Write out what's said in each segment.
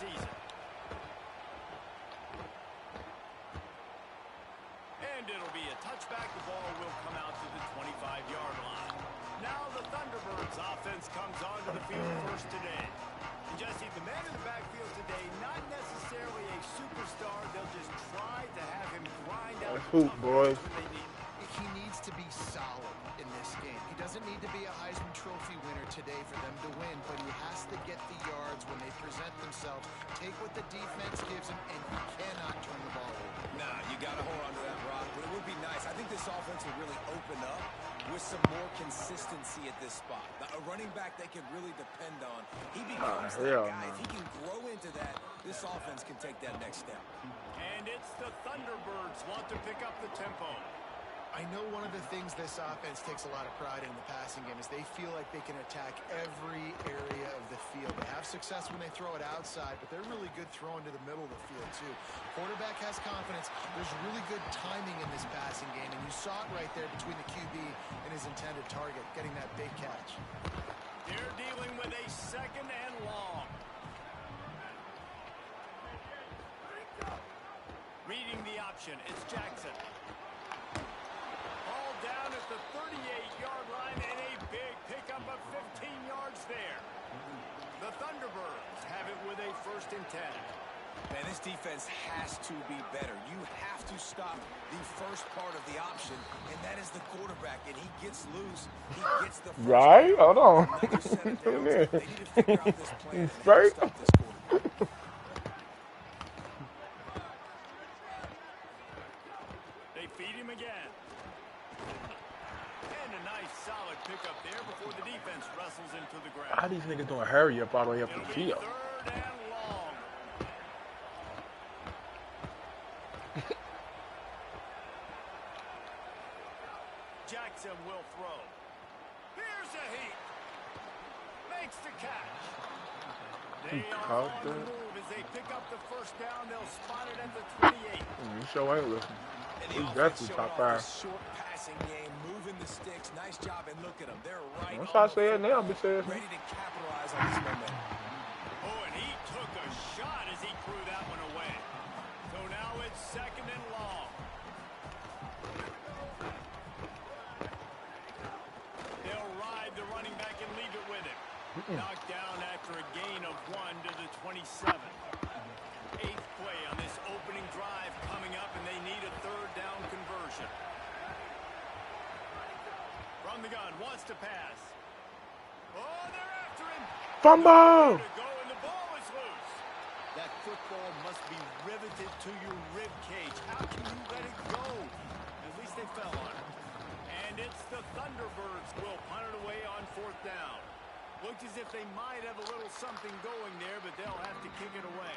season. And it'll be a touchback. The ball will come out to the 25-yard line. Now the Thunderbirds offense comes onto the field first today. And Jesse, the man in the backfield today, not necessarily a superstar. They'll just try to have him grind out the boys. when they need. He needs to be solid in this game. He doesn't need to be a Heisman Trophy winner today for them to win, but he has to get the yards when they present themselves. Take what the defense gives him, and he cannot turn the ball over. Nah, you got to hold on to that rock, but it would be nice. I think this offense would really open up with some more consistency at this spot. A running back they can really depend on. He becomes that guy. If he can grow into that, this offense can take that next step. And it's the Thunderbirds want to pick up the tempo. I know one of the things this offense takes a lot of pride in the passing game is they feel like they can attack every area of the field. They have success when they throw it outside, but they're really good throwing to the middle of the field, too. Quarterback has confidence. There's really good timing in this passing game, and you saw it right there between the QB and his intended target, getting that big catch. They're dealing with a 2nd and long. Reading the option, it's Jackson. Ball down at the 38-yard line and a big pickup of 15 yards there. The Thunderbirds have it with a 1st and 10. Man, this defense has to be better. You have to stop the first part of the option, and that is the quarterback. And he gets loose. He gets the first right? Hold on. They need to figure out this plan and right? stop this quarterback. They feed him again. And a nice solid pickup there before the defense wrestles into the ground. How these niggas doing hurry up all the way up the field? 3rd and long. Jackson will throw. Here's a heat. Makes the catch. They are on the move as they pick up the 1st down. They'll spot it at the 28. You sure ain't listening. And the offense showed off the short passing game, moving the sticks. Nice job, and look at them. They're right on the football, ready to capitalize on this momentum. Oh, and he took a shot as he threw that one away. So now it's 2nd and long. They'll ride the running back and leave it with him. Knocked down after a gain of 1 to the 27. 8th play on this opening drive coming up, and they need a 3rd down conversion. From the gun, wants to pass. Oh, they're after him. Fumble! And the ball is loose. That football must be riveted to your rib cage. How can you let it go? At least they fell on it. And it's the Thunderbirds will punt it away on 4th down. Looked as if they might have a little something going there, but they'll have to kick it away.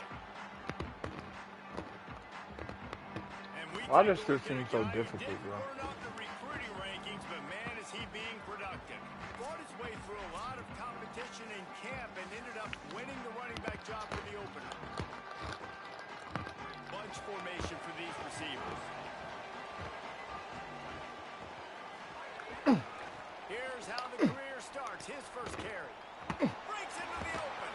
Why does this seem so difficult, bro? The recruiting rankings, but man, is he being productive. Fought his way through a lot of competition in camp and ended up winning the running back job for the opener. Bunch formation for these receivers. Here's how the career starts. His 1st carry. Breaks into the open.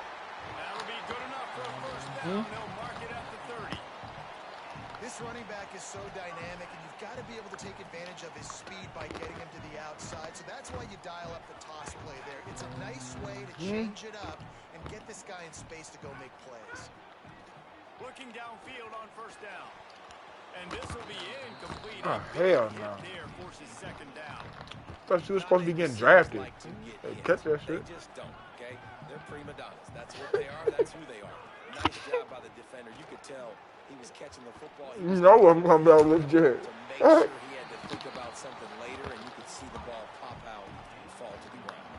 That'll be good enough for a 1st down. They'll mark it at the 30. This running back is so dynamic, and you've got to be able to take advantage of his speed by getting him to the outside. So that's why you dial up the toss play there. It's a nice way to change it up and get this guy in space to go make plays. Looking downfield on 1st down. And this will be incomplete. Oh, hell no. There forces 2nd down. Thought you were supposed to be getting drafted. Catch that shit. They just don't, okay? They're prima donnas. That's what they are. That's who they are. Nice job by the defender. You could tell he was catching the football. You know I'm talking about legit. To make sure he had to think about something later, and you could see the ball pop out and fall to the ground.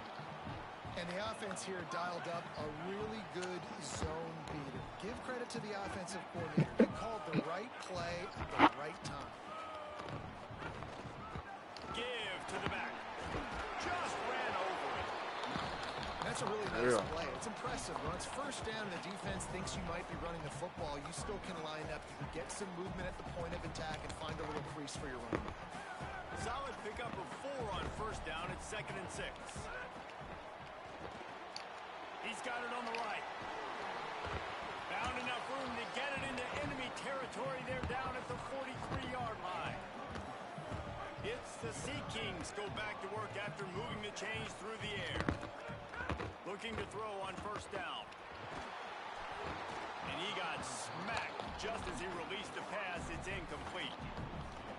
And the offense here dialed up a really good zone beater. Give credit to the offensive coordinator. He called the right play at the right time. Give to the back. Just ran over it. That's a really nice play. It's impressive. When it's 1st down and the defense thinks you might be running the football, you still can line up. You can get some movement at the point of attack and find a little crease for your running back. Solid pickup of 4 on 1st down. It's 2nd and 6. He's got it on the right. Found at the 43-yard line. It's the Sea Kings go back to work after moving the chains through the air. Looking to throw on first down. And he got smacked just as he released the pass. It's incomplete.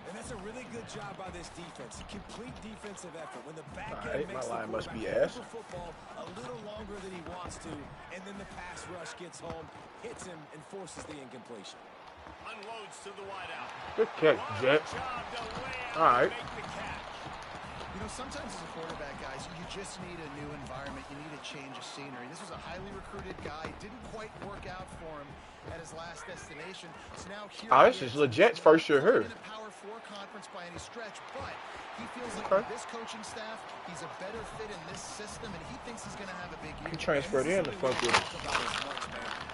And that's a really good job by this defense. Complete defensive effort. When the back Alright, end makes my line the must be quarterback ass. hold the football a little longer than he wants to, and then the pass rush gets home, hits him, and forces the incompletion. Unloads to the wideout. Good catch, Jet. Alright. You know, sometimes as a quarterback, guys, you just need a new environment. You need a change of scenery. This was a highly recruited guy. Didn't quite work out for him at his last destination. So now here This is legit first year here. In a Power 4 conference by any stretch, but he feels like with this coaching staff, he's a better fit in this system, and he thinks he's going to have a big year. He transferred in to fuck with us.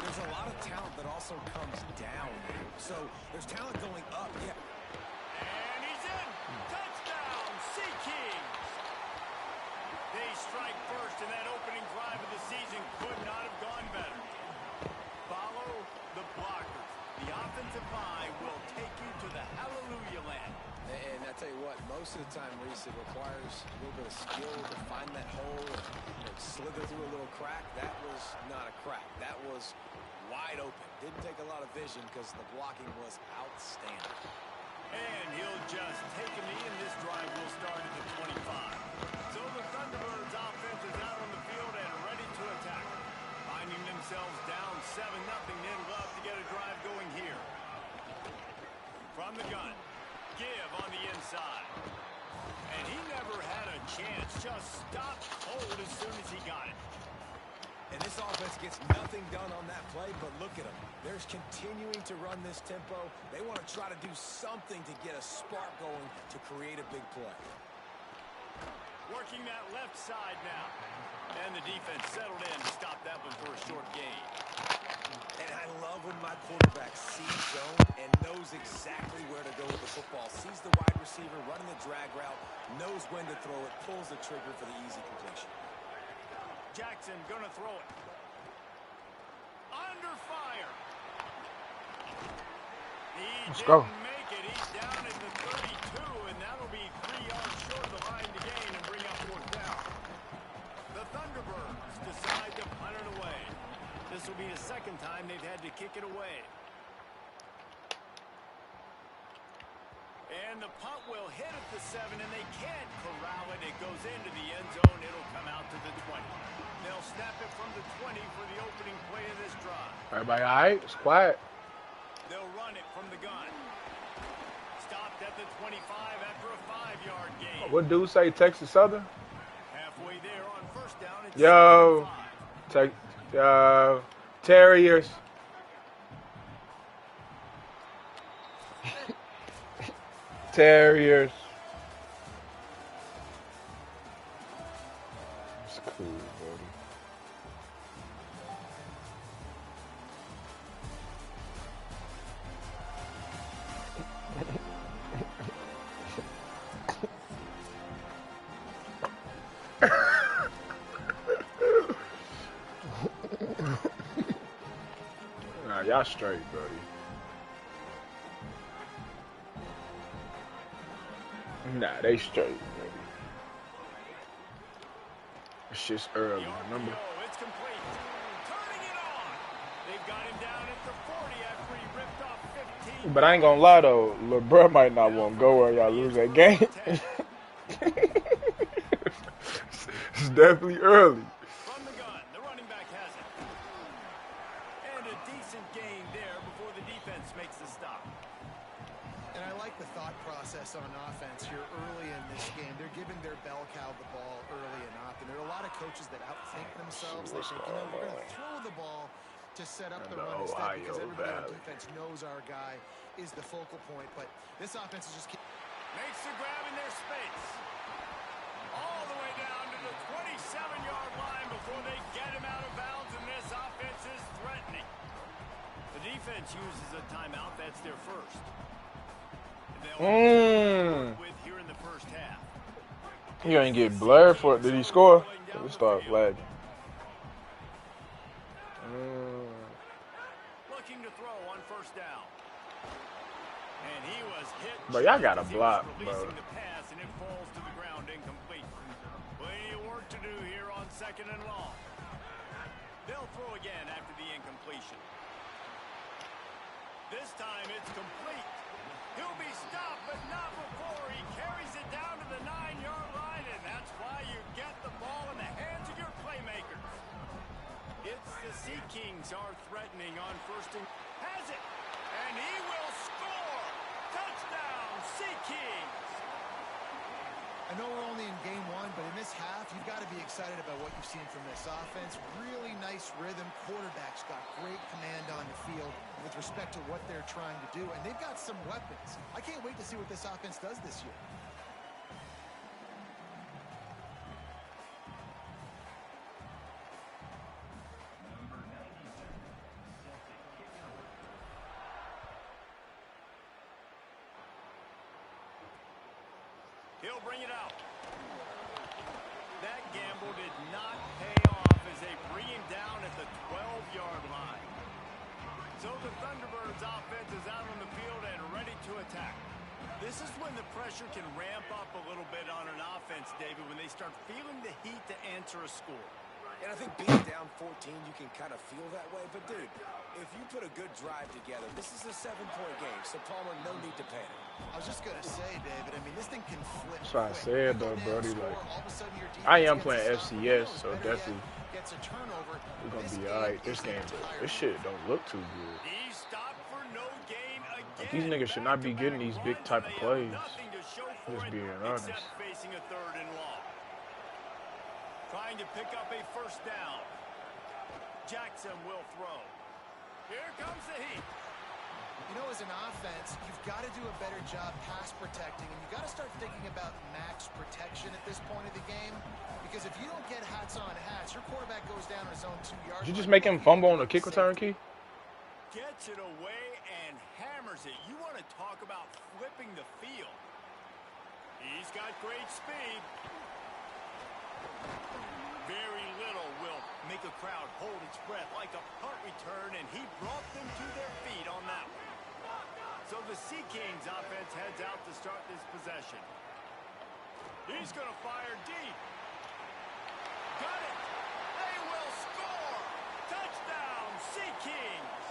There's a lot of talent that also comes down. So there's talent going up. Yeah. And he's in. Touchdown, Sea Kings. They strike first, and that opening drive of the season could not have gone better. Follow the blockers. The offensive line will take you to the hallelujah land. And I tell you what, most of the time, Reese, it requires a little bit of skill to find that hole and slither through a little crack. That was not a crack. That was wide open. Didn't take a lot of vision because the blocking was outstanding. And he'll just take a knee, and this drive will start at the 25. So the Thunderbirds offense is out on the field and ready to attack. Finding themselves down 7-0, they'd love to get a drive going here. From the gun, give on the inside. And he never had a chance, just stopped cold as soon as he got it. And this offense gets nothing done on that play, but look at them. They're continuing to run this tempo. They want to try to do something to get a spark going to create a big play. Working that left side now. And the defense settled in to stop that one for a short gain. And I love when my quarterback sees zone and knows exactly where to go with the football. Sees the wide receiver running the drag route, knows when to throw it, pulls the trigger for the easy completion. Jackson gonna throw it. Under fire. He didn't make it. He's down at the 32, and that'll be 3 yards short of the line to gain and bring up fourth down. The Thunderbirds decide to punt it away. This will be the second time they've had to kick it away. And the punt will hit at the 7, and they can't corral it. It goes into the end zone. It'll come out to the 20. They'll snap it from the 20 for the opening play of this drive. Everybody all right? It's quiet. They'll run it from the gun. Stopped at the 25 after a 5-yard gain. What dude say Texas Southern? Halfway there on first down. It's Yo. Terriers. Terriers. It's cool, buddy. Nah, y'all straight, buddy. Nah, they straight, baby. It's just early, remember? It's complete. Turning it on. They've got him down at the 40 after he ripped off 15. But I ain't gonna lie though, Lil Bro might not want to go where y'all lose that game. It's definitely early. From the gun, the running back has it. And a decent gain there before the defense makes the stop. And I like the thought process on offense here early in this game. They're giving their bell cow the ball early and often. There are a lot of coaches that outthink themselves. They think, you know, we're going to throw the ball to set up the run instead because everybody on defense knows our guy is the focal point. But this offense is just... Makes the grab in their space. All the way down to the 27-yard line before they get him out of bounds, and this offense is threatening. The defense uses a timeout. That's their first. With here in the first half. He ain't get blurred for it. Did he score? Let's start flagging. Looking to throw on first down. And he was hit. But y'all got a block, bro. The pass, and it falls to the ground incomplete. Plenty of work to do here on 2nd and long. They'll throw again after the incompletion. This time it's complete. He'll be stopped, but not before he carries it down to the 9-yard line, and that's why you get the ball in the hands of your playmakers. It's the Sea Kings are threatening on 1st and has it, and he will score. Touchdown, Sea Kings. I know we're only in game 1, but in this half, you've got to be excited about what you've seen from this offense. Really nice rhythm. Quarterback's got great command on the field with respect to what they're trying to do, and they've got some weapons. I can't wait to see what this offense does this year. He'll bring it out. That gamble did not pay off as they bring him down at the 12-yard line. So the Thunderbirds offense is out on the field and ready to attack. This is when the pressure can ramp up a little bit on an offense, David, when they start feeling the heat to answer a score. And I think being down 14, you can kind of feel that way. But, dude, if you put a good drive together, this is a 7-point game. So, Palmer, no need to panic. I was just going to say, David, I mean, this thing can flip. That's what I said, though, Brody. Like, I am playing FCS, so definitely we're going to be all right. This game, this shit don't look too good. He stopped for no gain again. Like, these niggas should not be getting these big type of plays. Just being honest. Facing a 3rd and long. Trying to pick up a 1st down. Jackson will throw. Here comes the heat. You know, as an offense, you've got to do a better job pass protecting, and you've got to start thinking about max protection at this point of the game. Because if you don't get hats on hats, your quarterback goes down his own 2 yards. Did you just make him fumble on the kick return key? Gets it away and hammers it. You want to talk about flipping the field. He's got great speed. Very little will make a crowd hold its breath like a punt return, and he brought them to their feet on that one. So the Sea Kings offense heads out to start this possession. He's going to fire deep. Got it. They will score. Touchdown, Sea Kings.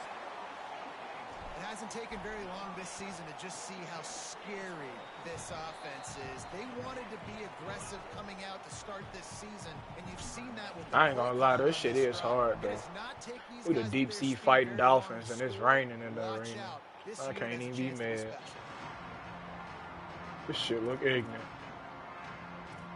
It hasn't taken very long this season to just see how scary this offense is. They wanted to be aggressive coming out to start this season, and you've seen that with the I ain't gonna lie, this shit is hard, though. We the deep sea fighting Dolphins, and it's raining in the arena. I can't even be mad. This shit look ignorant.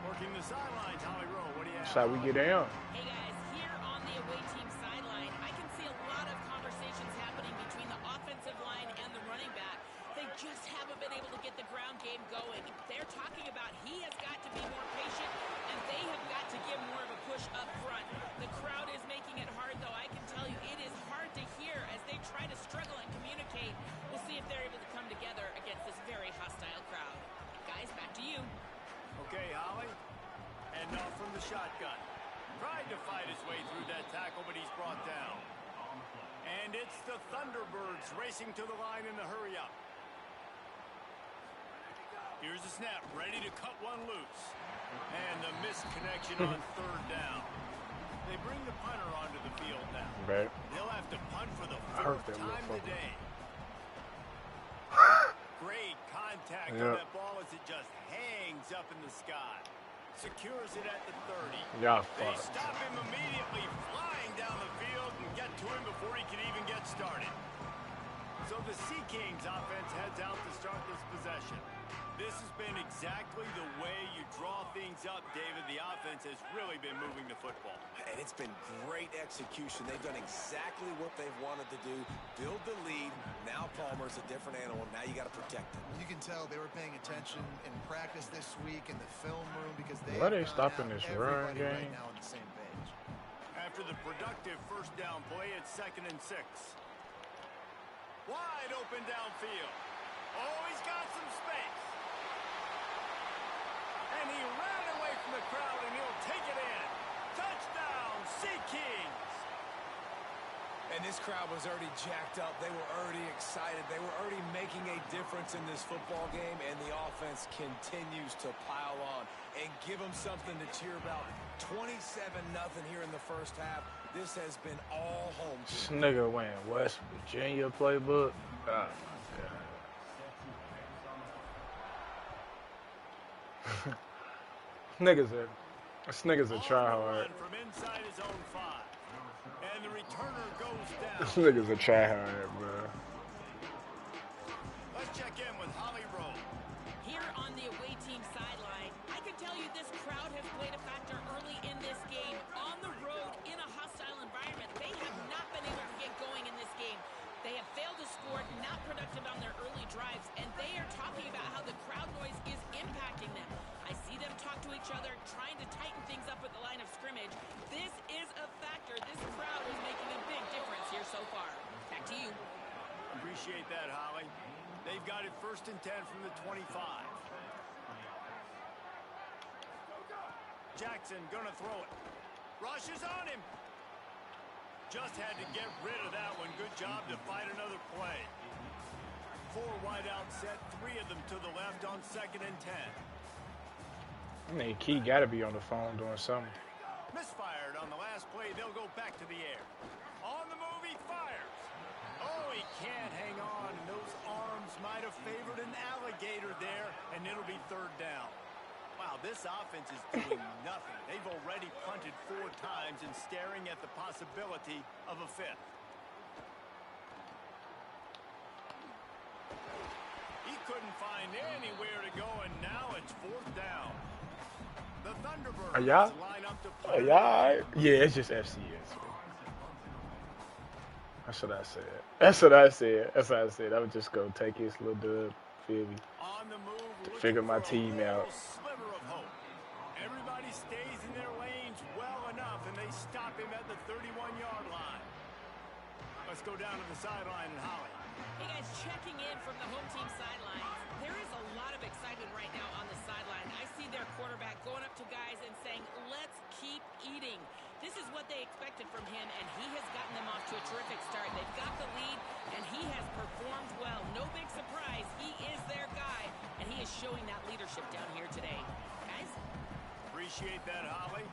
Working the sidelines, Holly Rowe. What do you have? That's how we get down. Hey guys, here on the away team sideline, I can see a lot of conversations happening between the offensive line and the running back. They just haven't been able to get the ground game going. They're talking about he has got to be more patient, and they have got to give more of a push up front. The crowd is making it hard, though. I can tell you it is hard to hear as they try to struggle and communicate. We'll see if they're able to come together against this very hostile crowd. Guys, back to you. Okay, Holly. And off from the shotgun. Tried to fight his way through that tackle, but he's brought down. And it's the Thunderbirds racing to the line in the hurry up. Here's the snap, ready to cut one loose. And the missed connection on 3rd down. They bring the punter onto the field now. Right. They'll have to punt for the 4th time today. Great contact on that ball as it just hangs up in the sky. Secures it at the 30. Yeah, they stop him immediately, flying down the field and get to him before he can even get started. So the Sea Kings offense heads out to start this possession. This has been exactly the way you draw things up, David. The offense has really been moving the football. And it's been great execution. They've done exactly what they've wanted to do. Build the lead. Now Palmer's a different animal. Now you got to protect him. You can tell they were paying attention in practice this week in the film room because they are they stopping this run game? Right now on the same page. After the productive 1st down play, it's 2nd and 6. Wide open downfield. Oh, he's got some space. And he ran away from the crowd, and he'll take it in. Touchdown, Sea Kings. And this crowd was already jacked up. They were already excited. They were already making a difference in this football game, and the offense continues to pile on and give them something to cheer about. 27-0 here in the first half. This has been all home. This nigga went West Virginia playbook. Oh, my God. This nigga's a tryhard. From inside his own 5. And the returner goes down. This nigga's a tryhard, bro. Let's check in with Holly Rowe. Here on the away team sideline, I can tell you this crowd has played a factor early in this game. On the road, in a hostile environment, they have not been able to get going in this game. They have failed to score, not productive on their early drives, and they are talking about how the crowd noise is impacting them. I see them talk to each other, trying to tighten things up at the line of scrimmage. This is a factor. This crowd is making a big difference here so far. Back to you. Appreciate that, Holly. They've got it 1st and 10 from the 25. Jackson gonna throw it. Rush is on him. Just had to get rid of that one. Good job to fight another play. 4 wide out set, 3 of them to the left on 2nd and 10. I mean, Key got to be on the phone doing something. Misfired on the last play. They'll go back to the air. On the move, he fires. Oh, he can't hang on. And those arms might have favored an alligator there, and it'll be 3rd down. Wow, this offense is doing nothing. They've already punted 4 times and staring at the possibility of a 5th. He couldn't find anywhere to go, and now it's 4th down. The Thunderbirds Are y'all? line up to Are play. y'all? Yeah, it's just FCS. That's what I said. That's what I said. That's what I said. I would just go take his little dub. Feel me? On the move, Figure my looking for team a out. little sliver of hope. Everybody stays in their lanes well enough, and they stop him at the 31-yard line. Let's go down to the sideline and Holly. Hey guys, checking in from the home team sidelines. There is a lot of excitement right now on the sideline. I see their quarterback going up to guys and saying, let's keep eating. This is what they expected from him, and he has gotten them off to a terrific start. They've got the lead, and he has performed well. No big surprise. He is their guy, and he is showing that leadership down here today. Guys? Appreciate that, Holly.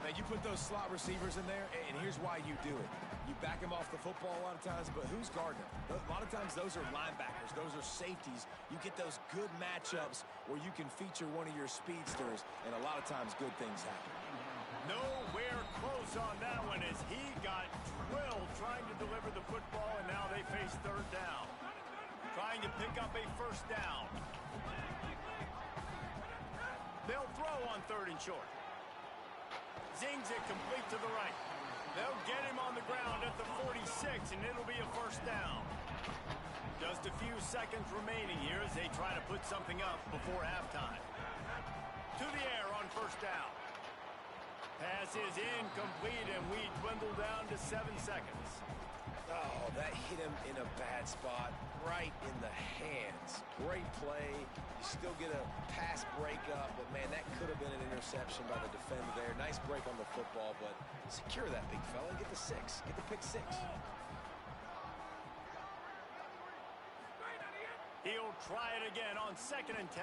Man, you put those slot receivers in there, and here's why you do it. You back him off the football a lot of times, but who's guarding him? A lot of times those are linebackers. Those are safeties. You get those good matchups where you can feature one of your speedsters, and a lot of times good things happen. Nowhere close on that one as he got drilled trying to deliver the football, and now they face 3rd down. Trying to pick up a 1st down. They'll throw on 3rd and short. Zings it complete to the right. They'll get him on the ground at the 46, and it'll be a 1st down. Just a few seconds remaining here as they try to put something up before halftime. To the air on 1st down. Pass is incomplete, and we dwindle down to 7 seconds. Oh, that hit him in a bad spot, right in the hands. Great play. You still get a pass breakup, but, man, that could have been an interception by the defender there. Nice break on the football, but secure that big fella. Get the 6. Get the pick 6. He'll try it again on 2nd and 10.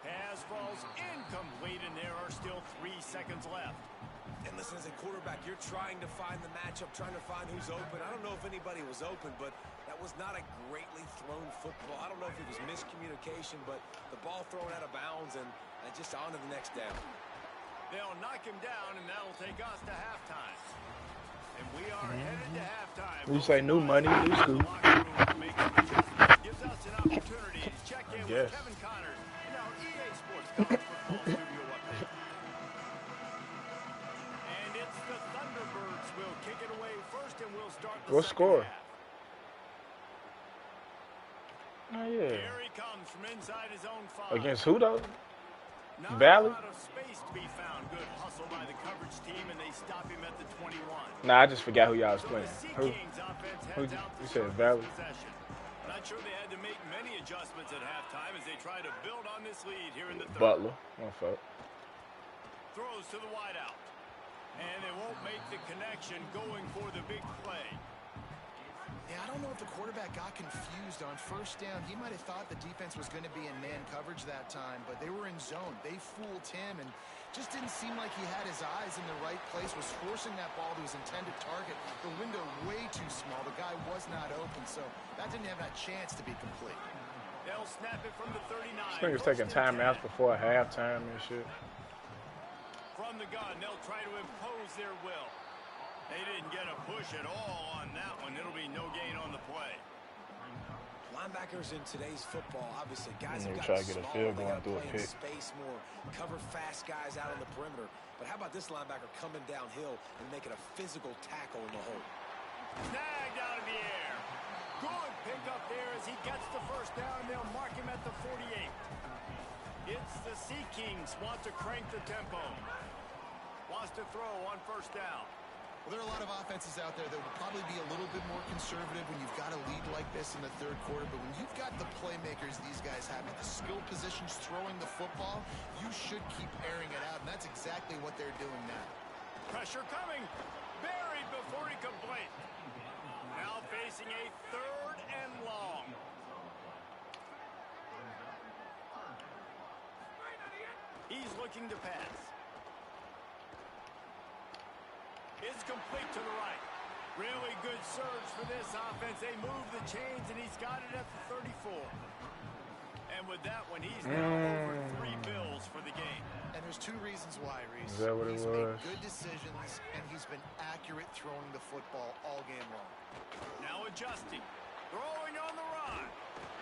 Pass falls incomplete, and there are still 3 seconds left. And listen, as a quarterback, you're trying to find the matchup, trying to find who's open. I don't know if anybody was open, but that was not a greatly thrown football. I don't know if it was miscommunication, but the ball thrown out of bounds and just on to the next down. They'll knock him down, and that'll take us to halftime. And we are headed to halftime. We say new money, new school. Gives us an opportunity to check in with Kevin Connors in our EA Sports College Football Studio update. And it's the Thunderbirds will kick it away first, and we'll start the What score? half. Oh, yeah. Here he comes from inside his own 5. Against who, though? Not Valley? a lot of space to be found. Good hustle by the coverage team, and they stop him at the 21. Nah, I just forgot who y'all was So playing. the Sea Who? Kings offense Who? heads out to You said start Valley? possession. Not sure they had to make many adjustments at halftime as they try to build on this lead here in the third. Butler. One fuck. Throws to the wideout. And they won't make the connection going for the big play. Yeah, I don't know if the quarterback got confused on first down. He might have thought the defense was going to be in man coverage that time, but they were in zone. They fooled him and just didn't seem like he had his eyes in the right place, was forcing that ball to his intended target. The window way too small. The guy was not open, so that didn't have that chance to be complete. They'll snap it from the 39. This thing is taking timeouts before halftime and shit. From the gun, they'll try to impose their will. They didn't get a push at all on that one. It'll be no gain on the play. Linebackers in today's football, obviously, guys have try got to get a small, field they going got to through a play in pick. space more, cover fast guys out on the perimeter. But how about this linebacker coming downhill and making a physical tackle in the hole? Snagged out of the air. Good pickup there as he gets the first down. They'll mark him at the 48. It's the Sea Kings want to crank the tempo. Wants to throw on first down. Well, there are a lot of offenses out there that would probably be a little bit more conservative when you've got a lead like this in the third quarter. But when you've got the playmakers these guys have at the skill positions throwing the football, you should keep airing it out. And that's exactly what they're doing now. Pressure coming. Buried before he can blink. Now facing a 3rd and long. He's looking to pass. Is complete to the right. Really good surge for this offense. They move the chains, and he's got it at the 34. And with that one, he's now over 3 bills for the game. And there's 2 reasons why, Reese. Is that what it he's was? made good decisions, and he's been accurate throwing the football all game long. Now adjusting. Throwing on the run.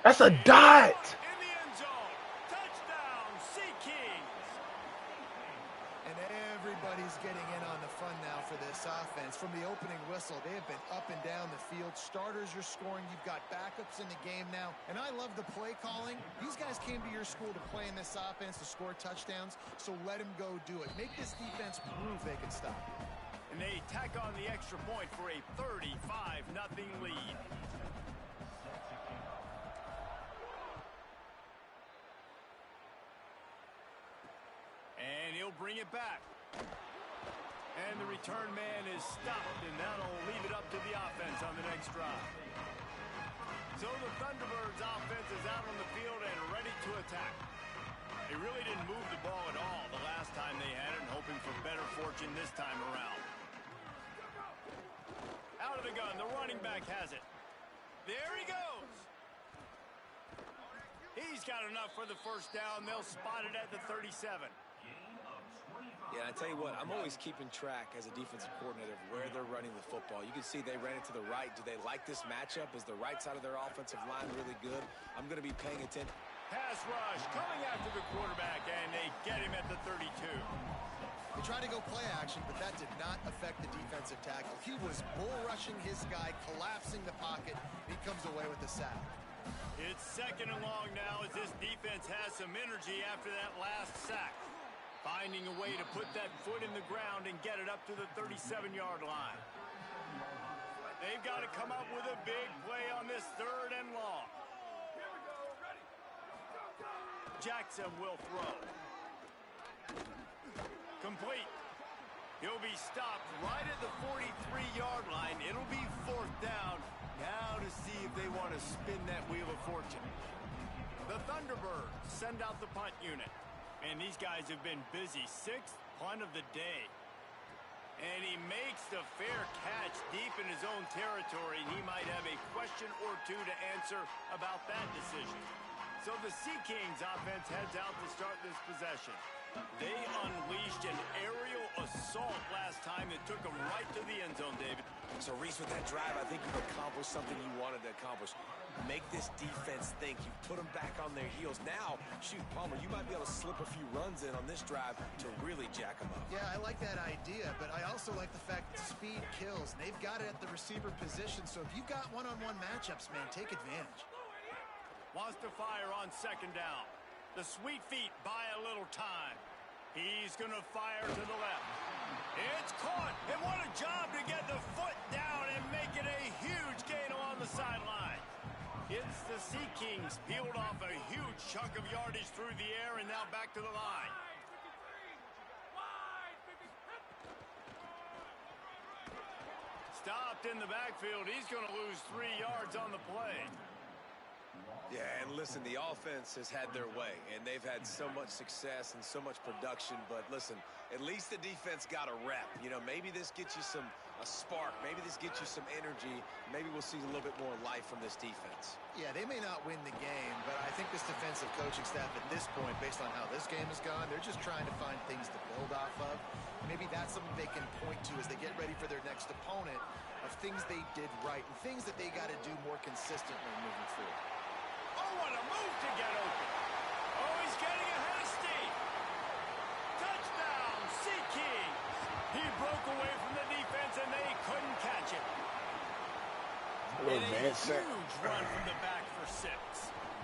That's a dot! In the end zone. Touchdown, Sea Kings. And everybody's getting in on the fun now for this offense. From the opening whistle, they have been up and down the field. Starters are scoring. You've got backups in the game now. And I love the play calling. These guys came to your school to play in this offense to score touchdowns, so let them go do it. Make this defense prove they can stop. And they tack on the extra point for a 35-0 lead. And he'll bring it back. And the return man is stopped, and that'll leave it up to the offense on the next drive. So the Thunderbirds offense is out on the field and ready to attack. They really didn't move the ball at all the last time they had it, hoping for better fortune this time around. Out of the gun, the running back has it. There he goes. He's got enough for the first down. They'll spot it at the 37. Yeah, I tell you what, I'm always keeping track as a defensive coordinator of where they're running the football. You can see they ran it to the right. Do they like this matchup? Is the right side of their offensive line really good? I'm going to be paying attention. Pass rush coming after the quarterback, and they get him at the 32. They tried to go play action, but that did not affect the defensive tackle. He was bull rushing his guy, collapsing the pocket. He comes away with the sack. It's 2nd and long now as this defense has some energy after that last sack. Finding a way to put that foot in the ground and get it up to the 37-yard line. They've got to come up with a big play on this 3rd and long. Jackson will throw. Complete. He'll be stopped right at the 43-yard line. It'll be 4th down. Now to see if they want to spin that wheel of fortune. The Thunderbirds send out the punt unit. And these guys have been busy. 6th punt of the day. And he makes the fair catch deep in his own territory. He might have a question or 2 to answer about that decision. So the Sea Kings offense heads out to start this possession. They unleashed an aerial assault last time that took them right to the end zone, David. So, Reese, with that drive, I think you've accomplished something you wanted to accomplish. Make this defense think. You put them back on their heels. Now, shoot, Palmer, you might be able to slip a few runs in on this drive to really jack them up. Yeah, I like that idea, but I also like the fact that speed kills. They've got it at the receiver position, so if you've got one-on-one matchups, man, take advantage. Wants to fire on 2nd down. The sweet feet buy a little time. He's going to fire to the left. It's caught, and what a job to get the foot down and make it a huge gain along the sideline. It's the Sea Kings peeled off a huge chunk of yardage through the air and now back to the line. stopped in the backfield. He's going to lose 3 yards on the play. Yeah, and listen, the offense has had their way, and they've had so much success and so much production. But listen, at least the defense got a rep. You know, maybe this gets you a spark. Maybe this gets you some energy. Maybe we'll see a little bit more life from this defense. Yeah, they may not win the game, but I think this defensive coaching staff at this point, based on how this game has gone, they're just trying to find things to build off of. Maybe that's something they can point to as they get ready for their next opponent, of things they did right and things that they got to do more consistently moving forward. Oh, what a move to get open. Oh, he's getting ahead of Steve. Touchdown, Shiitttzz. He broke away from the defense, and they couldn't catch him. And a huge run from the back for 6.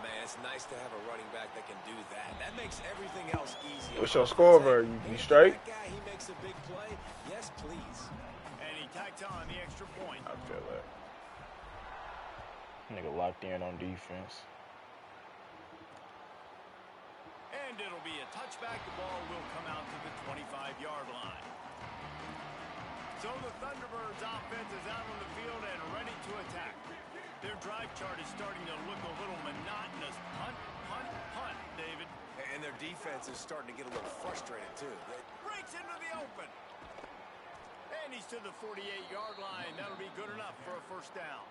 Man, it's nice to have a running back that can do that. That makes everything else easier. What's your score, bro? You straight? That guy, he makes a big play. Yes, please. And he tacked on the extra point. I feel that. Nigga locked in on defense. And it'll be a touchback. The ball will come out to the 25-yard line. So the Thunderbirds offense is out on the field and ready to attack. Their drive chart is starting to look a little monotonous. Punt, punt, punt, David. And their defense is starting to get a little frustrated, too. Breaks into the open. And he's to the 48-yard line. That'll be good enough for a first down.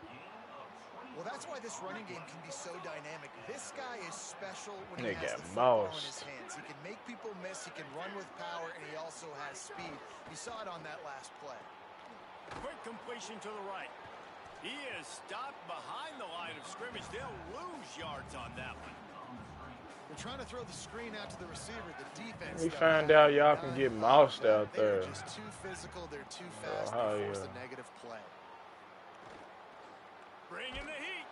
Well, that's why this running game can be so dynamic. This guy is special when he They has got the football in moused. his hands. He can make people miss, he can run with power, and he also has speed. You saw it on that last play. Quick completion to the right. He is stopped behind the line of scrimmage. They'll lose yards on that one. They're trying to throw the screen out to the receiver. The defense. We found out y'all can get moused out there. They're just too physical. They're too fast. Oh, they force yeah. a negative play. Bringing the heat.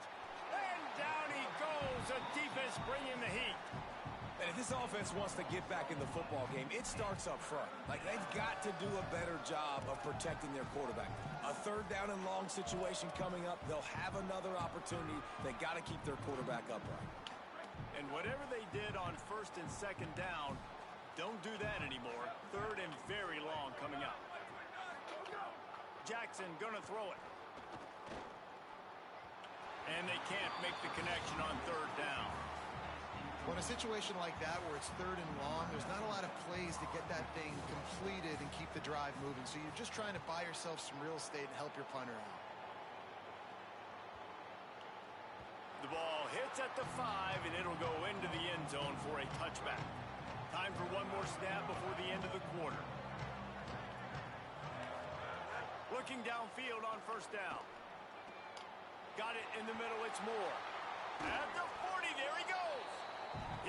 And down he goes. The defense bringing the heat. And if this offense wants to get back in the football game, it starts up front. Like, they've got to do a better job of protecting their quarterback. A 3rd down and long situation coming up. They'll have another opportunity. They got to keep their quarterback upright. And whatever they did on 1st and 2nd down, don't do that anymore. 3rd and very long coming up. Jackson gonna throw it. And they can't make the connection on 3rd down. Well, in a situation like that where it's 3rd and long, there's not a lot of plays to get that thing completed and keep the drive moving. So you're just trying to buy yourself some real estate and help your punter out. The ball hits at the 5, and it'll go into the end zone for a touchback. Time for one more snap before the end of the quarter. Looking downfield on 1st down. Got it in the middle, it's Moore. At the 40, there he goes.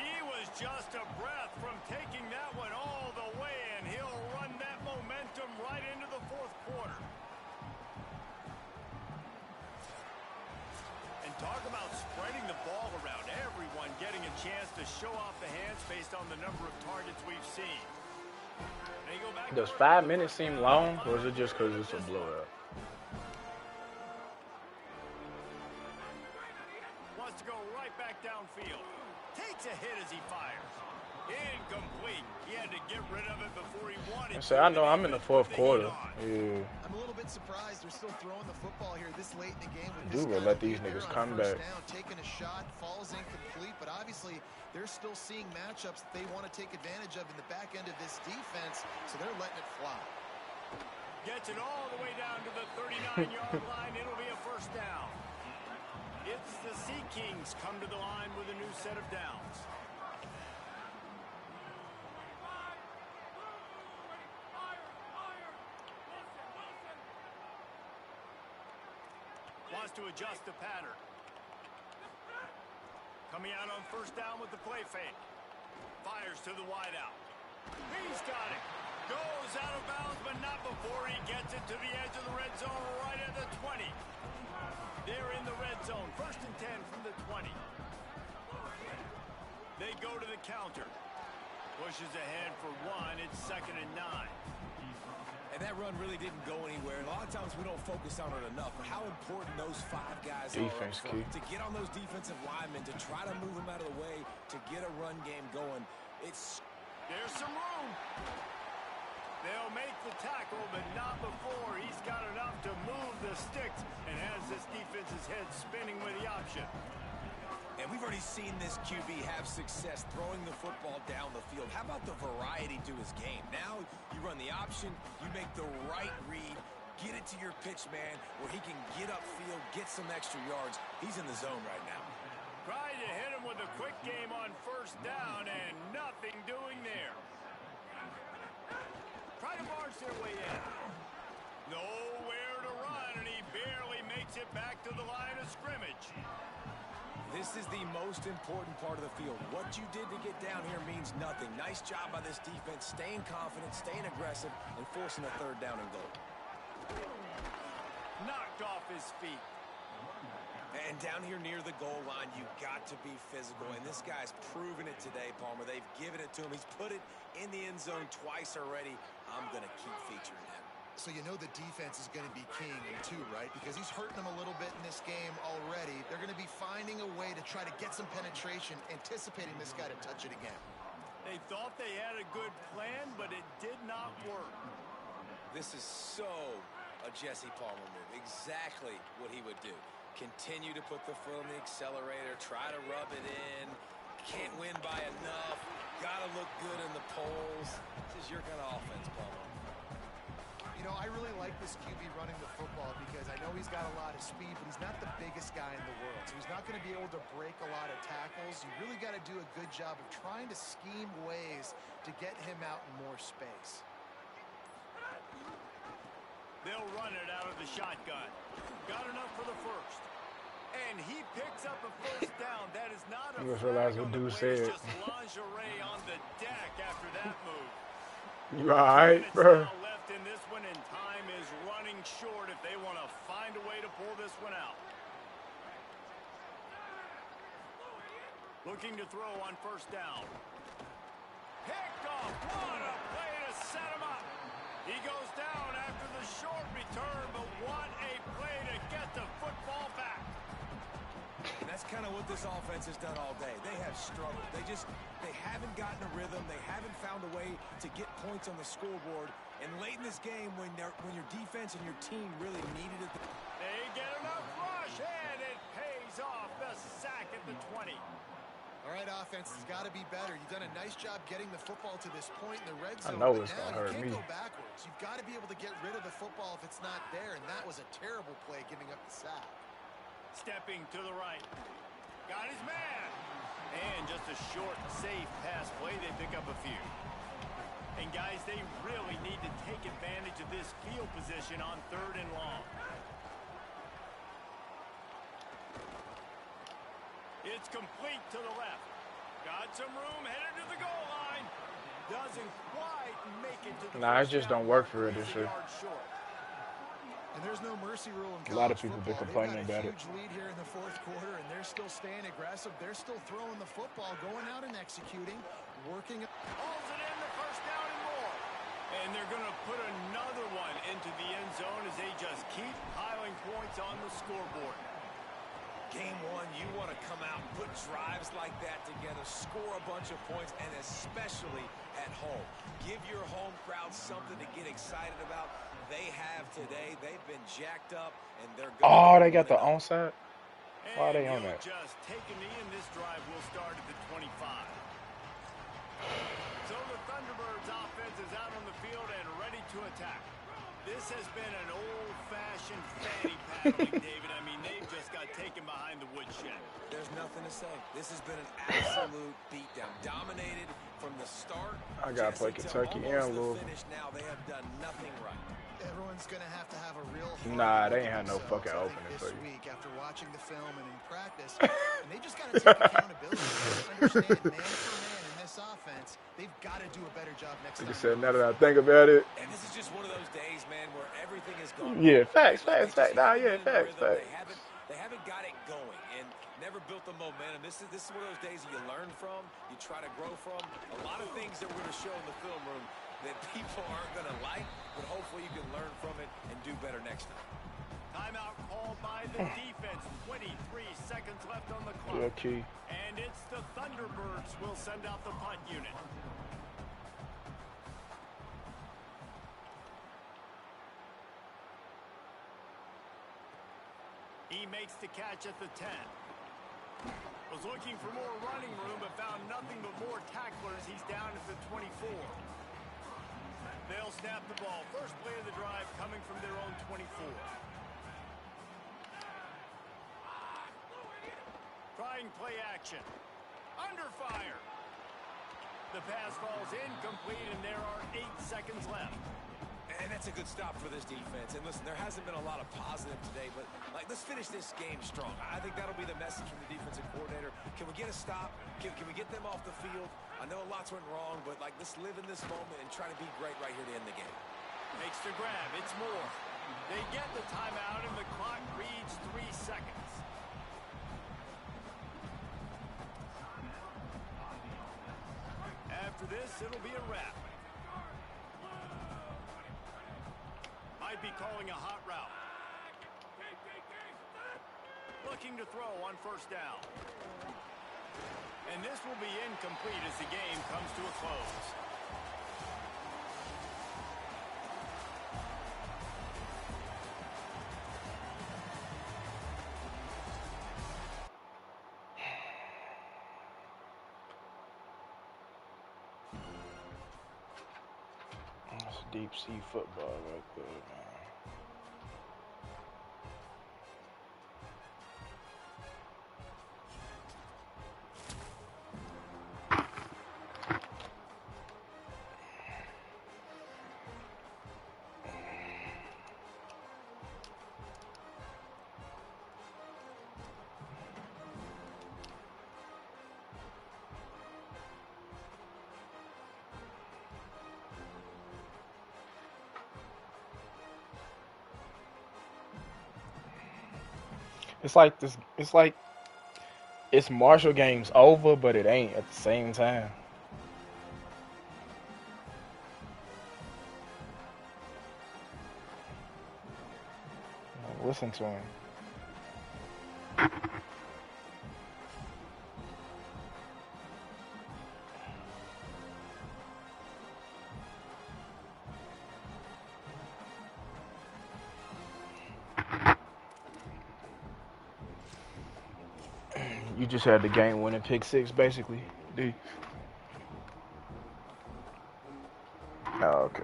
He was just a breath from taking that one all the way, and he'll run that momentum right into the 4th quarter. And talk about spreading the ball around. Everyone getting a chance to show off the hands based on the number of targets we've seen. They go back. Does 5 minutes seem long, or is it just because it's a blowout? Wants to go right back downfield. Takes a hit as he fires. Incomplete. He had to get rid of it before he wanted to. I know I'm in the 4th quarter. Yeah. I'm a little bit surprised they're still throwing the football here this late in the game. Let these niggas come back. Down, taking a shot, falls incomplete, but obviously they're still seeing matchups that they want to take advantage of in the back end of this defense, so they're letting it fly. Gets it all the way down to the 39-yard line. It'll be a first down. It's the Sea Kings come to the line with a new set of downs. Wants to adjust the pattern. Coming out on 1st down with the play fake. Fires to the wideout. He's got it. Goes out of bounds, but not before he gets it to the edge of the red zone right at the 20. They're in the red zone. 1st and 10 from the 20. They go to the counter. Pushes ahead for 1. It's 2nd and 9. And that run really didn't go anywhere. And a lot of times we don't focus on it enough. But how important those 5 guys Defense are key. to get on those defensive linemen, to try to move them out of the way, to get a run game going. There's some room. They'll make the tackle, but not before he's got enough to move the the sticks and has this defense's head spinning with the option. And we've already seen this QB have success throwing the football down the field. How about the variety to his game? Now you run the option, you make the right read, get it to your pitch man where he can get upfield, get some extra yards. He's in the zone right now. Tried to hit him with a quick game on first down and nothing doing there. Try to march their way in. Nowhere to run, and he barely makes it back to the line of scrimmage. This is the most important part of the field. What you did to get down here means nothing. Nice job by this defense, staying confident, staying aggressive, and forcing a third down and goal. Knocked off his feet. And down here near the goal line, you've got to be physical. And this guy's proven it today, Palmer. They've given it to him. He's put it in the end zone twice already. I'm going to keep featuring him. So you know the defense is going to be king too, right? Because he's hurting them a little bit in this game already. They're going to be finding a way to try to get some penetration, anticipating this guy to touch it again. They thought they had a good plan, but it did not work. This is so a Jesse Palmer move. Exactly what he would do. Continue to put the foot on the accelerator, try to rub it in. Can't win by enough. Got to look good in the polls. This is your kind of offense, Palmer. You know, I really like this QB running the football because I know he's got a lot of speed, but he's not the biggest guy in the world. So he's not going to be able to break a lot of tackles. You really got to do a good job of trying to scheme ways to get him out in more space. They'll run it out of the shotgun. Got enough for the first. And he picks up a first down. That is not a just realized what dude said. Just lingerie on the deck after that move. You alright, bro? Left in this one, and time is running short if they want to find a way to pull this one out. Looking to throw on first down. Picked off. What a play to set him up. He goes down after the short return, but what a play to get the football back. And that's kind of what this offense has done all day. They have struggled. They haven't gotten a rhythm. They haven't found a way to get points on the scoreboard. And late in this game, when your defense and your team really needed it. They get enough rush, and it pays off. The sack at the 20. All right, offense has got to be better. You've done a nice job getting the football to this point in the red zone. I know but it's now gonna hurt you can't me. go backwards. You've got to be able to get rid of the football if it's not there, and that was a terrible play giving up the sack. Stepping to the right. Got his man. And just a short, safe pass play. They pick up a few. And, guys, they really need to take advantage of this field position on third and long. It's complete to the left. Got some room, headed to the goal line. Doesn't quite make it to the Nah, it just don't work for it this year. And there's no mercy rule in college A lot of people have been football. complaining about it. They've got a huge lead here in the fourth quarter, and they're still staying aggressive. They're still throwing the football, going out and executing, working. Hauls it in the first down and more. And they're going to put another one into the end zone as they just keep piling points on the scoreboard. Game one, you want to come out and put drives like that together, score a bunch of points, and especially at home. Give your home crowd something to get excited about. They have today. They've been jacked up, and they're going. Oh, they got the onside? Why are they on that? Just take a knee, and this drive will start at the 25. So the Thunderbirds offense is out on the field and ready to attack. This has been an old-fashioned fanny paddling, David. I mean, they've just got taken behind the woodshed. There's nothing to say. This has been an absolute beatdown. Dominated from the start. I got to play Kentucky and Louisville. Now they have done nothing right. Everyone's going to have a real Nah, they ain't had no fucking opening this for you. week after watching the film and in practice. And they just got to take accountability. Understand, man for man in this offense, they've got to do a better job next time. Like I said, now that I think about it. And this is just one of those days, man, where everything is gone. Yeah, facts. Nah, yeah, facts. They haven't got it going and never built the momentum. This is one of those days that you learn from, you try to grow from. A lot of things that we're going to show in the film room that people aren't going to like, but hopefully you can learn from it and do better next time. Timeout called by the defense. 23 seconds left on the clock. Okay. And it's the Thunderbirds will send out the punt unit. He makes the catch at the 10. Was looking for more running room, but found nothing but more tacklers. He's down at the 24. They'll snap the ball. First play of the drive coming from their own 24. Trying play action. Under fire. The pass falls incomplete, and there are 8 seconds left. And that's a good stop for this defense. And listen, there hasn't been a lot of positive today, but let's finish this game strong. I think that'll be the message from the defensive coordinator. Can we get a stop? Can we get them off the field? I know lots went wrong, but let's live in this moment and try to be great right here to end the game. Makes the grab. It's more. They get the timeout, and the clock reads 3 seconds. After this, it'll be a wrap. Might be calling a hot route. Looking to throw on first down. And this will be incomplete as the game comes to a close. That's deep sea football right there, man. It's like this. It's like it's Marshall game's over, but it ain't at the same time. Listen to him. You just had the game-winning pick six, basically, D. Oh, okay.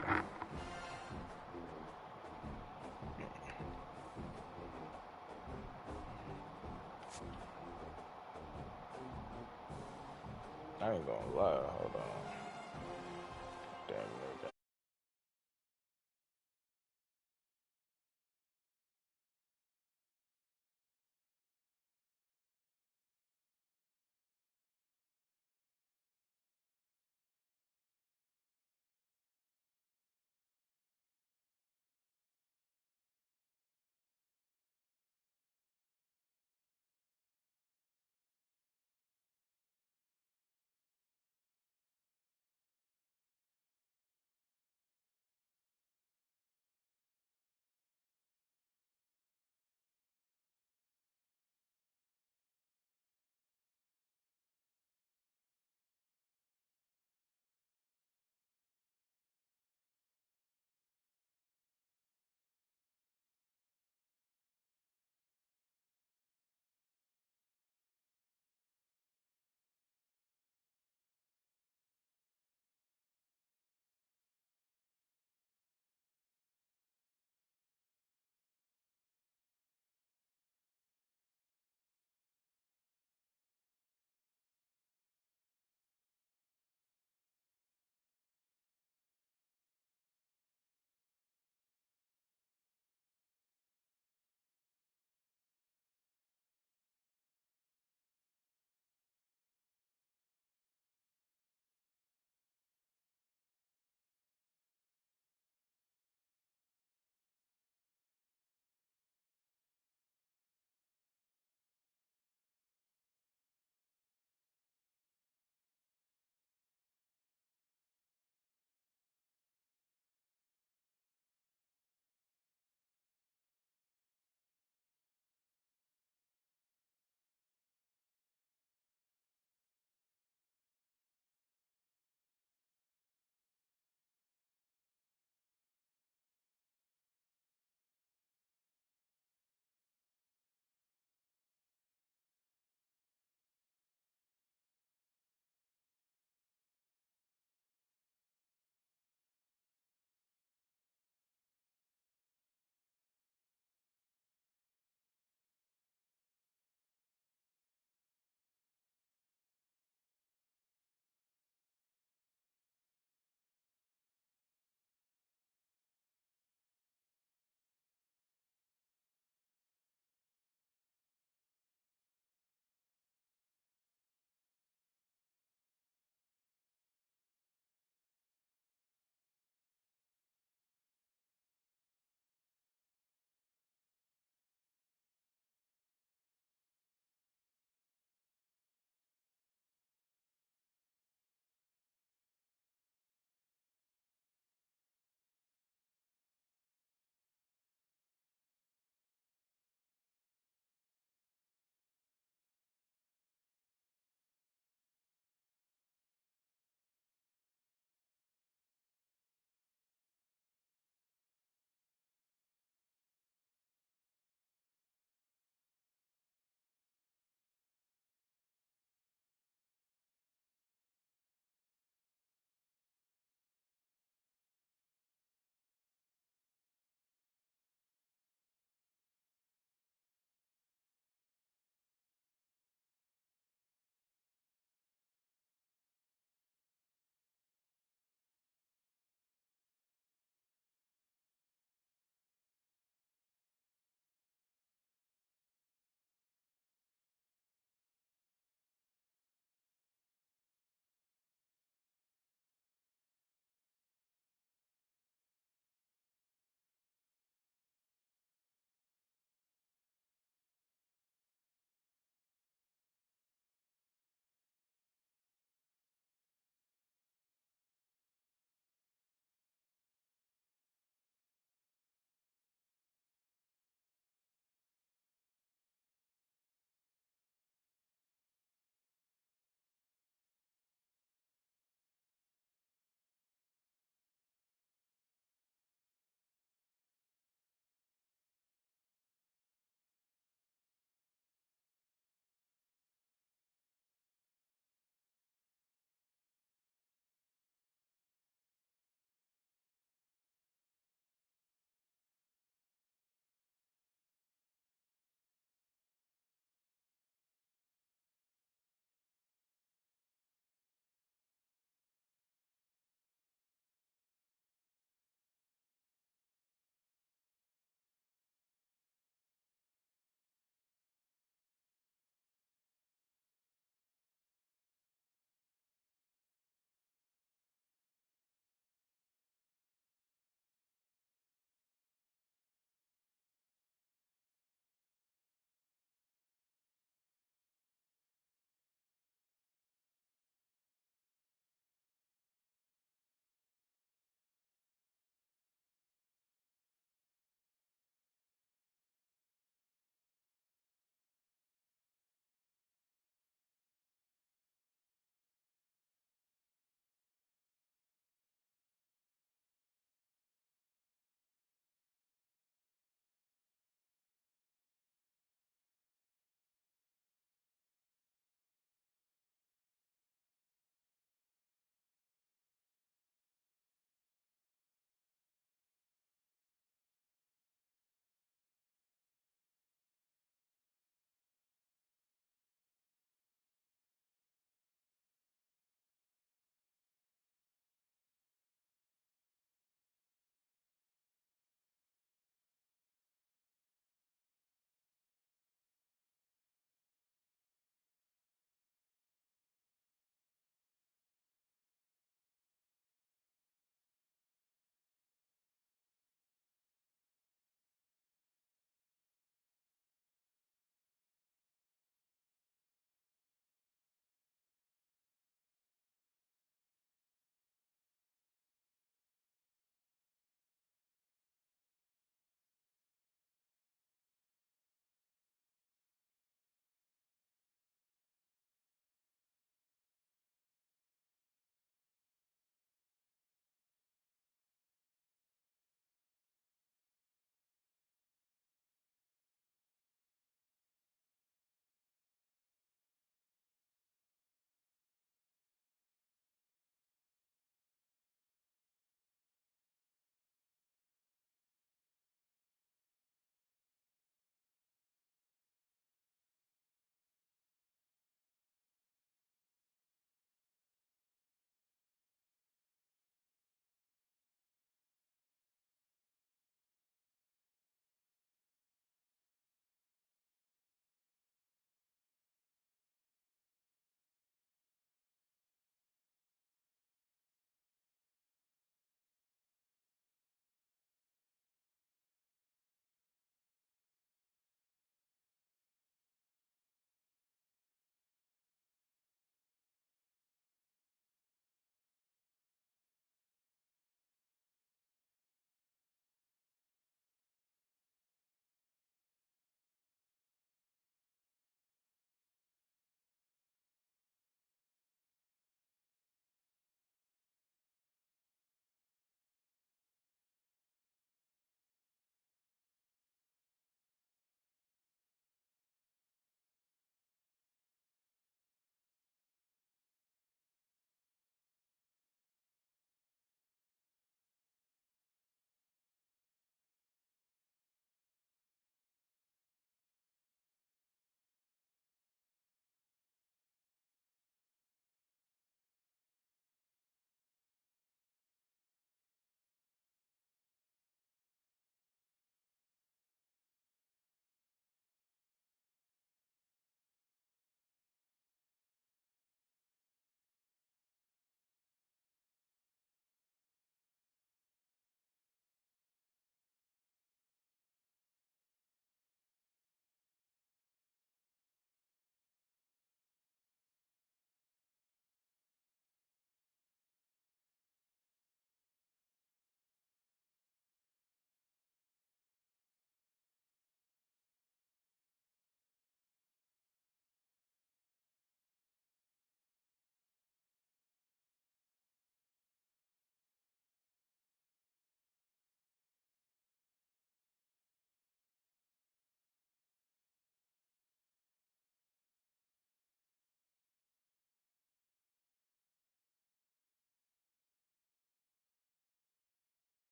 I ain't gonna lie. Hold on. Damn it.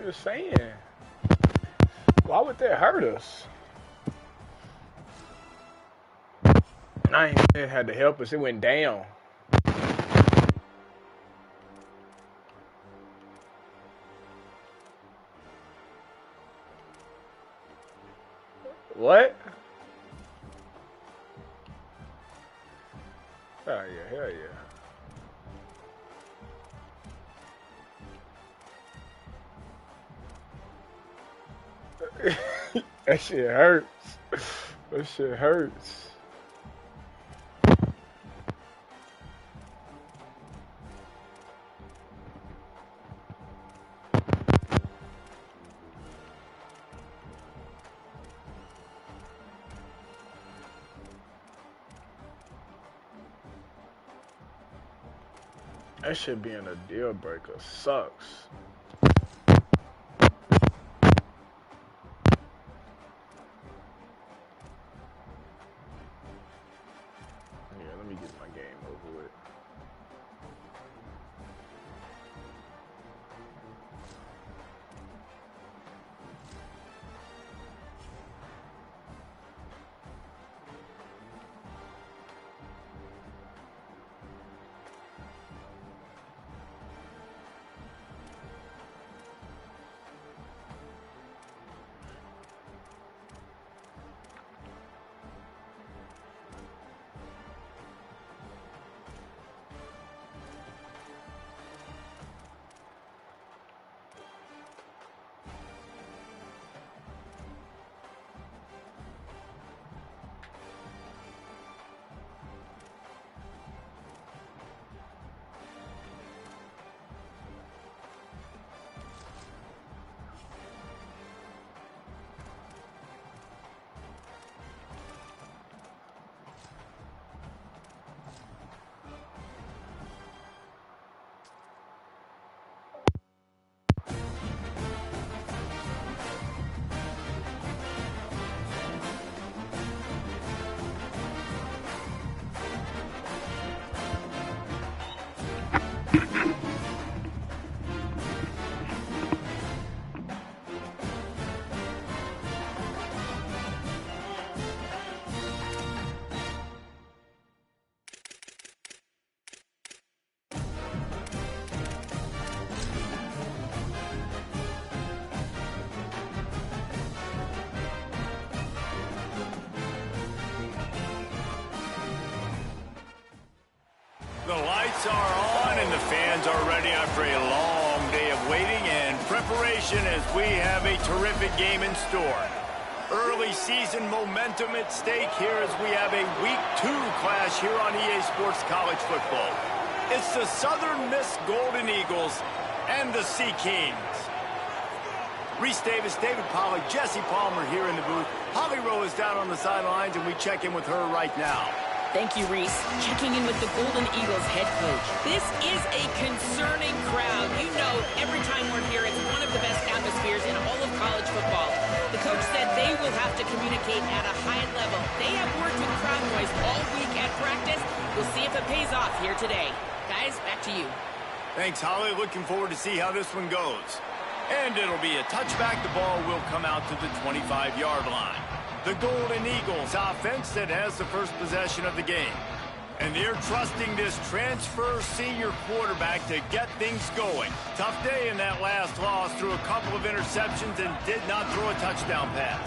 just saying. Why would that hurt us? I ain't it had to help us. It went down. What? Oh yeah, hell yeah. That shit hurts. That shit hurts. That shit being a deal breaker sucks. Yeah, let me get my game over with. The lights are on and the fans are ready after a long day of waiting and preparation as we have a terrific game in store. Early season momentum at stake here as we have a Week 2 clash here on EA Sports College Football. It's the Southern Miss Golden Eagles and the Sea Kings. Reese Davis, David Pollack, Jesse Palmer here in the booth. Holly Rowe is down on the sidelines and we check in with her right now. Thank you, Reese. Checking in with the Golden Eagles head coach. This is a concerning crowd. You know, every time we're here, it's one of the best atmospheres in all of college football. The coach said they will have to communicate at a high level. They have worked with crowd noise all week at practice. We'll see if it pays off here today. Guys, back to you. Thanks, Holly. Looking forward to see how this one goes. And it'll be a touchback. The ball will come out to the 25-yard line. The Golden Eagles offense that has the first possession of the game. And they're trusting this transfer senior quarterback to get things going. Tough day in that last loss, threw a couple of interceptions and did not throw a touchdown pass.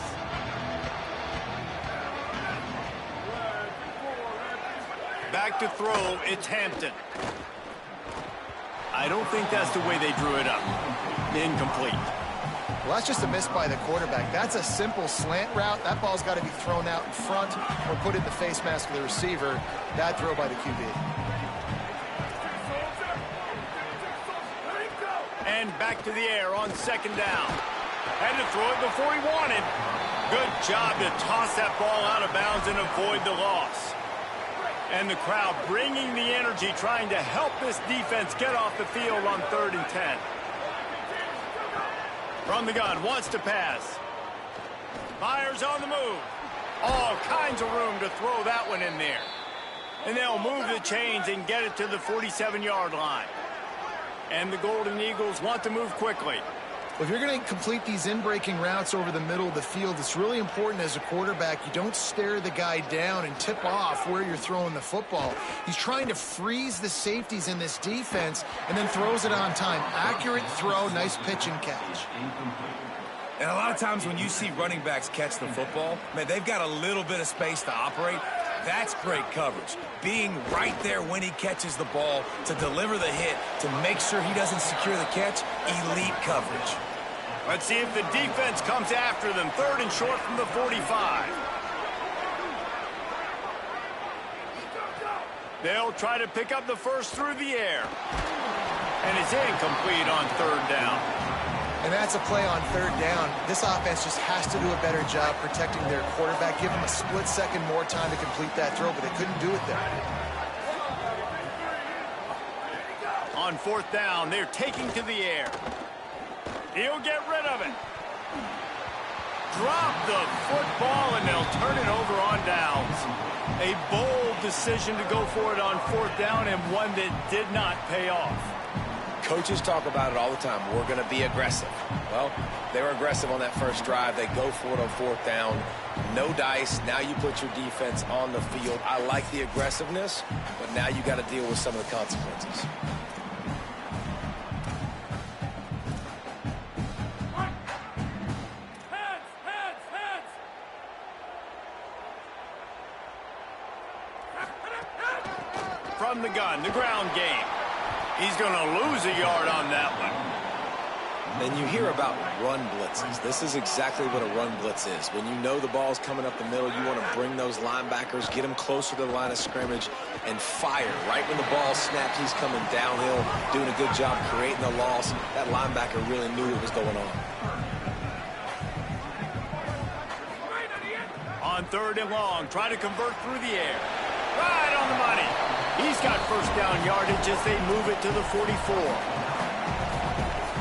Back to throw, it's Hampton. I don't think that's the way they drew it up. Incomplete. Well, that's just a miss by the quarterback. That's a simple slant route. That ball's got to be thrown out in front or put in the face mask of the receiver. Bad throw by the QB. And back to the air on second down. Had to throw it before he wanted. Good job to toss that ball out of bounds and avoid the loss. And the crowd bringing the energy, trying to help this defense get off the field on 3rd and 10. From the gun, wants to pass. Myers on the move. All kinds of room to throw that one in there. And they'll move the chains and get it to the 47-yard line. And the Golden Eagles want to move quickly. Well, if you're going to complete these in-breaking routes over the middle of the field, it's really important as a quarterback you don't stare the guy down and tip off where you're throwing the football. He's trying to freeze the safeties in this defense and then throws it on time. Accurate throw, nice pitch and catch. And a lot of times when you see running backs catch the football, man, they've got a little bit of space to operate. That's great coverage. Being right there when he catches the ball to deliver the hit, to make sure he doesn't secure the catch, elite coverage. Let's see if the defense comes after them. 3rd and short from the 45. They'll try to pick up the first through the air. And it's incomplete on 3rd down. And that's a play on 3rd down. This offense just has to do a better job protecting their quarterback. Give them a split second more time to complete that throw, but they couldn't do it there. On 4th down, they're taking to the air. He'll get rid of it. Drop the football, and they'll turn it over on downs. A bold decision to go for it on 4th down, and one that did not pay off. Coaches talk about it all the time. We're going to be aggressive. Well, they were aggressive on that first drive. They go for it on 4th down. No dice. Now you put your defense on the field. I like the aggressiveness, but now you got to deal with some of the consequences. From the gun, the ground game. He's going to lose a yard on that one. And you hear about run blitzes. This is exactly what a run blitz is. When you know the ball's coming up the middle, you want to bring those linebackers, get them closer to the line of scrimmage, and fire. Right when the ball snapped, he's coming downhill, doing a good job creating the loss. That linebacker really knew what was going on. On 3rd and long, try to convert through the air. Right on the money. He's got first down yardage as they move it to the 44.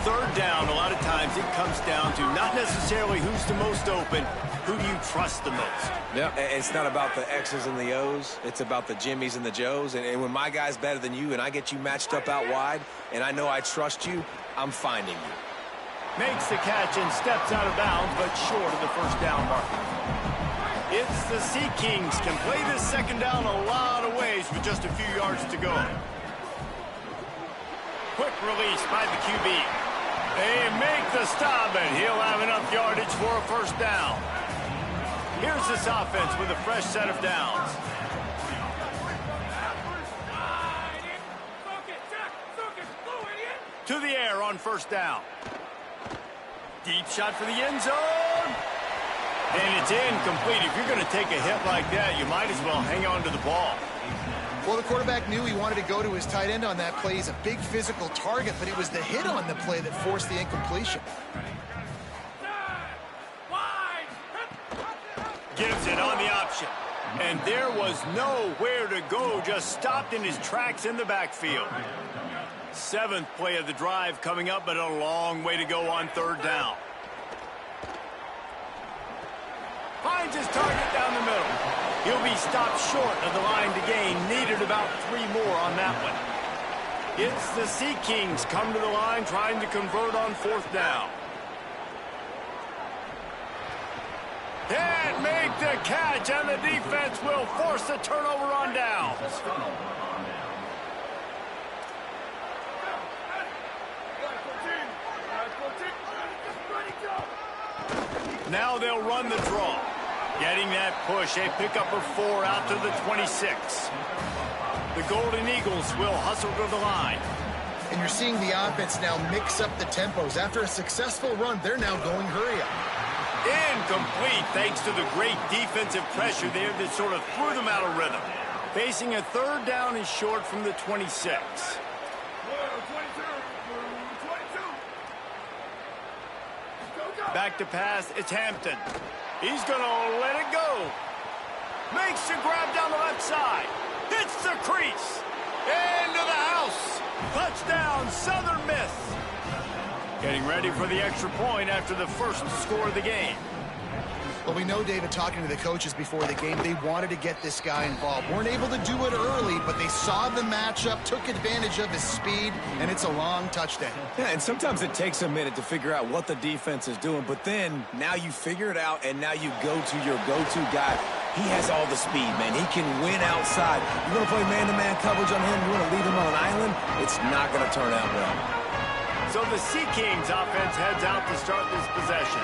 3rd down, a lot of times it comes down to not necessarily who's the most open, who do you trust the most. Yeah, it's not about the X's and the O's. It's about the Jimmies and the Joes. And when my guy's better than you and I get you matched up out wide and I know I trust you, I'm finding you. Makes the catch and steps out of bounds, but short of the first down marker. It's the Sea Kings can play this 2nd down a lot of ways with just a few yards to go. Quick release by the QB. They make the stop, and he'll have enough yardage for a first down. Here's this offense with a fresh set of downs. To the air on 1st down. Deep shot for the end zone. And it's incomplete. If you're going to take a hit like that, you might as well hang on to the ball. Well, the quarterback knew he wanted to go to his tight end on that play. He's a big physical target, but it was the hit on the play that forced the incompletion. Gives it on the option. And there was nowhere to go, just stopped in his tracks in the backfield. 7th play of the drive coming up, but a long way to go on 3rd down. Finds his target down the middle. He'll be stopped short of the line to gain. Needed about 3 more on that one. It's the Sea Kings come to the line trying to convert on 4th down. Can't make the catch, and the defense will force the turnover on downs. Now they'll run the draw. Getting that push, a pickup of 4 out to the 26. The Golden Eagles will hustle to the line. And you're seeing the offense now mix up the tempos. After a successful run, they're now going hurry up. Incomplete thanks to the great defensive pressure there that sort of threw them out of rhythm. Facing a 3rd down and short from the 26. Back to pass, it's Hampton. He's going to let it go. Makes the grab down the left side. Hits the crease. Into the house. Touchdown, Southern Miss. Getting ready for the extra point after the first score of the game. Well, we know, David, talking to the coaches before the game, they wanted to get this guy involved. Weren't able to do it early, but they saw the matchup, took advantage of his speed, and it's a long touchdown. Yeah, and sometimes it takes a minute to figure out what the defense is doing, but then now you figure it out, and now you go to your go-to guy. He has all the speed, man. He can win outside. You want to play man-to-man coverage on him? You want to leave him on an island? It's not going to turn out well. So the Sea Kings offense heads out to start this possession.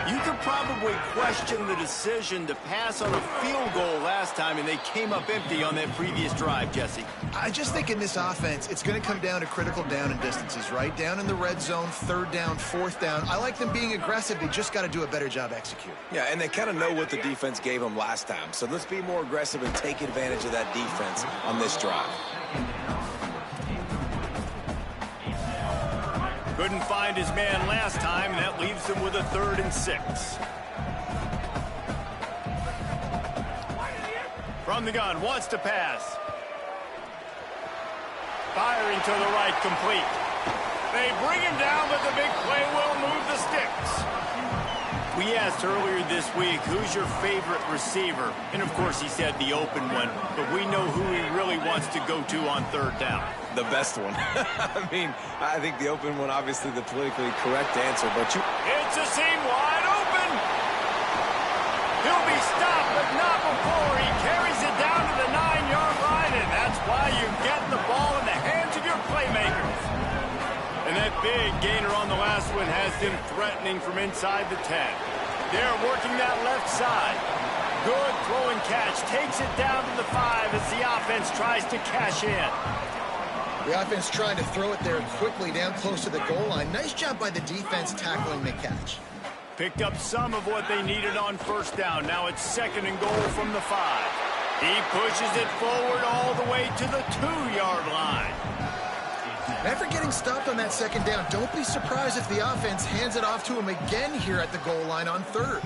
You could probably question the decision to pass on a field goal last time, and they came up empty on that previous drive, Jesse. I just think in this offense, it's going to come down to critical down and distances, right? Down in the red zone, 3rd down, 4th down. I like them being aggressive. They just got to do a better job executing. Yeah, and they kind of know what the defense gave them last time. So let's be more aggressive and take advantage of that defense on this drive. Couldn't find his man last time, and that leaves him with a 3rd and 6. From the gun, wants to pass. Firing to the right, complete. They bring him down, but the big play will move the sticks. We asked earlier this week, who's your favorite receiver? And, of course, he said the open one, but we know who he really wants to go to on 3rd down. The best one. I mean, I think the open one, obviously the politically correct answer, but you... It's a seam wide open. He'll be stopped, but not before he carries it down to the 9-yard line, and that's why you get the ball in the hands of your playmakers. And that big gainer on the last one has him threatening from inside the 10. They're working that left side. Good throwing catch. Takes it down to the 5 as the offense tries to cash in. The offense trying to throw it there quickly down close to the goal line. Nice job by the defense tackling the catch. Picked up some of what they needed on 1st down. Now it's 2nd and goal from the 5. He pushes it forward all the way to the 2-yard line. After getting stopped on that 2nd down, don't be surprised if the offense hands it off to him again here at the goal line on 3rd.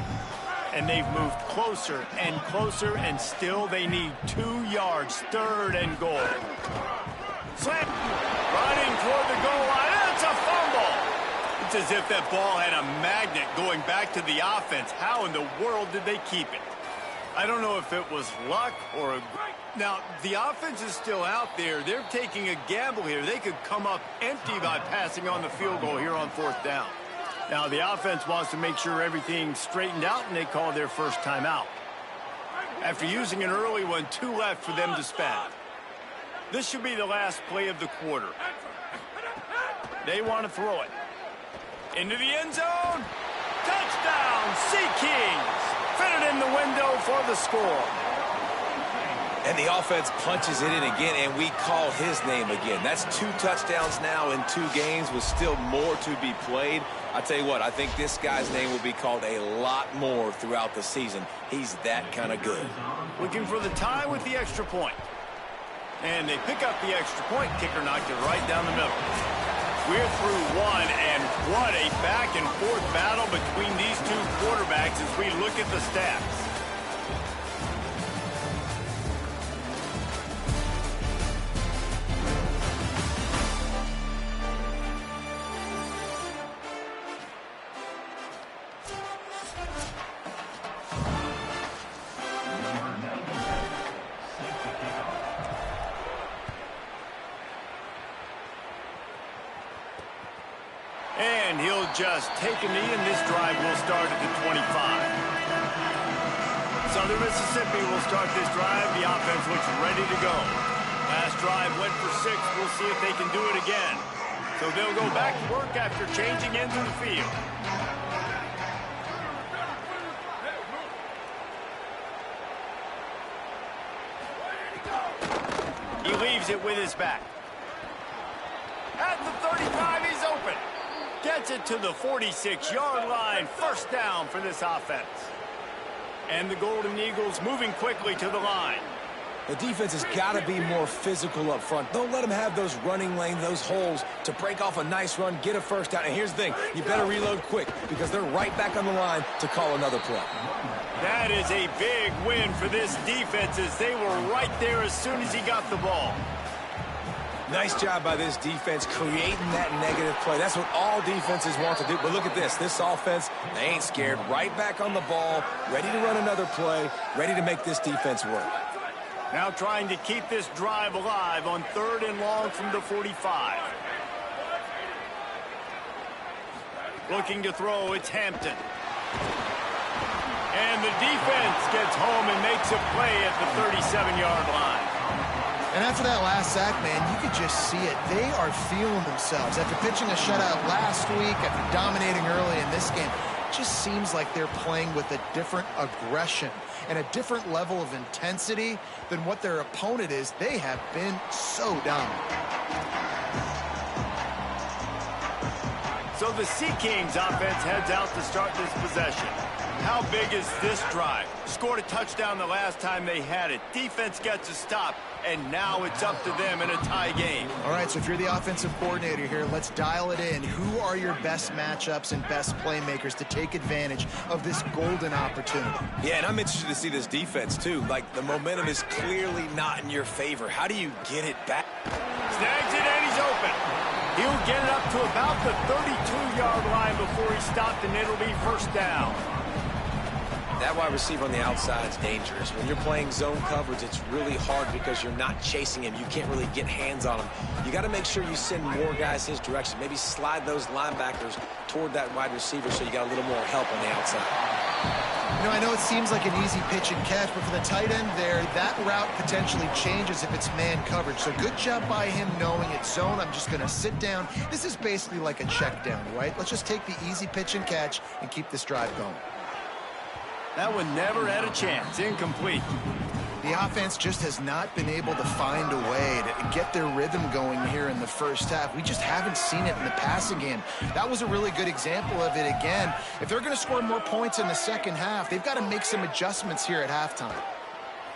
And they've moved closer, and still they need 2 yards, 3rd and goal. Slam, running toward the goal line. It's a fumble. It's as if that ball had a magnet going back to the offense. How in the world did they keep it? I don't know if it was luck or a... Now, the offense is still out there. They're taking a gamble here. They could come up empty by passing on the field goal here on 4th down. Now, the offense wants to make sure everything's straightened out, and they call their first timeout. After using an early one, 2 left for them to spend. This should be the last play of the quarter. They want to throw it. Into the end zone. Touchdown, Sea Kings. Fit it in the window for the score. And the offense punches it in again, and we call his name again. That's 2 touchdowns now in 2 games with still more to be played. I tell you what, I think this guy's name will be called a lot more throughout the season. He's that kind of good. Looking for the tie with the extra point. And they pick up the extra point. Kicker knocked it right down the middle. We're through 1, and what a back-and-forth battle between these 2 quarterbacks as we look at the stats. And he'll just take a knee, and this drive will start at the 25. Southern Mississippi will start this drive. The offense looks ready to go. Last drive went for 6. We'll see if they can do it again. So they'll go back to work after changing into the field. He leaves it with his back. At the 35, he's open. Gets it to the 46-yard line. 1st down for this offense. And the Golden Eagles moving quickly to the line. The defense has got to be more physical up front. Don't let them have those running lanes, those holes to break off a nice run, get a 1st down. And here's the thing, you better reload quick because they're right back on the line to call another play. That is a big win for this defense as they were right there as soon as he got the ball. Nice job by this defense creating that negative play. That's what all defenses want to do. But look at this. This offense, they ain't scared. Right back on the ball, ready to run another play, ready to make this defense work. Now trying to keep this drive alive on 3rd and long from the 45. Looking to throw, it's Hampton. And the defense gets home and makes a play at the 37-yard line. And after that last sack, man, you could just see it. They are feeling themselves. After pitching a shutout last week, after dominating early in this game, it just seems like they're playing with a different aggression and a different level of intensity than what their opponent is. They have been so dominant. So the Sea Kings offense heads out to start this possession. How big is this drive? Scored a touchdown the last time they had it. Defense gets a stop, and now it's up to them in a tie game. All right, so if you're the offensive coordinator here, let's dial it in. Who are your best matchups and best playmakers to take advantage of this golden opportunity? Yeah, and I'm interested to see this defense, too. Like, the momentum is clearly not in your favor. How do you get it back? Snags it, and he's open. He'll get it up to about the 32-yard line before he stopped, and it'll be first down. That wide receiver on the outside is dangerous. When you're playing zone coverage, it's really hard because you're not chasing him. You can't really get hands on him. You got to make sure you send more guys his direction. Maybe slide those linebackers toward that wide receiver so you got a little more help on the outside. You know, I know it seems like an easy pitch and catch, but for the tight end there, that route potentially changes if it's man coverage. So good job by him knowing it's zone. I'm just going to sit down. This is basically like a check down, right? Let's just take the easy pitch and catch and keep this drive going. That one never had a chance. Incomplete. The offense just has not been able to find a way to get their rhythm going here in the first half. We just haven't seen it in the passing game. That was a really good example of it again. If they're going to score more points in the second half, they've got to make some adjustments here at halftime.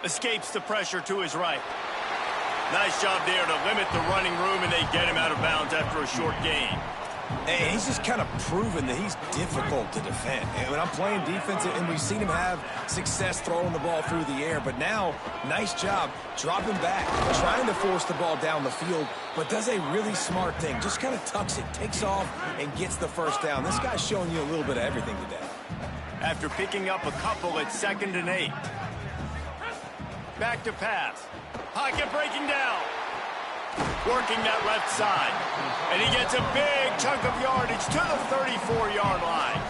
Escapes the pressure to his right. Nice job there to limit the running room, and they get him out of bounds after a short gain. And he's just kind of proven that he's difficult to defend. And when I'm playing defense, and we've seen him have success throwing the ball through the air, but now, nice job dropping back, trying to force the ball down the field, but does a really smart thing. Just kind of tucks it, takes off, and gets the first down. This guy's showing you a little bit of everything today. After picking up a couple at 2nd and 8. Back to pass. Pocket breaking down. Working that left side. And he gets a big chunk of yardage to the 34-yard line.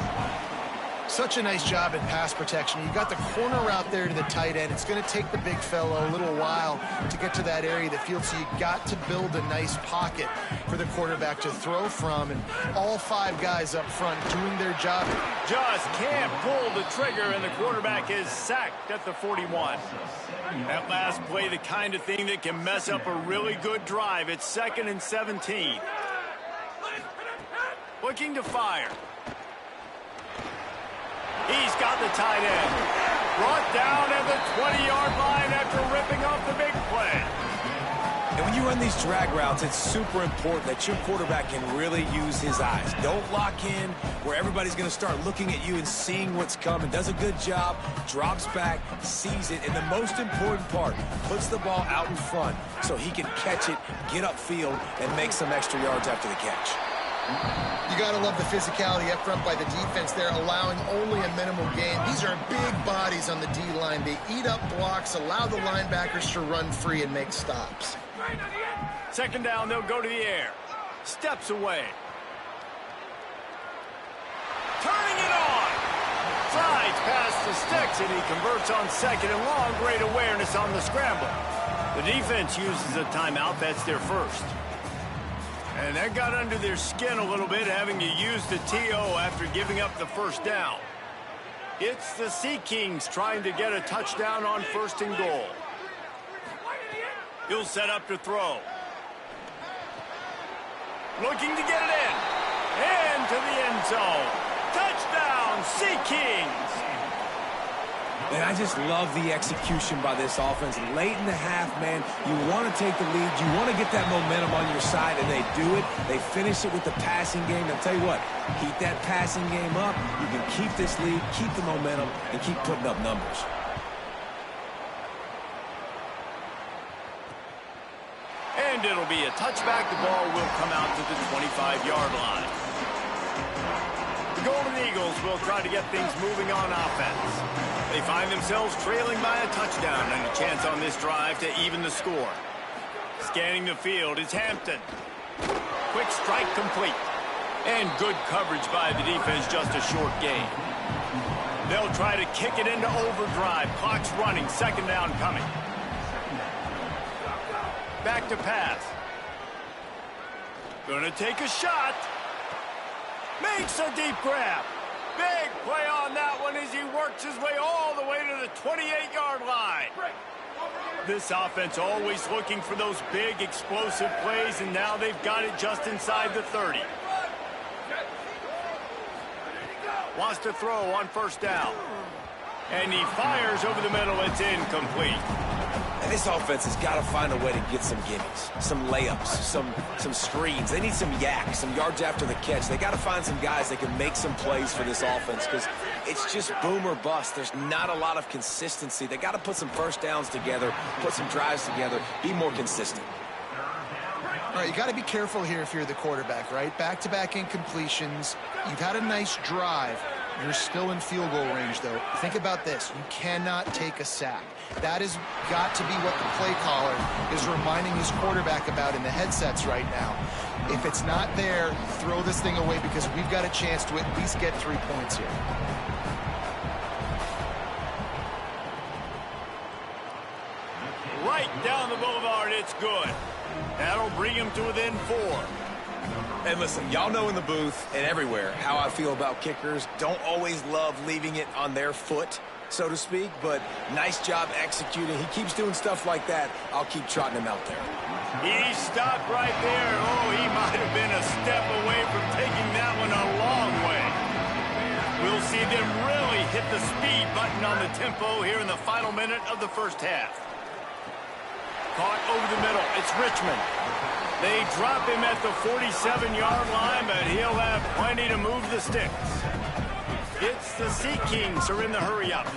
Such a nice job in pass protection. You got the corner out there to the tight end. It's going to take the big fellow a little while to get to that area of the field, so you got to build a nice pocket for the quarterback to throw from. And all 5 guys up front doing their job. Just can't pull the trigger, and the quarterback is sacked at the 41. That last play, the kind of thing that can mess up a really good drive. It's 2nd and 17. Looking to fire. He's got the tight end. Brought down at the 20-yard line after ripping off the big play. And when you run these drag routes, it's super important that your quarterback can really use his eyes. Don't lock in where everybody's going to start looking at you and seeing what's coming. Does a good job, drops back, sees it, and the most important part, puts the ball out in front so he can catch it, get upfield, and make some extra yards after the catch. You got to love the physicality up front by the defense there, allowing only a minimal gain. These are big bodies on the D-line. They eat up blocks, allow the linebackers to run free and make stops. 2nd down, they'll go to the air. Steps away. Turning it on. Slides past the sticks, and he converts on 2nd and long. Great awareness on the scramble. The defense uses a timeout. That's their first. And that got under their skin a little bit, having to use the TO after giving up the first down. It's the Sea Kings trying to get a touchdown on 1st and goal. He'll set up to throw. Looking to get it in. And to the end zone. Touchdown, Sea Kings! And I just love the execution by this offense. Late in the half, man, you want to take the lead. You want to get that momentum on your side, and they do it. They finish it with the passing game. I'll tell you what, keep that passing game up. You can keep this lead, keep the momentum, and keep putting up numbers. And And it'll be a touchback. The ball will come out to the 25-yard line. The Golden Eagles will try to get things moving on offense. They find themselves trailing by a touchdown and a chance on this drive to even the score. Scanning the field is Hampton. Quick strike complete. And good coverage by the defense, just a short gain. They'll try to kick it into overdrive. Clock's running, second down coming. Back to pass. Gonna take a shot. Makes a deep grab. Big play on that one as he works his way all the way to the 28-yard line. This offense always looking for those big explosive plays, and now they've got it just inside the 30. Wants to throw on first down. And he fires over the middle. It's incomplete. And this offense has got to find a way to get some gimmies, some layups, some screens. They need some yaks, some yards after the catch. They got to find some guys that can make some plays for this offense because it's just boom or bust. There's not a lot of consistency. They got to put some first downs together, put some drives together, be more consistent. All right, you got to be careful here if you're the quarterback, right? Back-to-back incompletions. You've had a nice drive. You're still in field goal range, though. Think about this. You cannot take a sack. That has got to be what the play caller is reminding his quarterback about in the headsets right now. If it's not there, throw this thing away because we've got a chance to at least get 3 points here. Right down the boulevard, it's good. That'll bring him to within 4. And listen, y'all know in the booth and everywhere how I feel about kickers. Don't always love leaving it on their foot, so to speak, but nice job executing. He keeps doing stuff like that. I'll keep trotting him out there. He stopped right there. Oh, he might have been a step away from taking that one a long way. We'll see them really hit the speed button on the tempo here in the final minute of the first half. Caught over the middle. It's Richmond. They drop him at the 47-yard line, but he'll have plenty to move the sticks. It's the Sea Kings who are in the hurry-up.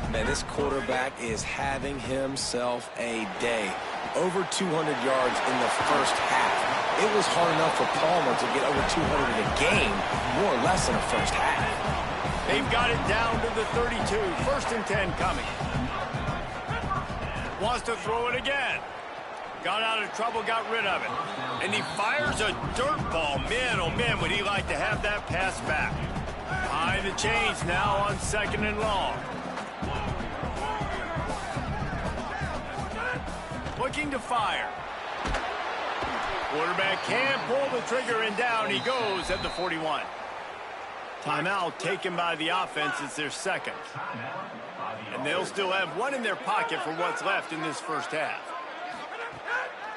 Man, this quarterback is having himself a day. Over 200 yards in the first half. It was hard enough for Palmer to get over 200 in a game, more or less in the first half. They've got it down to the 32. First and 10 coming. Wants to throw it again. Got out of trouble, got rid of it. And he fires a dirt ball. Man, oh man, would he like to have that pass back. Behind the chains now on second and long. Looking to fire. Quarterback can't pull the trigger, and down he goes at the 41. Timeout taken by the offense. It's their second. And they'll still have one in their pocket for what's left in this first half.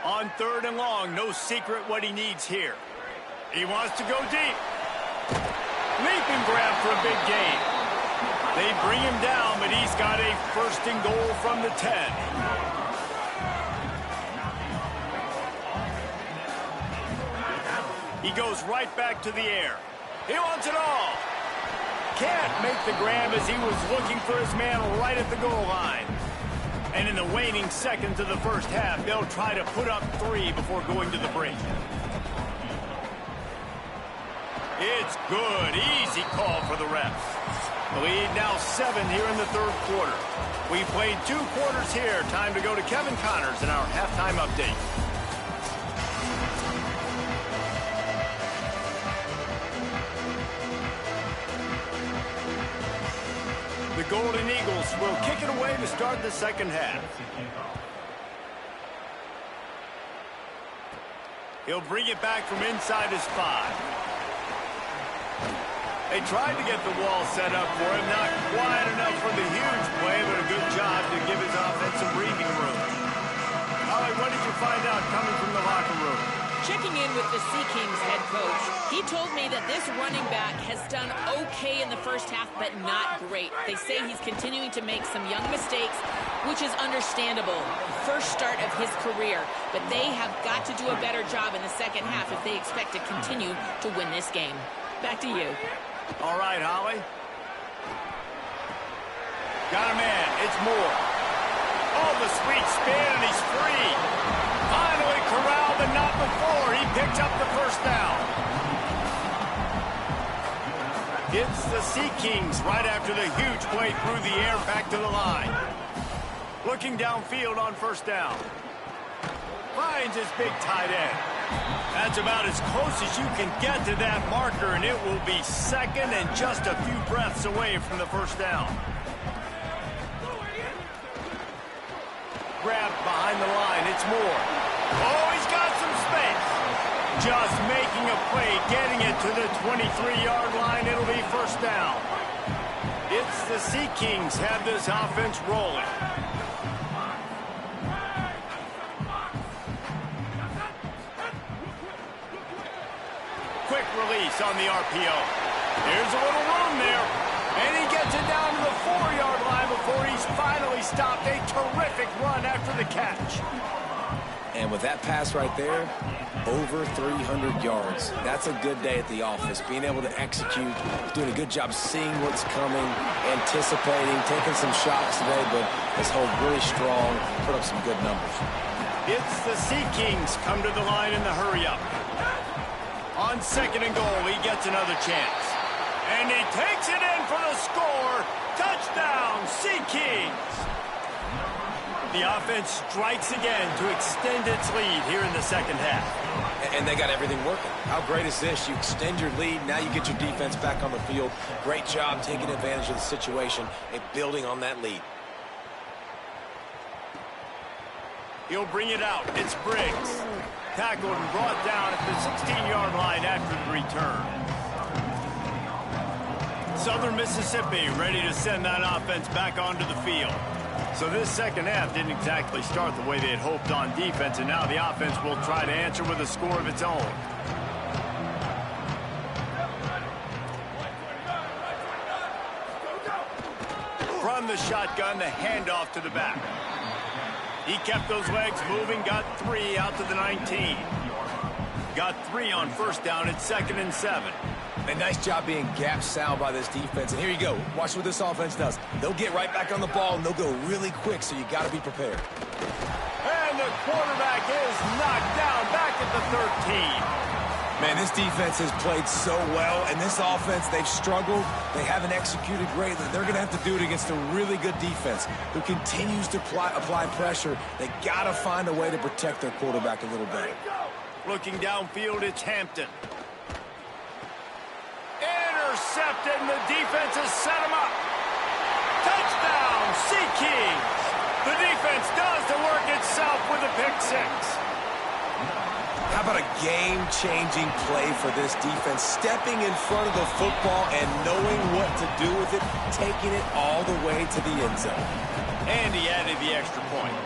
On third and long, no secret what he needs here. He wants to go deep. Leap and grab for a big gain. They bring him down, but he's got a first and goal from the 10. He goes right back to the air. He wants it all. Can't make the grab as he was looking for his man right at the goal line. And in the waning seconds of the first half, they'll try to put up 3 before going to the break. It's good. Easy call for the refs. The lead now 7 here in the third quarter. We played 2 quarters here. Time to go to Kevin Connors in our halftime update. The Golden Eagles will kick it away to start the second half. He'll bring it back from inside his 5. They tried to get the wall set up for him. Not quite enough for the huge play, but a good job to give his offense some breathing room. Holly, what did you find out coming from the locker room? Checking in with the Sea Kings head coach, he told me that this running back has done okay in the first half, but not great. They say he's continuing to make some young mistakes, which is understandable. First start of his career, but they have got to do a better job in the second half if they expect to continue to win this game. Back to you. All right, Holly. Got a man. It's Moore. Oh, the sweet spin, and he's free. Finally corralled floor. He picks up the first down. It's the Sea Kings right after the huge play through the air back to the line. Looking downfield on first down. Finds his big tight end. That's about as close as you can get to that marker, and it will be second and just a few breaths away from the first down. Grabbed behind the line. It's Moore. Oh, he's got some space. Just making a play, getting it to the 23-yard line. It'll be first down. It's the Sea Kings have this offense rolling. Quick release on the RPO. There's a little room there. And he gets it down to the 4-yard line before he's finally stopped. A terrific run after the catch. And with that pass right there, over 300 yards. That's a good day at the office. Being able to execute, doing a good job seeing what's coming, anticipating, taking some shots today, but has held really strong, put up some good numbers. It's the Sea Kings come to the line in the hurry-up. On second and goal, he gets another chance. And he takes it in for the score. Touchdown, Sea Kings. The offense strikes again to extend its lead here in the second half. And they got everything working. How great is this? You extend your lead, now you get your defense back on the field. Great job taking advantage of the situation and building on that lead. He'll bring it out. It's Briggs. Tackled and brought down at the 16-yard line after the return. Southern Mississippi ready to send that offense back onto the field. So this second half didn't exactly start the way they had hoped on defense, and now the offense will try to answer with a score of its own. From the shotgun, the handoff to the back. He kept those legs moving, got 3 out to the 19. Got 3 on first down at 2nd and 7. A nice job being gap sound by this defense. And here you go. Watch what this offense does. They'll get right back on the ball, and they'll go really quick, so you got to be prepared. And the quarterback is knocked down back at the 13. Man, this defense has played so well, and this offense, they've struggled. They haven't executed greatly. They're going to have to do it against a really good defense who continues to apply pressure. They got to find a way to protect their quarterback a little better. Looking downfield, it's Hampton. Intercepted, and the defense has set him up. Touchdown, Sea Kings. The defense does the work itself with a pick 6. How about a game-changing play for this defense? Stepping in front of the football and knowing what to do with it, taking it all the way to the end zone. And he added the extra point.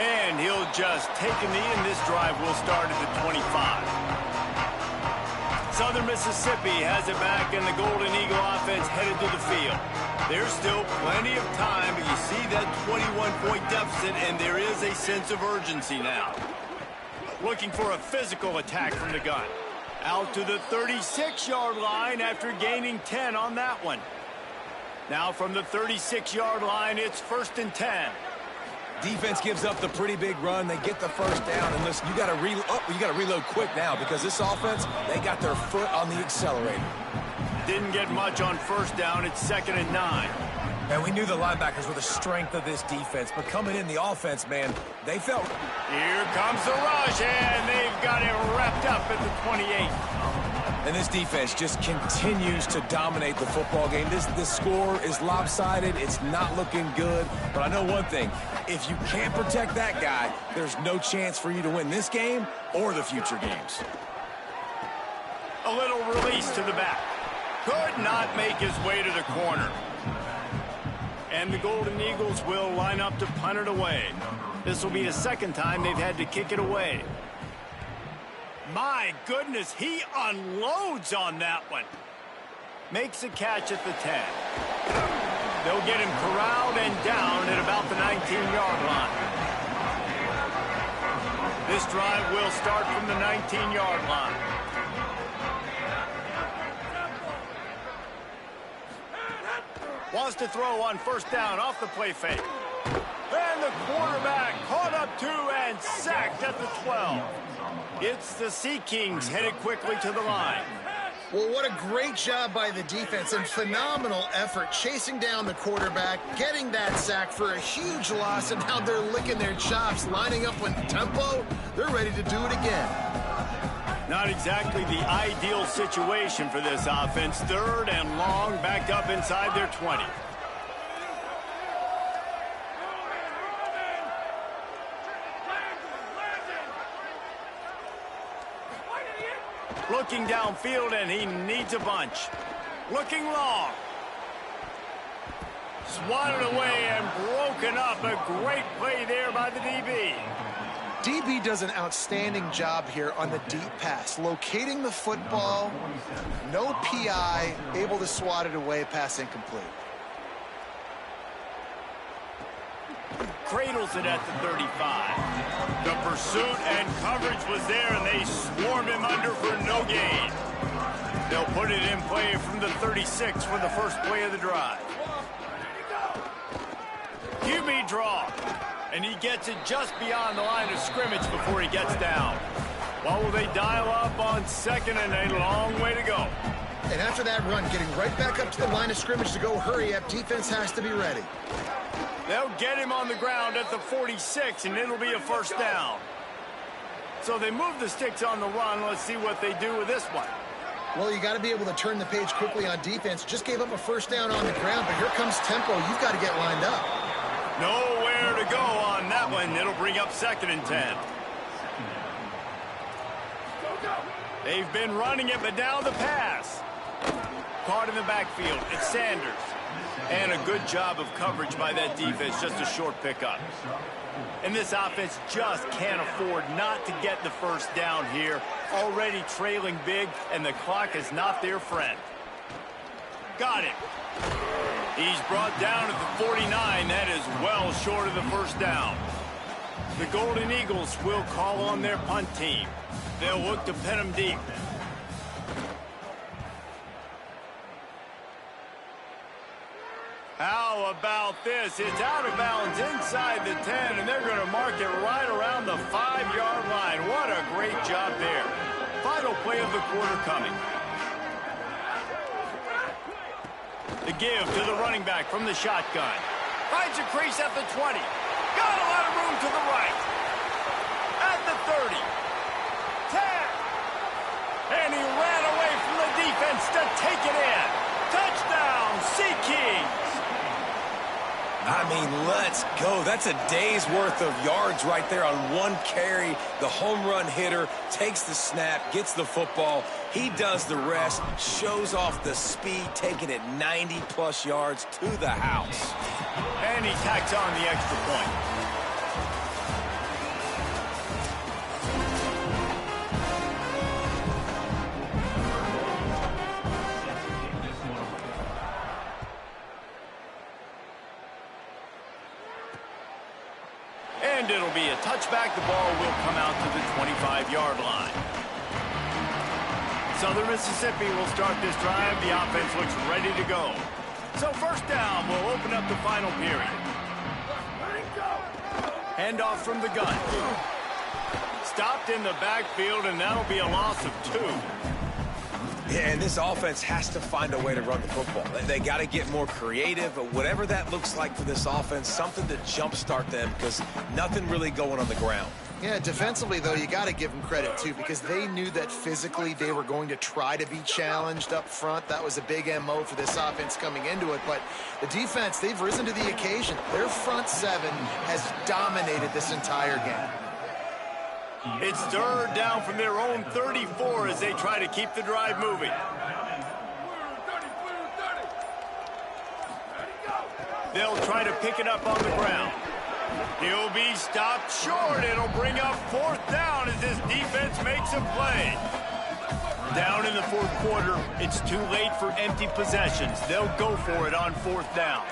And he'll just take a knee, and this drive will start at the 25. Southern Mississippi has it back, and the Golden Eagle offense headed to the field. There's still plenty of time, but you see that 21-point deficit, and there is a sense of urgency now. Looking for a physical attack from the gun. Out to the 36-yard line after gaining 10 on that one. Now from the 36-yard line, it's 1st and 10. Defense gives up the pretty big run. They get the first down, and listen, you got to reload quick now because this offense, they got their foot on the accelerator. Didn't get much on first down. It's 2nd and 9. And we knew the linebackers were the strength of this defense, but coming in the offense, man, they felt. Here comes the rush, and they've got it wrapped up at the 28. And this defense just continues to dominate the football game. This score is lopsided. It's not looking good. But I know one thing. If you can't protect that guy, there's no chance for you to win this game or the future games. A little release to the back. Could not make his way to the corner. And the Golden Eagles will line up to punt it away. This will be the second time they've had to kick it away. My goodness, he unloads on that one. Makes a catch at the 10. They'll get him corralled and down at about the 19-yard line. This drive will start from the 19-yard line. Wants to throw on first down off the play fake. And the quarterback caught up to and sacked at the 12. It's the Sea Kings headed quickly to the line. Well, what a great job by the defense and phenomenal effort chasing down the quarterback, getting that sack for a huge loss, and now they're licking their chops, lining up with tempo. They're ready to do it again. Not exactly the ideal situation for this offense. 3rd and long, backed up inside their 20. Looking downfield, and he needs a bunch. Looking long. Swatted away and broken up. A great play there by the DB. DB does an outstanding job here on the deep pass, locating the football, no PI, able to swat it away, pass incomplete. Cradles it at the 35. The pursuit and coverage was there, and they swarmed him under for no gain. They'll put it in play from the 36 for the first play of the drive. QB draw. And he gets it just beyond the line of scrimmage before he gets down. Well, will they dial up on 2nd and a long way to go? And after that run, getting right back up to the line of scrimmage to go hurry up, defense has to be ready. They'll get him on the ground at the 46, and it'll be a first down. So they move the sticks on the run. Let's see what they do with this one. Well, you got to be able to turn the page quickly on defense. Just gave up a first down on the ground, but here comes tempo. You've got to get lined up. Nowhere to go on that one. It'll bring up 2nd and 10. They've been running it, but now the pass. Caught in the backfield. It's Sanders. And a good job of coverage by that defense. Just a short pickup. And this offense just can't afford not to get the first down here. Already trailing big, and the clock is not their friend. Got it. He's brought down at the 49. That is well short of the first down. The Golden Eagles will call on their punt team. They'll look to pin them deep. How about this? It's out of bounds inside the 10, and they're going to mark it right around the 5-yard line. What a great job there. Final play of the quarter coming. The give to the running back from the shotgun. Finds a crease at the 20. Got a lot of room to the right. At the 30. 10. And he ran away from the defense to take it in. Touchdown, Sea Kings. I mean, let's go. That's a day's worth of yards right there on one carry. The home run hitter takes the snap, gets the football. He does the rest, shows off the speed, taking it 90-plus yards to the house. And he tacks on the extra point. And it'll be a touchback. The ball will come out to the 25-yard line. Southern Mississippi will start this drive. The offense looks ready to go. So first down will open up the final period. Handoff from the gun. Stopped in the backfield, and that'll be a loss of 2. Yeah, and this offense has to find a way to run the football. They got to get more creative, but whatever that looks like for this offense, something to jumpstart them, because nothing really going on the ground. Yeah, defensively, though, you got to give them credit, too, because they knew that physically they were going to try to be challenged up front. That was a big MO for this offense coming into it. But the defense, they've risen to the occasion. Their front 7 has dominated this entire game. It's 3rd down from their own 34 as they try to keep the drive moving. They'll try to pick it up on the ground. He'll be stopped short. It'll bring up 4th down as this defense makes a play. Down in the 4th quarter, it's too late for empty possessions. They'll go for it on 4th down.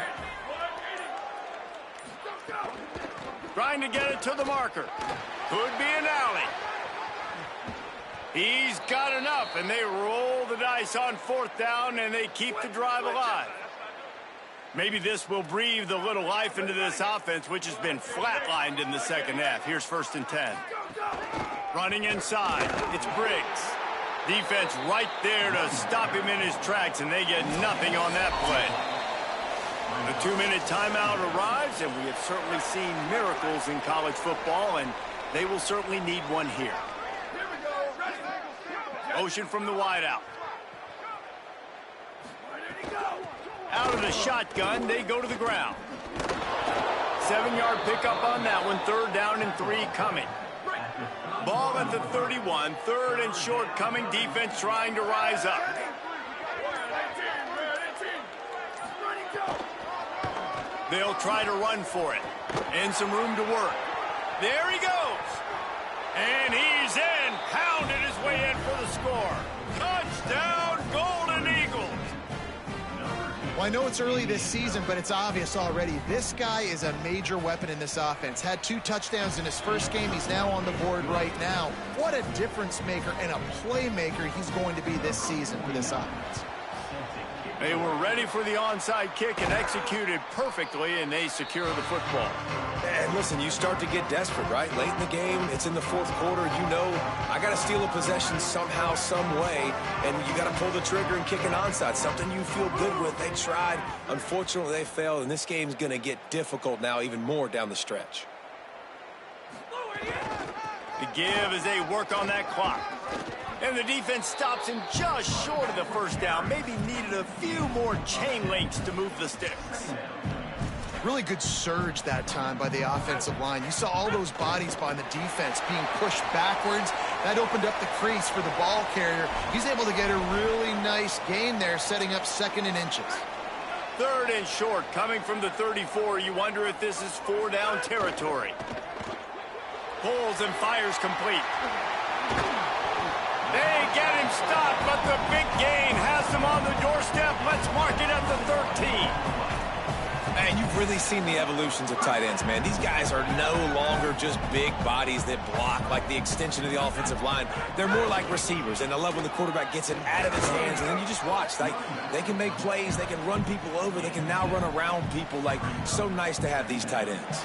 Trying to get it to the marker. Could be an alley. He's got enough, and they roll the dice on 4th down, and they keep the drive alive. Maybe this will breathe a little life into this offense, which has been flatlined in the second half. Here's 1st and 10. Running inside, it's Briggs. Defense right there to stop him in his tracks, and they get nothing on that play. The 2-minute timeout arrives, and we have certainly seen miracles in college football, and they will certainly need one here. Motion from the wideout. Out of the shotgun, they go to the ground. 7-yard pickup on that one. 3rd down and 3 coming. Ball at the 31. 3rd and short coming. Defense trying to rise up. They'll try to run for it. And some room to work. There he goes. And he's in. Pounded his way in for the score. Touchdown, Golden Eagles. Well, I know it's early this season, but it's obvious already. This guy is a major weapon in this offense. Had 2 touchdowns in his first game. He's now on the board right now. What a difference maker and a playmaker he's going to be this season for this offense. They were ready for the onside kick and executed perfectly, and they secure the football. And listen, you start to get desperate, right? Late in the game, it's in the 4th quarter. You know, I got to steal a possession somehow, some way, and you got to pull the trigger and kick an onside. Something you feel good with. They tried. Unfortunately, they failed, and this game's going to get difficult now even more down the stretch. The give as they work on that clock. And the defense stops him just short of the 1st down. Maybe needed a few more chain links to move the sticks. Really good surge that time by the offensive line. You saw all those bodies by the defense being pushed backwards. That opened up the crease for the ball carrier. He's able to get a really nice gain there, setting up 2nd and inches. 3rd and short coming from the 34. You wonder if this is 4-down territory. Pulls and fires complete. They get him stopped, but the big gain has them on the doorstep. Let's mark it at the 13. Man, you've really seen the evolutions of tight ends, man. These guys are no longer just big bodies that block like the extension of the offensive line. They're more like receivers, and I love when the quarterback gets it out of his hands, and then you just watch. Like, they can make plays, they can run people over, they can now run around people. Like, so nice to have these tight ends.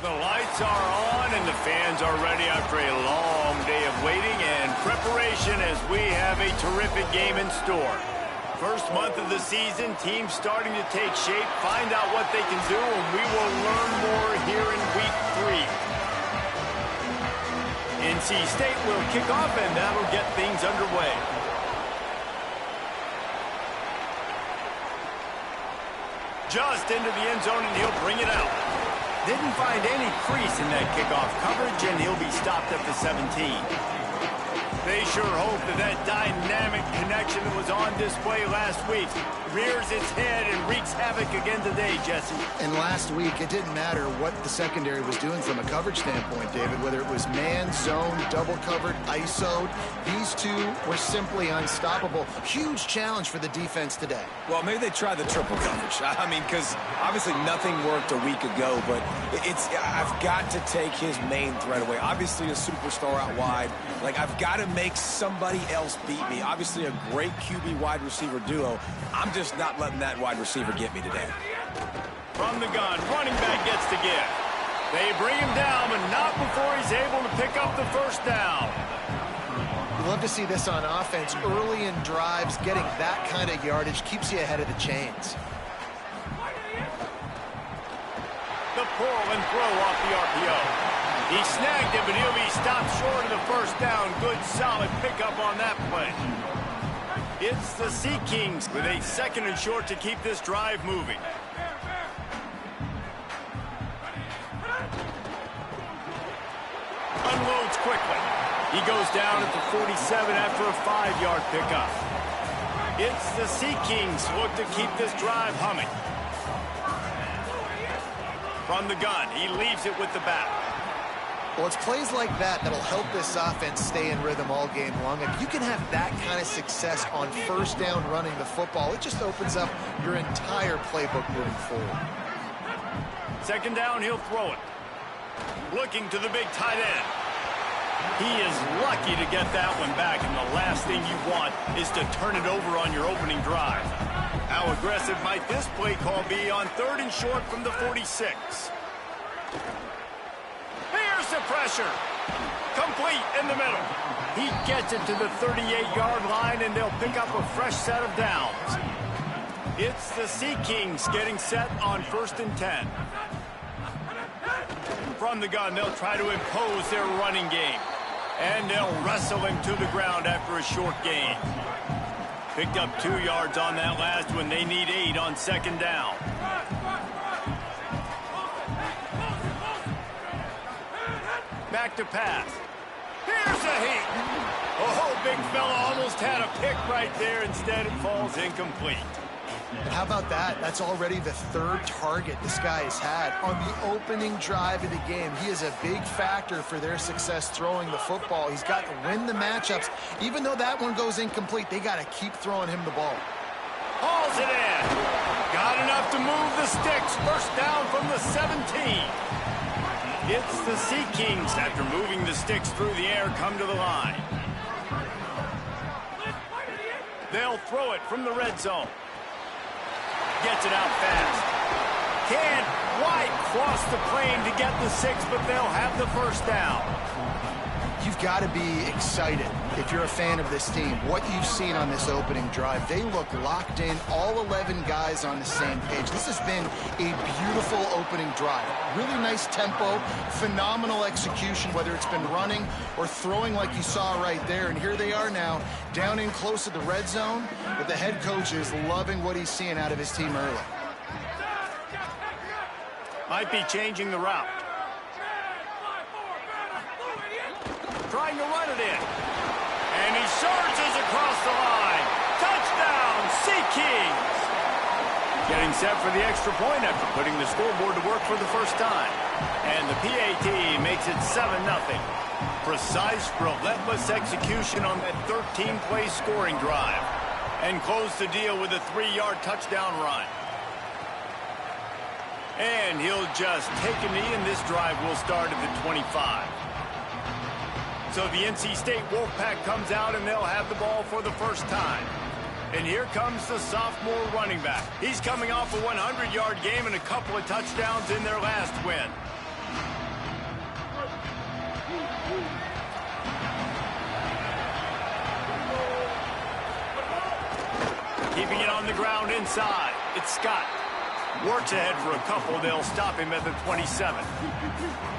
The lights are on and the fans are ready after a long day of waiting and preparation as we have a terrific game in store. First month of the season, teams starting to take shape, find out what they can do, and we will learn more here in week 3. NC State will kick off and that'll get things underway. Just into the end zone and he'll bring it out. Didn't find any crease in that kickoff coverage, and he'll be stopped at the 17. They sure hope that dynamic connection that was on display last week rears its head and wreaks havoc again today, Jesse. And last week, it didn't matter what the secondary was doing from a coverage standpoint, David, whether it was man, zone, double covered, ISO'd. These two were simply unstoppable. Huge challenge for the defense today. Well, maybe they try the triple coverage. I mean, because obviously nothing worked a week ago, but I've got to take his main threat away. Obviously a superstar out wide. Like, I've got to make somebody else beat me. Obviously a great QB wide receiver duo. I'm just not letting that wide receiver get me today. From the gun, running back gets the give. They bring him down, but not before he's able to pick up the first down. You love to see this on offense. Early in drives, getting that kind of yardage keeps you ahead of the chains. The pull and throw off the RPO. He snagged it, but he'll be stopped short of the first down. Good, solid pickup on that play. It's the Sea Kings with a 2nd and short to keep this drive moving. Unloads quickly. He goes down at the 47 after a 5-yard pickup. It's the Sea Kings look to keep this drive humming. From the gun, he leaves it with the back. Well, it's plays like that that'll help this offense stay in rhythm all game long. If you can have that kind of success on first down running the football, it just opens up your entire playbook moving forward. 2nd down, he'll throw it. Looking to the big tight end. He is lucky to get that one back, and the last thing you want is to turn it over on your opening drive. How aggressive might this play call be on 3rd and short from the 46? Here's the pressure. Complete in the middle. He gets it to the 38-yard line, and they'll pick up a fresh set of downs. It's the Sea Kings getting set on 1st and 10. From the gun, they'll try to impose their running game. And they'll wrestle him to the ground after a short gain. Picked up 2 yards on that last one. They need 8 on 2nd down. Back to pass. Here's a hit. Oh, big fella almost had a pick right there. Instead, it falls incomplete. How about that? That's already the 3rd target this guy has had on the opening drive of the game. He is a big factor for their success throwing the football. He's got to win the matchups. Even though that one goes incomplete, they got to keep throwing him the ball. Hauls it in. Got enough to move the sticks. First down from the 17. It's the Sea Kings, after moving the sticks through the air, come to the line. They'll throw it from the red zone. Gets it out fast. Can't quite cross the plane to get the 6, but they'll have the first down. You've got to be excited if you're a fan of this team. What you've seen on this opening drive, they look locked in, all 11 guys on the same page. This has been a beautiful opening drive. Really nice tempo, phenomenal execution, whether it's been running or throwing like you saw right there. And here they are now, down in close to the red zone, but the head coach is loving what he's seeing out of his team early. Might be changing the route. Trying to run it in. And he surges across the line. Touchdown, Sea Kings! Getting set for the extra point after putting the scoreboard to work for the first time. And the PAT makes it 7-0. Precise, relentless execution on that 13-play scoring drive. And close the deal with a 3-yard touchdown run. And he'll just take a knee, and this drive will start at the 25. So the NC State Wolfpack comes out, and they'll have the ball for the first time. And here comes the sophomore running back. He's coming off a 100-yard game and a couple of touchdowns in their last win. Keeping it on the ground inside. It's Scott. Works ahead for a couple. They'll stop him at the 27.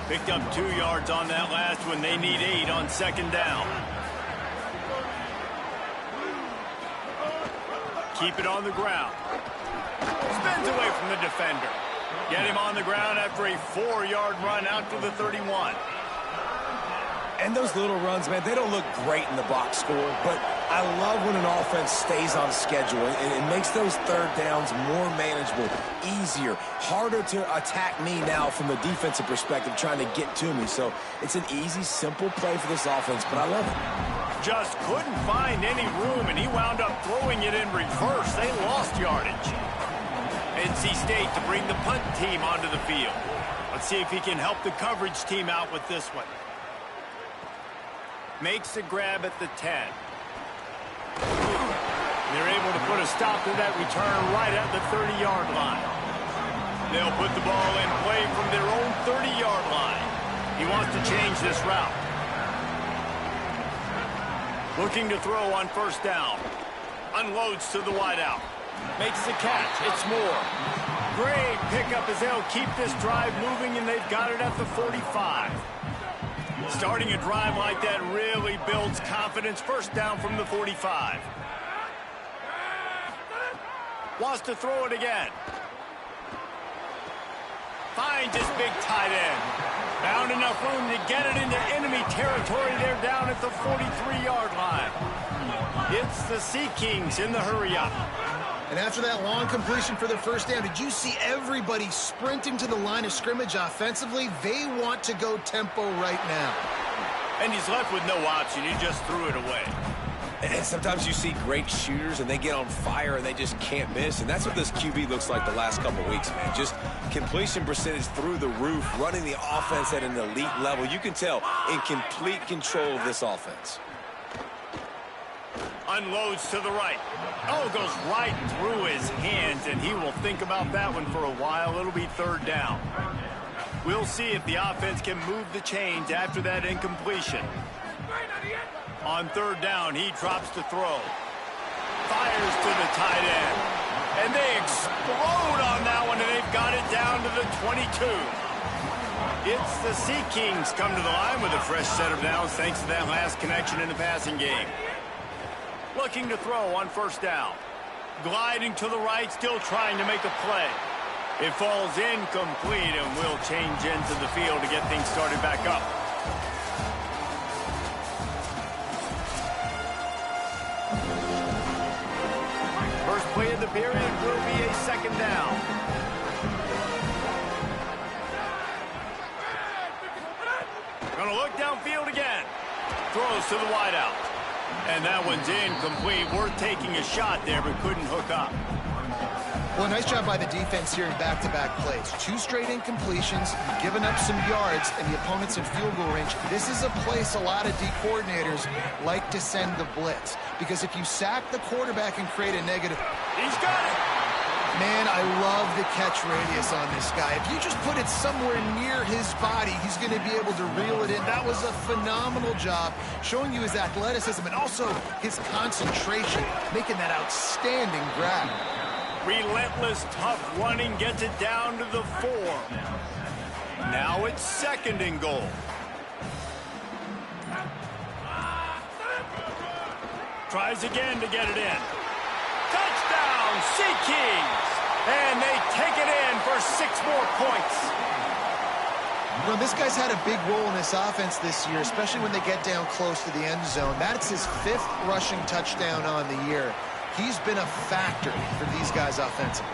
Picked up 2 yards on that last one. They need 8 on second down. Keep it on the ground. Spins away from the defender. Get him on the ground after a 4-yard run out to the 31. And those little runs, man, they don't look great in the box score, but I love when an offense stays on schedule and it makes those third downs more manageable, easier, harder to attack me now from the defensive perspective trying to get to me. So it's an easy, simple play for this offense, but I love it. Just couldn't find any room, and he wound up throwing it in reverse. They lost yardage. NC State to bring the punt team onto the field. Let's see if he can help the coverage team out with this one. Makes a grab at the 10. They're able to put a stop to that return right at the 30-yard line. They'll put the ball in play from their own 30-yard line. He wants to change this route. Looking to throw on first down. Unloads to the wideout. Makes the catch. It's Moore. Great pickup as they'll keep this drive moving, and they've got it at the 45. Starting a drive like that really builds confidence. First down from the 45. Wants to throw it again. Finds his big tight end. Found enough room to get it into enemy territory. They're down at the 43-yard line. It's the Sea Kings in the hurry-up. And after that long completion for the first down, did you see everybody sprinting to the line of scrimmage offensively? They want to go tempo right now. And he's left with no option. He just threw it away. And sometimes you see great shooters and they get on fire and they just can't miss. And that's what this QB looks like the last couple weeks, man. Just completion percentage through the roof, running the offense at an elite level. You can tell in complete control of this offense. Unloads to the right. Oh, goes right through his hands, and he will think about that one for a while. It'll be third down. We'll see if the offense can move the chains after that incompletion. On third down, he drops to throw. Fires to the tight end. And they explode on that one, and they've got it down to the 22. It's the Sea Kings come to the line with a fresh set of downs thanks to that last connection in the passing game. Looking to throw on first down. Gliding to the right, still trying to make a play. It falls incomplete, and will change into the field to get things started back up. First play of the period will be a second down. Gonna look downfield again. Throws to the wideout. And that one's incomplete. Worth taking a shot there, but couldn't hook up. Well, nice job by the defense here in back-to-back plays. 2 straight incompletions, giving up some yards, and the opponent's in field goal range. This is a place a lot of D coordinators like to send the blitz. Because if you sack the quarterback and create a negative... He's got it! Man, I love the catch radius on this guy. If you just put it somewhere near his body, he's going to be able to reel it in. That was a phenomenal job, showing you his athleticism and also his concentration, making that outstanding grab. Relentless, tough running gets it down to the 4. Now it's second and goal. Tries again to get it in. Touchdown, Sea Kings! And they take it in for 6 more points. You know, this guy's had a big role in this offense this year, especially when they get down close to the end zone. That's his 5th rushing touchdown on the year. He's been a factor for these guys offensively.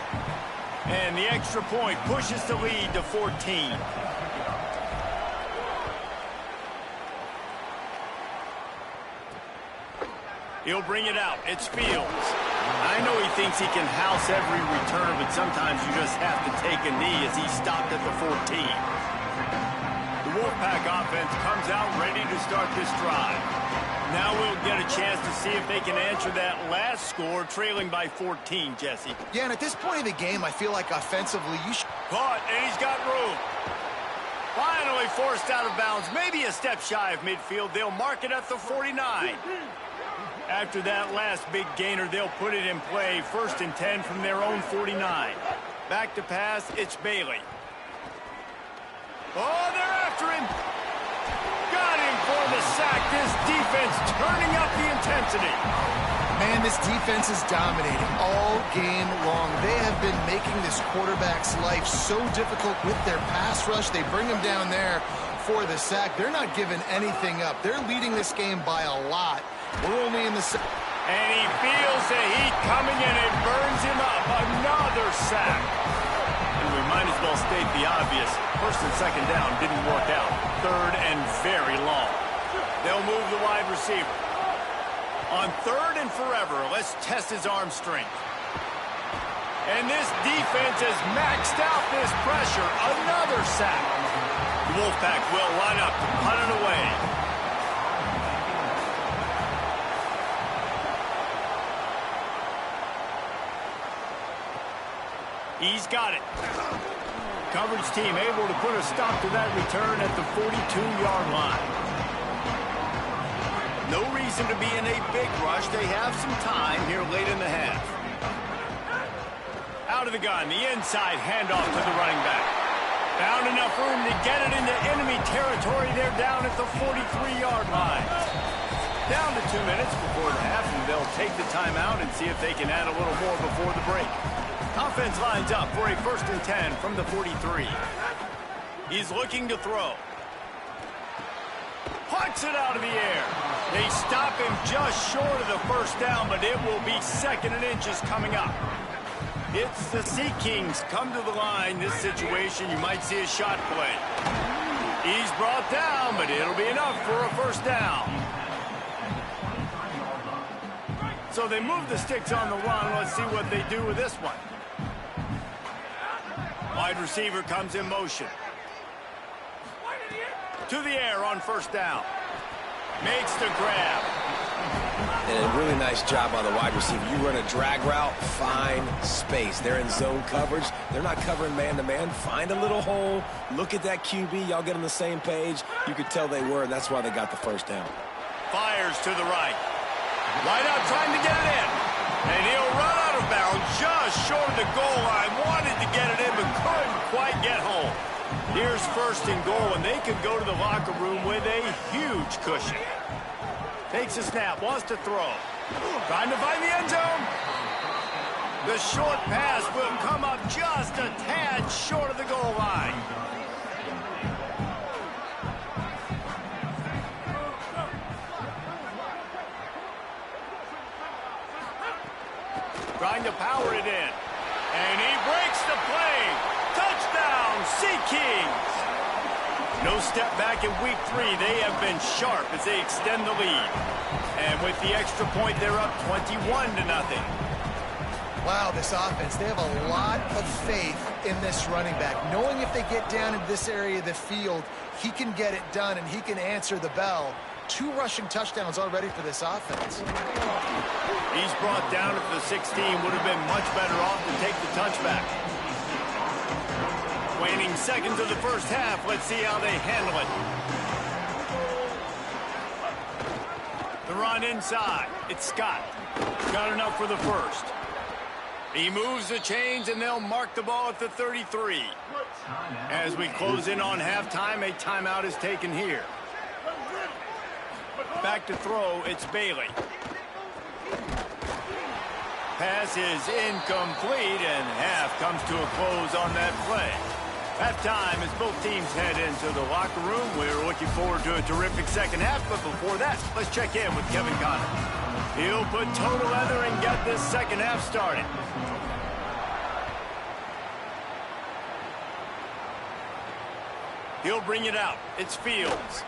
And the extra point pushes the lead to 14. He'll bring it out. It's Fields. I know he thinks he can house every return, but sometimes you just have to take a knee as he stopped at the 14. The Wolfpack offense comes out ready to start this drive. Now we'll get a chance to see if they can answer that last score, trailing by 14, Jesse. Yeah, and at this point of the game, I feel like offensively, you should... Caught, and he's got room. Finally forced out of bounds, maybe a step shy of midfield. They'll mark it at the 49. After that last big gainer, they'll put it in play. 1st and 10 from their own 49. Back to pass, it's Bailey. Oh, they're after him. Got him for the sack. This defense turning up the intensity. Man, this defense is dominating all game long. They have been making this quarterback's life so difficult with their pass rush. They bring him down there for the sack. They're not giving anything up. They're leading this game by a lot. We're only in the second. And he feels the heat coming and it burns him up. Another sack. And we might as well state the obvious. 1st and 2nd down didn't work out. 3rd and very long. They'll move the wide receiver. On 3rd and forever, let's test his arm strength. And this defense has maxed out this pressure. Another sack. The Wolfpack will line up to punt it away. He's got it. Coverage team able to put a stop to that return at the 42-yard line. No reason to be in a big rush. They have some time here late in the half. Out of the gun, the inside handoff to the running back. Found enough room to get it into enemy territory. They're down at the 43-yard line. Down to 2 minutes before the half, and they'll take the timeout and see if they can add a little more before the break. Offense lines up for a 1st and 10 from the 43. He's looking to throw. Punts it out of the air. They stop him just short of the 1st down, but it will be 2nd and inches coming up. It's the Sea Kings come to the line. This situation, you might see a shot play. He's brought down, but it'll be enough for a 1st down. So they move the sticks on the run. Let's see what they do with this one. Wide receiver comes in motion. To the air on 1st down. Makes the grab. And a really nice job on the wide receiver. You run a drag route, find space. They're in zone coverage. They're not covering man-to-man. Find a little hole. Look at that QB. Y'all get on the same page. You could tell they were, and that's why they got the 1st down. Fires to the right. Right out trying to get it in. And he'll run out of bounds just short of the goal line. Wanted to get it in, but couldn't quite get home. Here's 1st and goal, and they could go to the locker room with a huge cushion. Takes a snap, wants to throw. Trying to find the end zone. The short pass will come up just a tad short of the goal line. Trying to power it in. And he breaks the play. Touchdown, Sea Kings. No step back in week 3. They have been sharp as they extend the lead. And with the extra point, they're up 21-0. Wow, this offense, they have a lot of faith in this running back. Knowing if they get down in this area of the field, he can get it done and he can answer the bell. 2 rushing touchdowns already for this offense. He's brought down at the 16. Would have been much better off to take the touchback. Waning seconds of the 1st half. Let's see how they handle it. The run inside. It's Scott. Got enough for the 1st. He moves the chains, and they'll mark the ball at the 33. As we close in on halftime, a timeout is taken here. Back to throw, it's Bailey. Pass is incomplete, and half comes to a close on that play. Halftime as both teams head into the locker room. We're looking forward to a terrific 2nd half, but before that, let's check in with Kevin Connor. He'll put total leather and get this 2nd half started. He'll bring it out. It's Fields.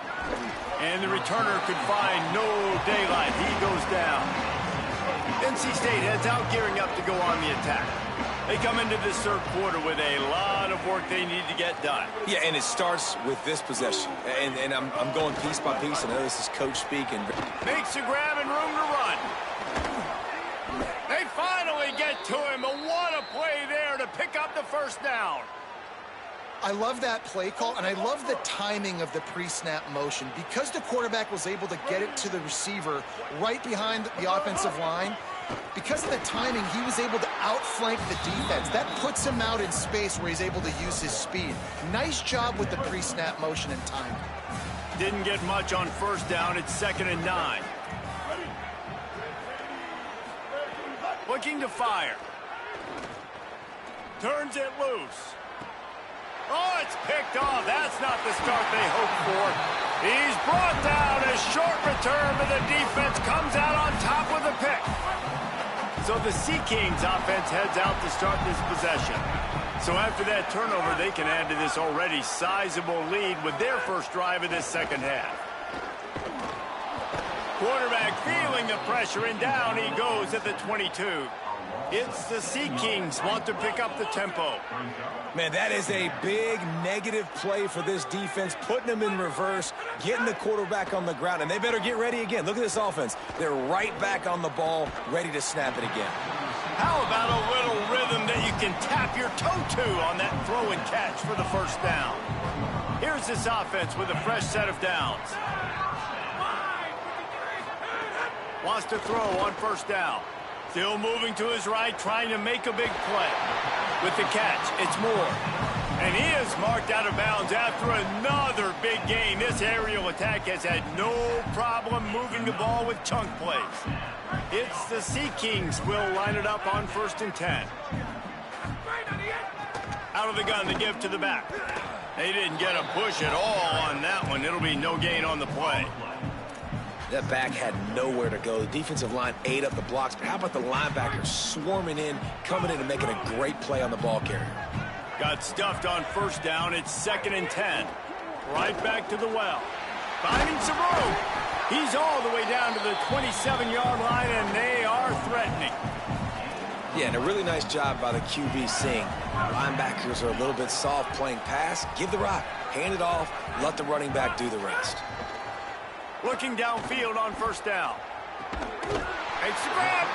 And the returner could find no daylight. He goes down. NC State heads out, gearing up to go on the attack. They come into this 3rd quarter with a lot of work they need to get done. Yeah, and it starts with this possession. And I'm going piece by piece. I know this is coach speaking. Makes a grab and room to run. They finally get to him, but what a play there to pick up the 1st down. I love that play call, and I love the timing of the pre-snap motion. Because the quarterback was able to get it to the receiver right behind the offensive line, because of the timing, he was able to outflank the defense. That puts him out in space where he's able to use his speed. Nice job with the pre-snap motion and timing. Didn't get much on first down. It's 2nd and 9. Looking to fire. Turns it loose. Oh, it's picked off. That's not the start they hoped for. He's brought down. A short return, but the defense comes out on top with a pick. So the Sea Kings offense heads out to start this possession. So after that turnover, they can add to this already sizable lead with their first drive of this second half. Quarterback feeling the pressure, and down he goes at the 22. It's the Sea Kings want to pick up the tempo. Man, that is a big negative play for this defense, putting them in reverse, getting the quarterback on the ground, and they better get ready again. Look at this offense. They're right back on the ball, ready to snap it again. How about a little rhythm that you can tap your toe to on that throw and catch for the first down? Here's this offense with a fresh set of downs. Wants to throw on first down. Still moving to his right, trying to make a big play. With the catch, it's Moore. And he is marked out of bounds after another big gain. This aerial attack has had no problem moving the ball with chunk plays. It's the Sea Kings will line it up on 1st and 10. Out of the gun, the give to the back. They didn't get a push at all on that one. It'll be no gain on the play. That back had nowhere to go. The defensive line ate up the blocks, but how about the linebackers swarming in, coming in and making a great play on the ball carrier? Got stuffed on first down. It's 2nd and 10. Right back to the well. Finding some room. He's all the way down to the 27-yard line, and they are threatening. Yeah, and a really nice job by the QB seeing. Linebackers are a little bit soft playing pass. Give the rock. Hand it off. Let the running back do the rest. Looking downfield on first down. Makes the grab.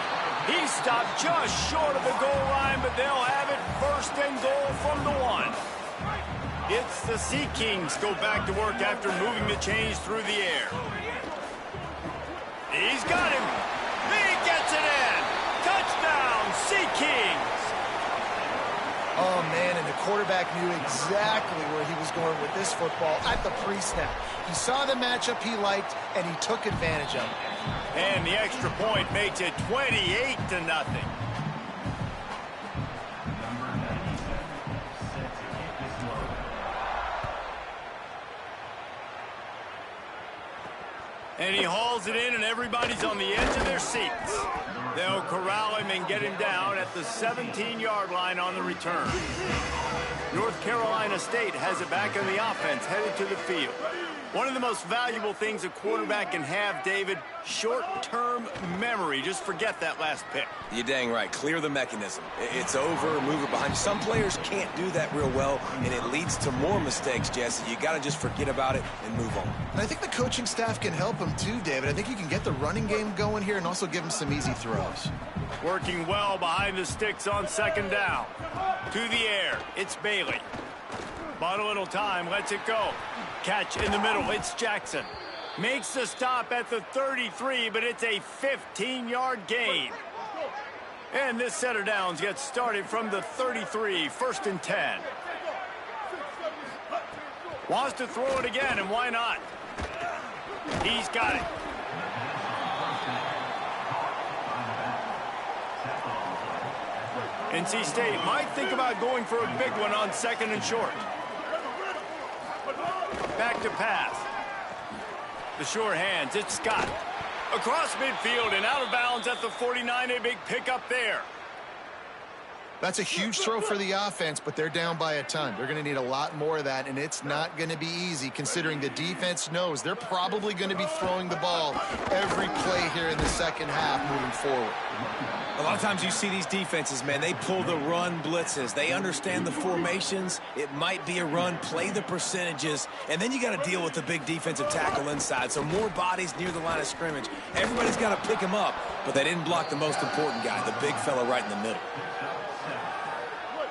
He stopped just short of the goal line, but they'll have it 1st and goal from the 1. It's the Sea Kings go back to work after moving the chains through the air. He's got him. He gets it in. Touchdown, Sea Kings. Oh, man, and the quarterback knew exactly where he was going with this football at the pre-snap. He saw the matchup he liked, and he took advantage of it. And the extra point makes it 28-0. And he hauls it in, and everybody's on the edge of their seats. They'll corral him and get him down at the 17-yard line on the return. North Carolina State has it back in the offense, headed to the field. One of the most valuable things a quarterback can have, David, short-term memory. Just forget that last pick. You're dang right. Clear the mechanism. It's over, move it behind you. Some players can't do that real well, and it leads to more mistakes, Jesse. You got to just forget about it and move on. And I think the coaching staff can help him too, David. I think you can get the running game going here and also give him some easy throws. Working well behind the sticks on 2nd down. To the air, it's Bailey. Bought a little time, lets it go. Catch in the middle, it's Jackson. Makes the stop at the 33, but it's a 15-yard gain. And this set of downs gets started from the 33, 1st and 10. Wants to throw it again, and why not? He's got it. NC State might think about going for a big one on 2nd and short. Back to pass. The sure hands, it's Scott. Across midfield and out of bounds at the 49, a big pickup there. That's a huge throw for the offense, but they're down by a ton. They're going to need a lot more of that, and it's not going to be easy considering the defense knows they're probably going to be throwing the ball every play here in the second half moving forward. A lot of times you see these defenses, man, they pull the run blitzes. They understand the formations. It might be a run, play the percentages, and then you got to deal with the big defensive tackle inside. So more bodies near the line of scrimmage. Everybody's got to pick him up, but they didn't block the most important guy, the big fella right in the middle.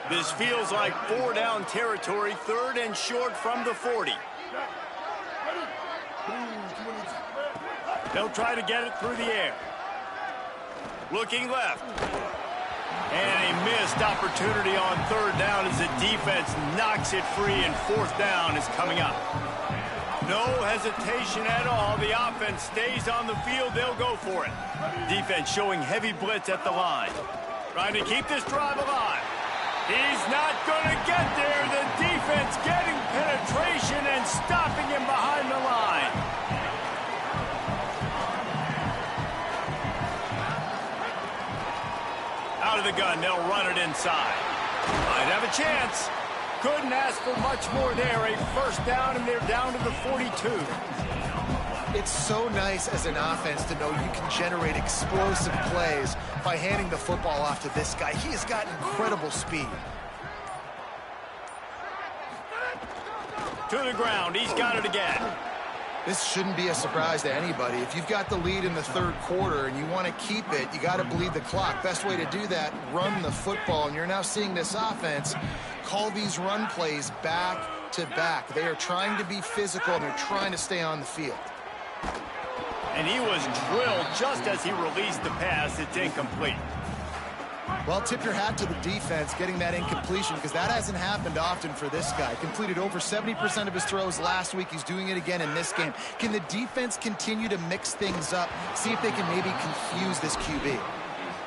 This feels like 4-down territory, 3rd and short from the 40. They'll try to get it through the air. Looking left. And a missed opportunity on 3rd down as the defense knocks it free, and 4th down is coming up. No hesitation at all. The offense stays on the field. They'll go for it. Defense showing heavy blitz at the line. Trying to keep this drive alive. He's not going to get there. The defense getting penetration and stopping him behind the line. Out of the gun, they'll run it inside. Might have a chance. Couldn't ask for much more there. A 1st down, and they're down to the 42. It's so nice as an offense to know you can generate explosive plays by handing the football off to this guy. He has got incredible speed. To the ground. He's got it again. This shouldn't be a surprise to anybody. If you've got the lead in the 3rd quarter and you want to keep it, you got to bleed the clock. Best way to do that, run the football. And you're now seeing this offense call these run plays back to back. They are trying to be physical, and they're trying to stay on the field. And he was drilled just as he released the pass. It's incomplete. Well, tip your hat to the defense getting that incompletion, because that hasn't happened often for this guy. Completed over 70% of his throws last week. He's doing it again in this game. Can the defense continue to mix things up, see if they can maybe confuse this QB?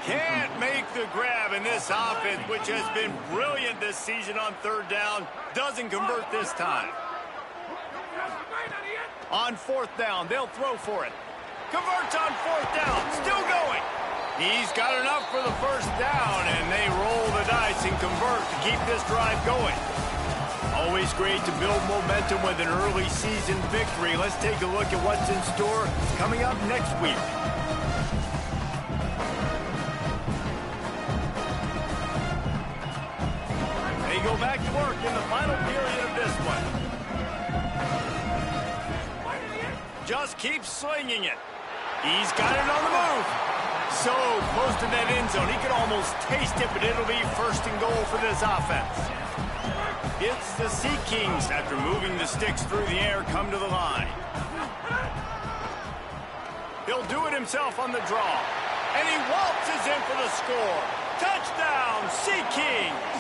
Can't make the grab, and this offense, which has been brilliant this season on 3rd down, doesn't convert this time. On 4th down, they'll throw for it. Converts on 4th down, still going. He's got enough for the 1st down, and they roll the dice and convert to keep this drive going. Always great to build momentum with an early season victory. Let's take a look at what's in store coming up next week. They go back to work in the final period of this one. Just keeps slinging it. He's got it on the move. So close to that end zone. He could almost taste it, but it'll be 1st and goal for this offense. It's the Sea Kings, after moving the sticks through the air, come to the line. He'll do it himself on the draw. And he waltzes in for the score. Touchdown, Sea Kings!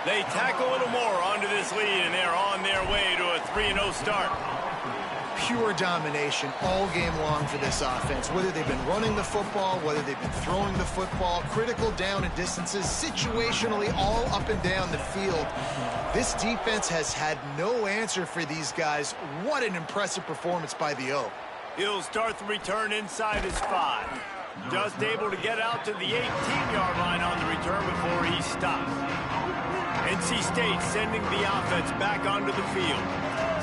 They tack a little more onto this lead, and they're on their way to a 3-0 start. Pure domination all game long for this offense. Whether they've been running the football, whether they've been throwing the football, critical down and distances, situationally all up and down the field. This defense has had no answer for these guys. What an impressive performance by the O. He'll start the return inside his 5. Just able to get out to the 18-yard line on the return before he stops. NC State sending the offense back onto the field.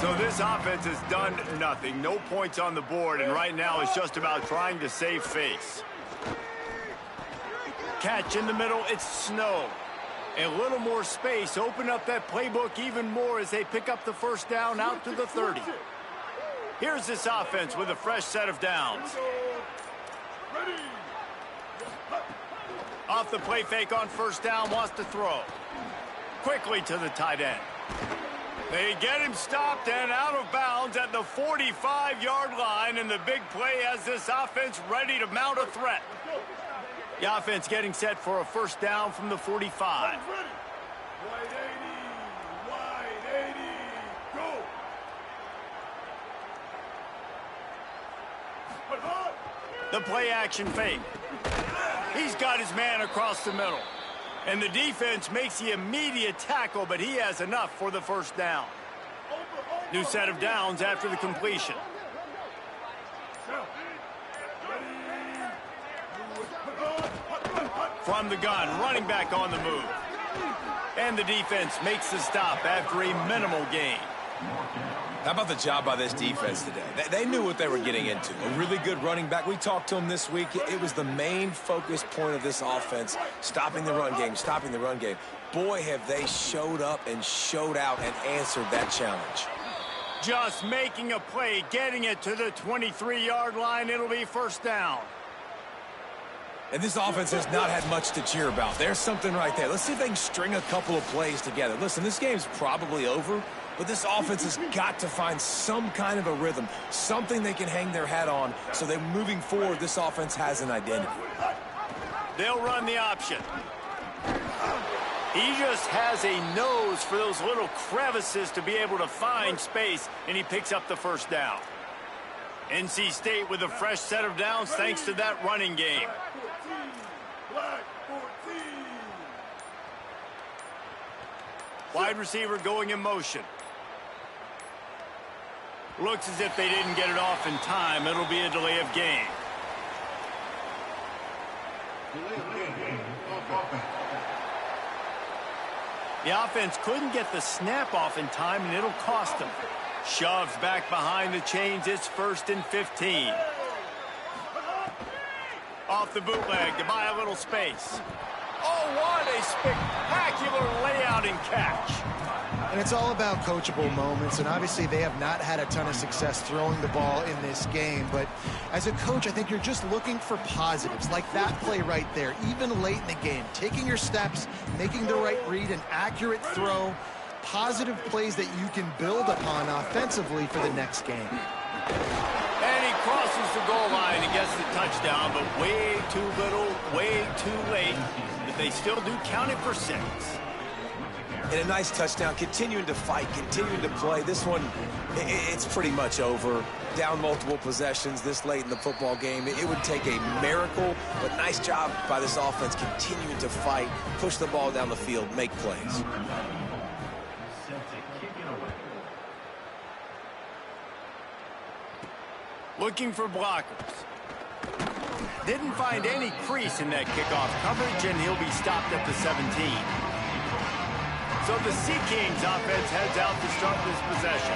So this offense has done nothing. No points on the board, and right now it's just about trying to save face. Catch in the middle, it's Snow. A little more space, open up that playbook even more as they pick up the 1st down out to the 30. Here's this offense with a fresh set of downs. Off the play fake on 1st down, wants to throw. Quickly to the tight end. They get him stopped and out of bounds at the 45-yard line, and the big play has this offense ready to mount a threat. The offense getting set for a 1st down from the 45. Wide 80, go! The play action fake. He's got his man across the middle. And the defense makes the immediate tackle, but he has enough for the 1st down. New set of downs after the completion. From the gun, running back on the move. And the defense makes the stop after a minimal gain. How about the job by this defense today? They knew what they were getting into. A really good running back. We talked to him this week. It was the main focus point of this offense, stopping the run game, stopping the run game. Boy, have they showed up and showed out and answered that challenge. Just making a play, getting it to the 23-yard line. It'll be 1st down. And this offense has not had much to cheer about. There's something right there. Let's see if they can string a couple of plays together. Listen, this game's probably over, but this offense has got to find some kind of a rhythm, something they can hang their hat on, so that moving forward, this offense has an identity. They'll run the option. He just has a nose for those little crevices to be able to find space, and he picks up the first down. NC State with a fresh set of downs thanks to that running game. Wide receiver going in motion. Looks as if they didn't get it off in time. It'll be a delay of game. The offense couldn't get the snap off in time, and it'll cost them. Shoves back behind the chains. It's 1st and 15. Off the bootleg to buy a little space. Oh, what a spectacular layout and catch. And it's all about coachable moments, and obviously they have not had a ton of success throwing the ball in this game. But as a coach, I think you're just looking for positives, like that play right there, even late in the game. Taking your steps, making the right read, an accurate throw, positive plays that you can build upon offensively for the next game. And he crosses the goal line and gets the touchdown, but way too little, way too late. But they still do count it for 6. And a nice touchdown, continuing to fight, continuing to play. This one, it's pretty much over. Down multiple possessions this late in the football game. It would take a miracle, but nice job by this offense continuing to fight, push the ball down the field, make plays. Looking for blockers. Didn't find any crease in that kickoff coverage, and he'll be stopped at the 17. So the Sea Kings offense heads out to start this possession.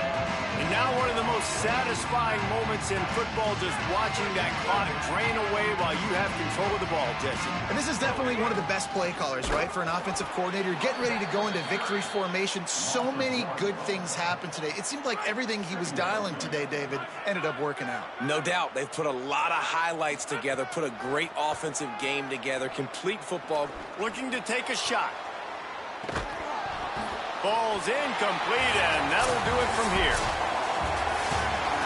And now one of the most satisfying moments in football, just watching that clock drain away while you have control of the ball, Jesse. And this is definitely one of the best play callers, right, for an offensive coordinator. Getting ready to go into victory formation. So many good things happened today. It seemed like everything he was dialing today, David, ended up working out. No doubt. They've put a lot of highlights together, put a great offensive game together, complete football. Looking to take a shot. Ball's incomplete, and that'll do it from here.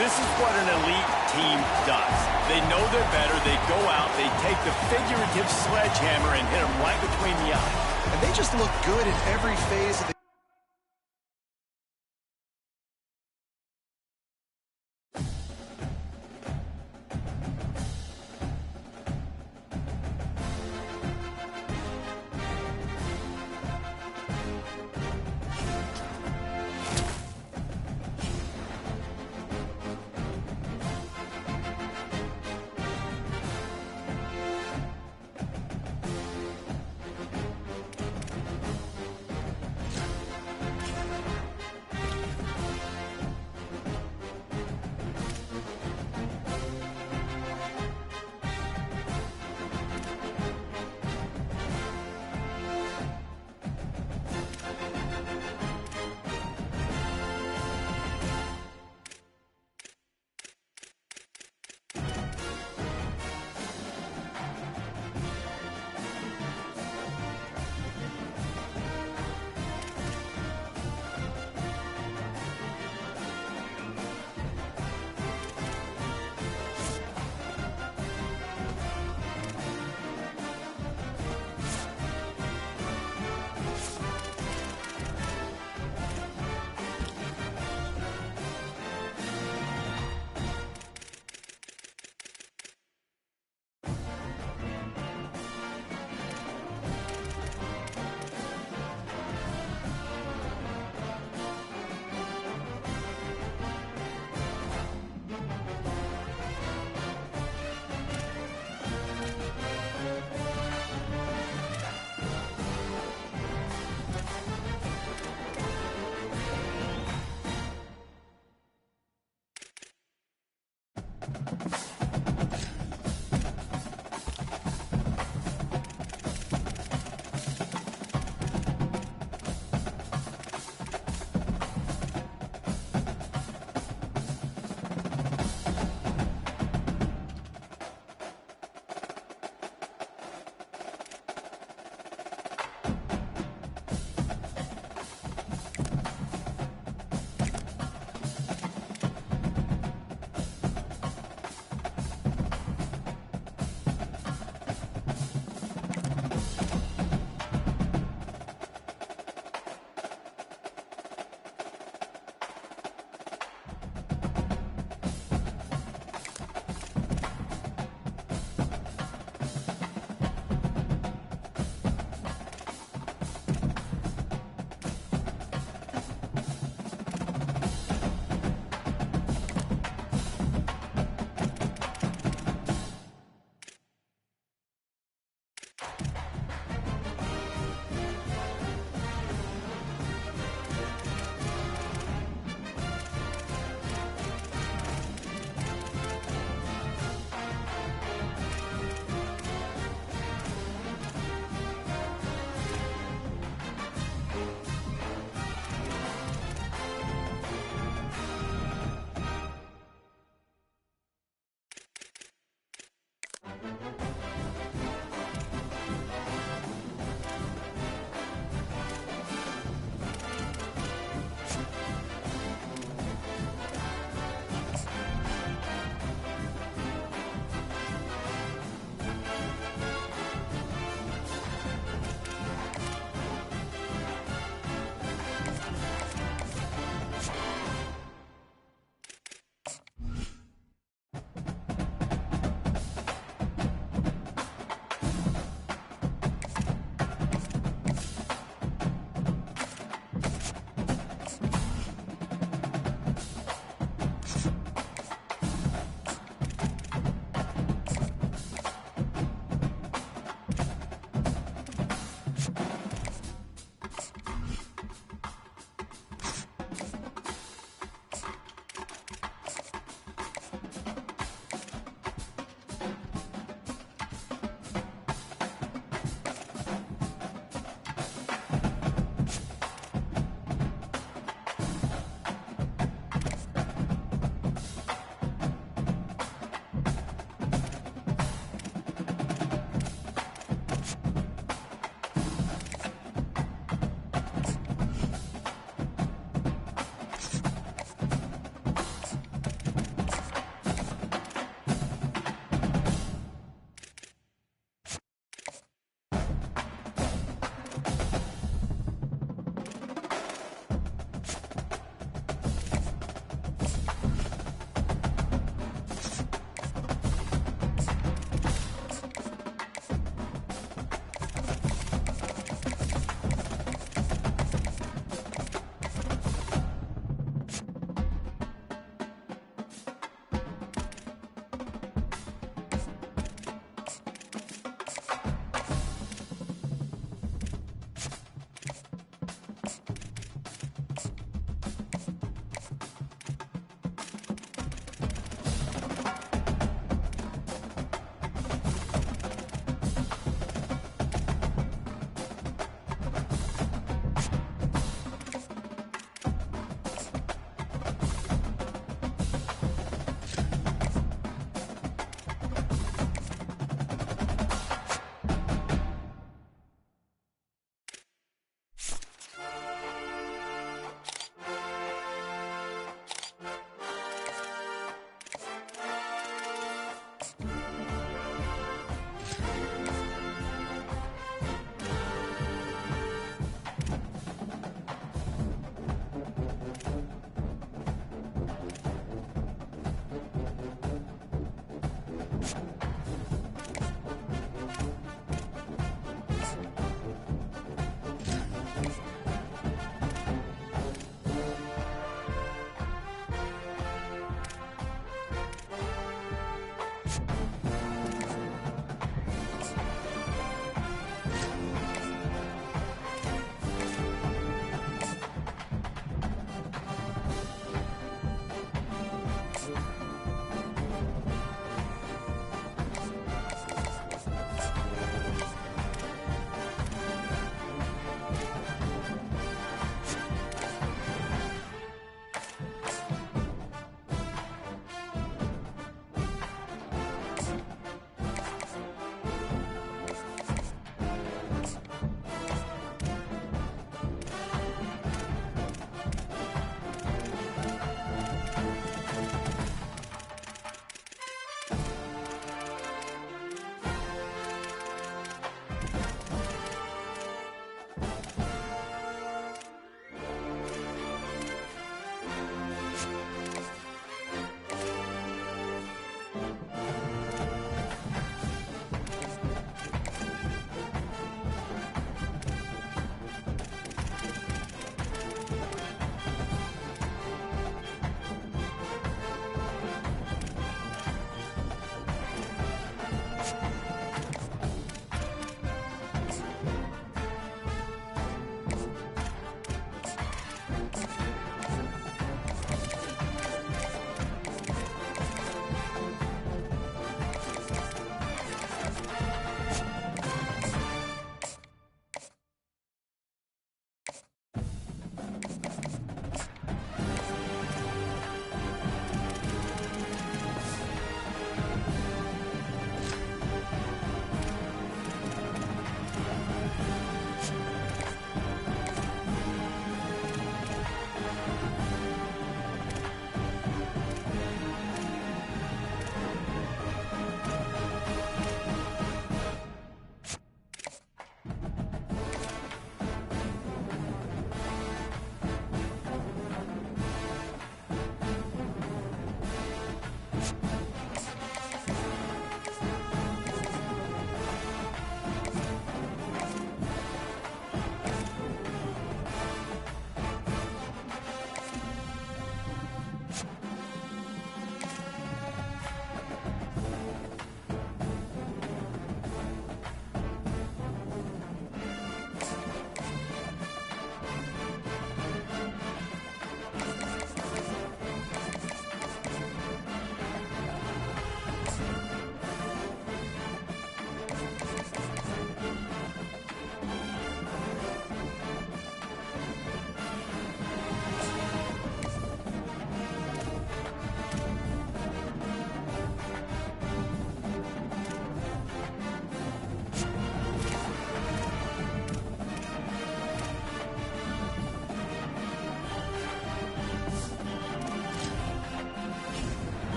This is what an elite team does. They know they're better. They go out, they take the figurative sledgehammer and hit them right between the eyes. And they just look good in every phase of the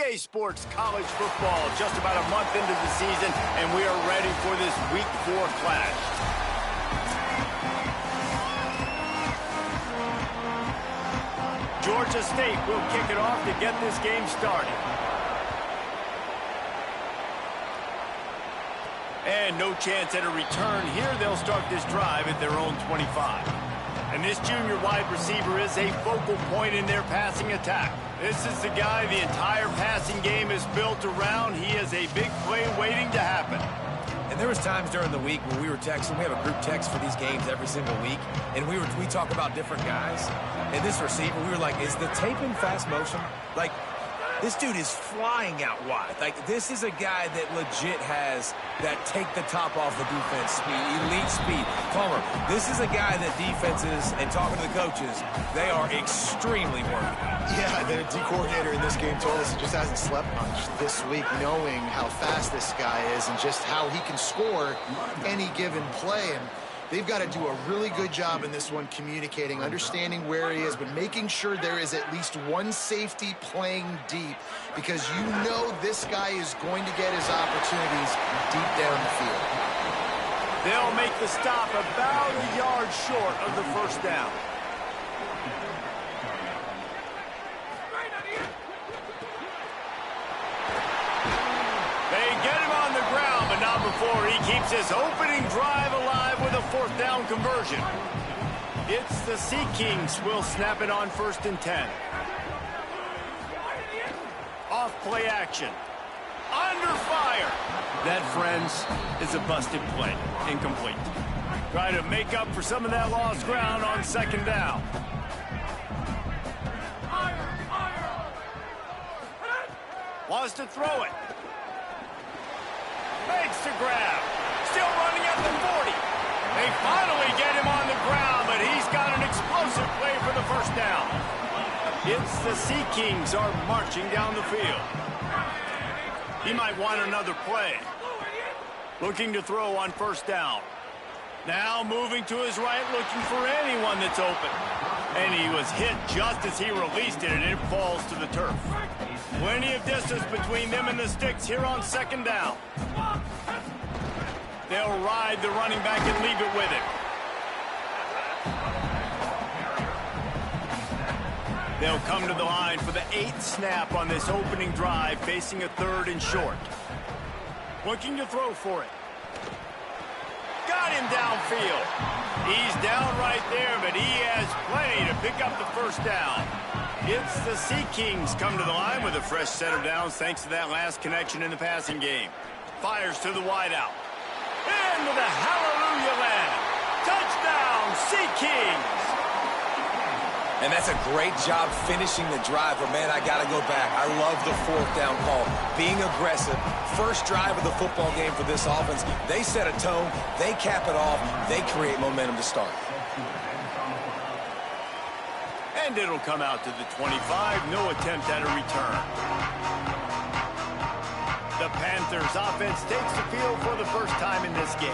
EA Sports College Football, just about a month into the season, and we are ready for this Week 4 clash. Georgia State will kick it off to get this game started. And no chance at a return here. They'll start this drive at their own 25. And this junior wide receiver is a focal point in their passing attack. This is the guy the entire passing game is built around. He is a big play waiting to happen. And there was times during the week when we were texting. We have a group text for these games every single week. And we talk about different guys. And this receiver, we were like, is the tape in fast motion? Like, this dude is flying out wide. Like, this is a guy that legit has that take the top off the defense speed, elite speed. Palmer, this is a guy that defenses, and talking to the coaches, they are extremely worried about. Yeah, the D coordinator in this game told us he just hasn't slept much this week, knowing how fast this guy is and just how he can score any given play. And they've got to do a really good job in this one communicating, understanding where he is, but making sure there is at least one safety playing deep, because you know this guy is going to get his opportunities deep down the field. They'll make the stop about a yard short of the first down. They get him on the ground, but not before he keeps his opening drive alive with a fourth down conversion. It's the Sea Kings will snap it on 1st and 10. Off play action. Under fire. That, friends, is a busted play. Incomplete. Try to make up for some of that lost ground on 2nd down. Wants to throw it. Makes the grab. Still running at the 40. They finally get him on the ground, but he's got an explosive play for the first down. It's the Sea Kings are marching down the field. He might want another play. Looking to throw on 1st down. Now moving to his right, looking for anyone that's open. And he was hit just as he released it, and it falls to the turf. Plenty of distance between them and the sticks here on 2nd down. They'll ride the running back and leave it with him. They'll come to the line for the 8th snap on this opening drive, facing a 3rd and short. Looking to throw for it. Got him downfield. He's down right there, but he has plenty to pick up the first down. It's the Sea Kings come to the line with a fresh set of downs thanks to that last connection in the passing game. Fires to the wideout. Into the hallelujah land. Touchdown, Sea Kings. And that's a great job finishing the drive, but man, I got to go back. I love the 4th down call. Being aggressive. First drive of the football game for this offense. They set a tone. They cap it off. They create momentum to start. And it'll come out to the 25. No attempt at a return. The Panthers offense takes the field for the first time in this game.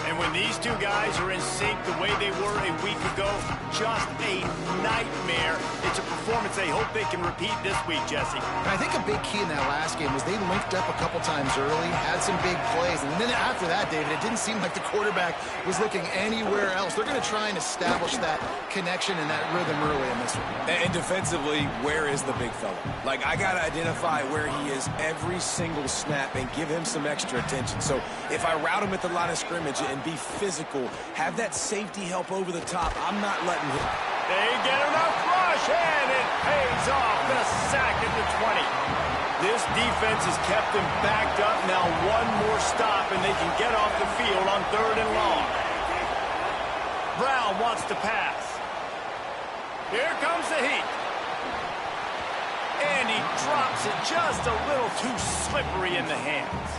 And when these two guys are in sync the way they were a week ago, just a nightmare. It's a performance they hope they can repeat this week, Jesse. And I think a big key in that last game was they linked up a couple times early, had some big plays, and then after that, David, it didn't seem like the quarterback was looking anywhere else. They're going to try and establish that connection and that rhythm early in this one. And defensively, where is the big fella? Like, I got to identify where he is every single snap and give him some extra attention. So if I route him at the line of scrimmage and be physical, have that safety help over the top, I'm not letting him. They get enough rush, and it pays off. The sack at the 20. This defense has kept them backed up. Now one more stop, and they can get off the field on 3rd and long. Brown wants to pass. Here comes the heat. And he drops it just a little too slippery in the hands.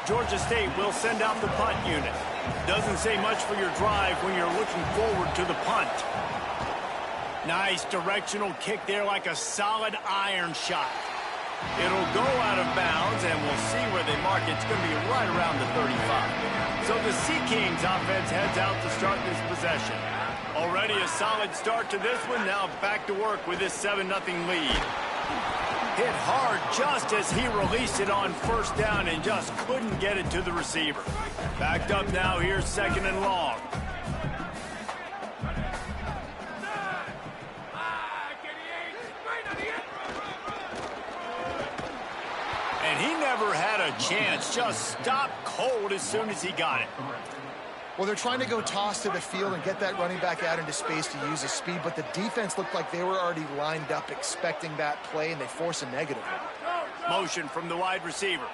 Georgia State will send out the punt unit. Doesn't say much for your drive when you're looking forward to the punt. Nice directional kick there, like a solid iron shot. It'll go out of bounds, and we'll see where they mark it. It's going to be right around the 35. So the Sea Kings offense heads out to start this possession. Already a solid start to this one. Now back to work with this 7-0 lead. Hit hard just as he released it on first down and just couldn't get it to the receiver. Backed up now, here's 2nd and long. And he never had a chance, just stopped cold as soon as he got it. Well, they're trying to go toss to the field and get that running back out into space to use his speed, but the defense looked like they were already lined up expecting that play, and they force a negative one. Motion from the wide receiver.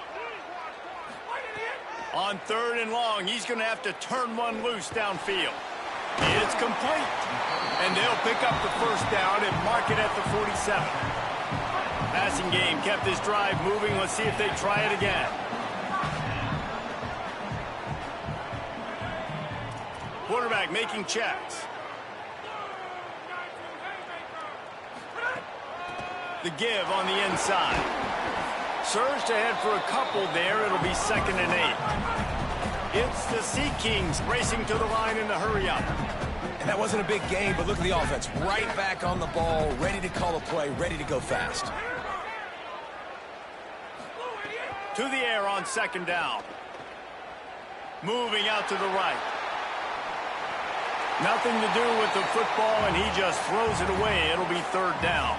On 3rd and long, he's going to have to turn one loose downfield. It's complete. And they'll pick up the first down and mark it at the 47. Passing game kept this drive moving. Let's see if they try it again. Quarterback making checks. The give on the inside. Surged ahead for a couple there. It'll be 2nd and 8. It's the Sea Kings racing to the line in the hurry-up. And that wasn't a big game, but look at the offense. Right back on the ball, ready to call a play, ready to go fast. To the air on 2nd down. Moving out to the right. Nothing to do with the football, and he just throws it away. It'll be 3rd down.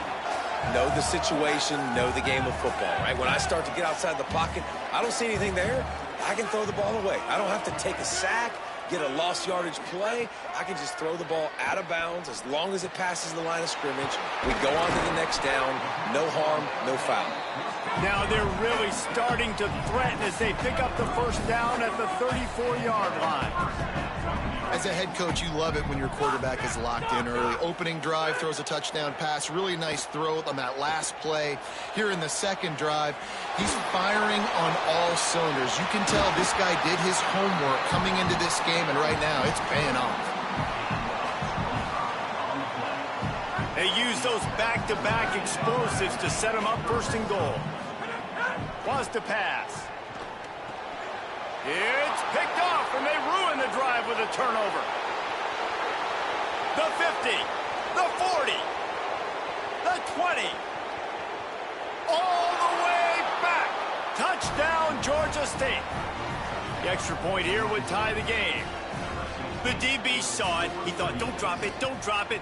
Know the situation, know the game of football, right? When I start to get outside the pocket, I don't see anything there. I can throw the ball away. I don't have to take a sack, get a lost yardage play. I can just throw the ball out of bounds as long as it passes the line of scrimmage. We go on to the next down. No harm, no foul. Now they're really starting to threaten as they pick up the first down at the 34-yard line. As a head coach, you love it when your quarterback is locked in early. Opening drive, throws a touchdown pass. Really nice throw on that last play. Here in the 2nd drive, he's firing on all cylinders. You can tell this guy did his homework coming into this game, and right now it's paying off. They use those back-to-back explosives to set him up 1st and goal. Was to pass. It's picked off, and they ruin the drive with a turnover. The 50, the 40, the 20. All the way back. Touchdown, Georgia State. The extra point here would tie the game. The DB saw it. He thought, don't drop it,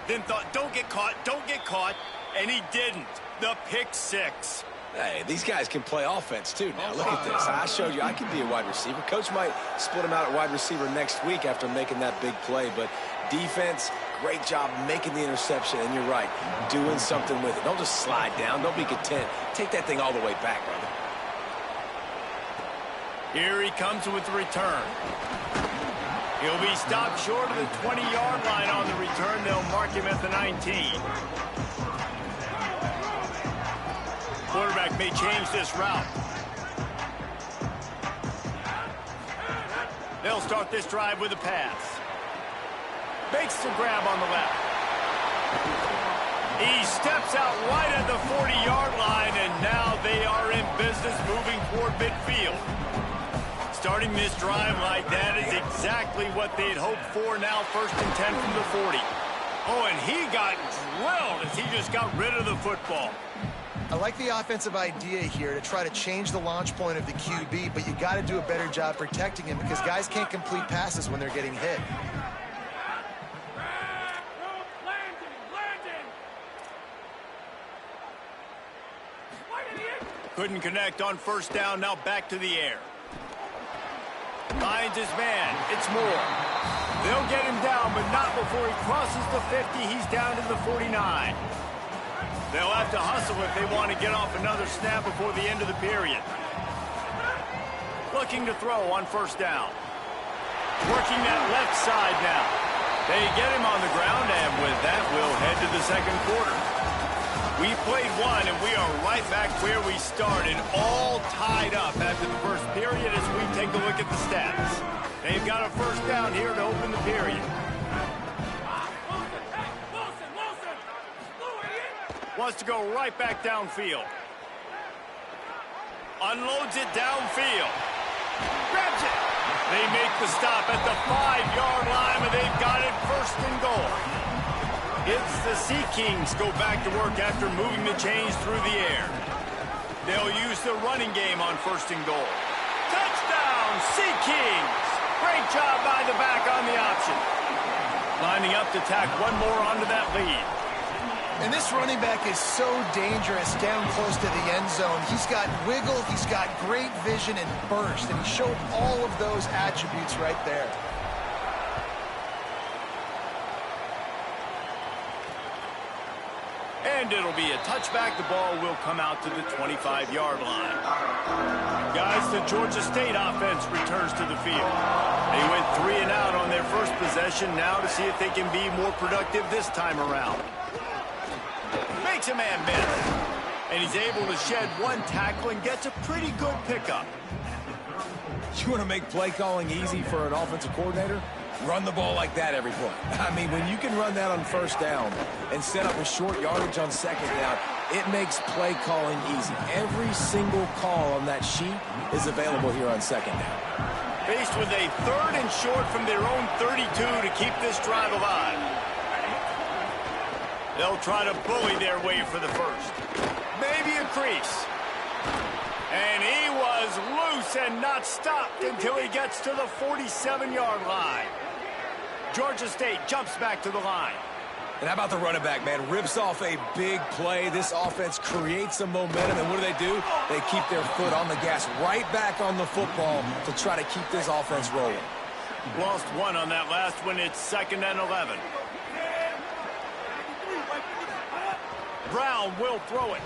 then thought, don't get caught, and he didn't. The pick 6. Hey, these guys can play offense, too. Now, look at this. I showed you I can be a wide receiver. Coach might split him out at wide receiver next week after making that big play. But defense, great job making the interception. And you're right, doing something with it. Don't just slide down. Don't be content. Take that thing all the way back, brother. Here he comes with the return. He'll be stopped short of the 20-yard line on the return. They'll mark him at the 19. Quarterback may change this route. They'll start this drive with a pass. Makes the grab on the left. He steps out right at the 40-yard line, and now they are in business moving toward midfield. Starting this drive like that is exactly what they'd hoped for. Now 1st and 10 from the 40. Oh, and he got drilled as he just got rid of the football. I like the offensive idea here to try to change the launch point of the QB, but you got to do a better job protecting him because guys can't complete passes when they're getting hit. Couldn't connect on 1st down. Now back to the air. Finds his man. It's Moore. They'll get him down, but not before he crosses the 50. He's down to the 49. They'll have to hustle if they want to get off another snap before the end of the period. Looking to throw on 1st down. Working that left side now. They get him on the ground, and with that, we'll head to the 2nd quarter. We played one, and we are right back where we started, all tied up after the 1st period as we take a look at the stats. They've got a 1st down here to open the period. Wants to go right back downfield. Unloads it downfield. Grabs it. They make the stop at the 5-yard line, and they've got it 1st and goal. It's the Sea Kings go back to work after moving the chains through the air. They'll use the running game on 1st and goal. Touchdown, Sea-Kings! Great job by the back on the option. Lining up to tack one more onto that lead. And this running back is so dangerous down close to the end zone. He's got wiggle, he's got great vision and burst, and he showed all of those attributes right there. And it'll be a touchback. The ball will come out to the 25-yard line. Guys, the Georgia State offense returns to the field. They went 3 and out on their first possession. Now to see if they can be more productive this time around. Makes a man miss. And he's able to shed one tackle and gets a pretty good pickup. You want to make play calling easy for an offensive coordinator? Run the ball like that every play. I mean, when you can run that on 1st down and set up a short yardage on 2nd down, it makes play calling easy. Every single call on that sheet is available here on 2nd down. Faced with a 3rd and short from their own 32 to keep this drive alive. They'll try to bully their way for the 1st. Maybe a crease. And he was loose and not stopped until he gets to the 47-yard line. Georgia State jumps back to the line. And how about the running back, man? Rips off a big play. This offense creates some momentum, and what do? They keep their foot on the gas, right back on the football to try to keep this offense rolling. Lost 1 on that last one. It's 2nd and 11. Brown will throw it.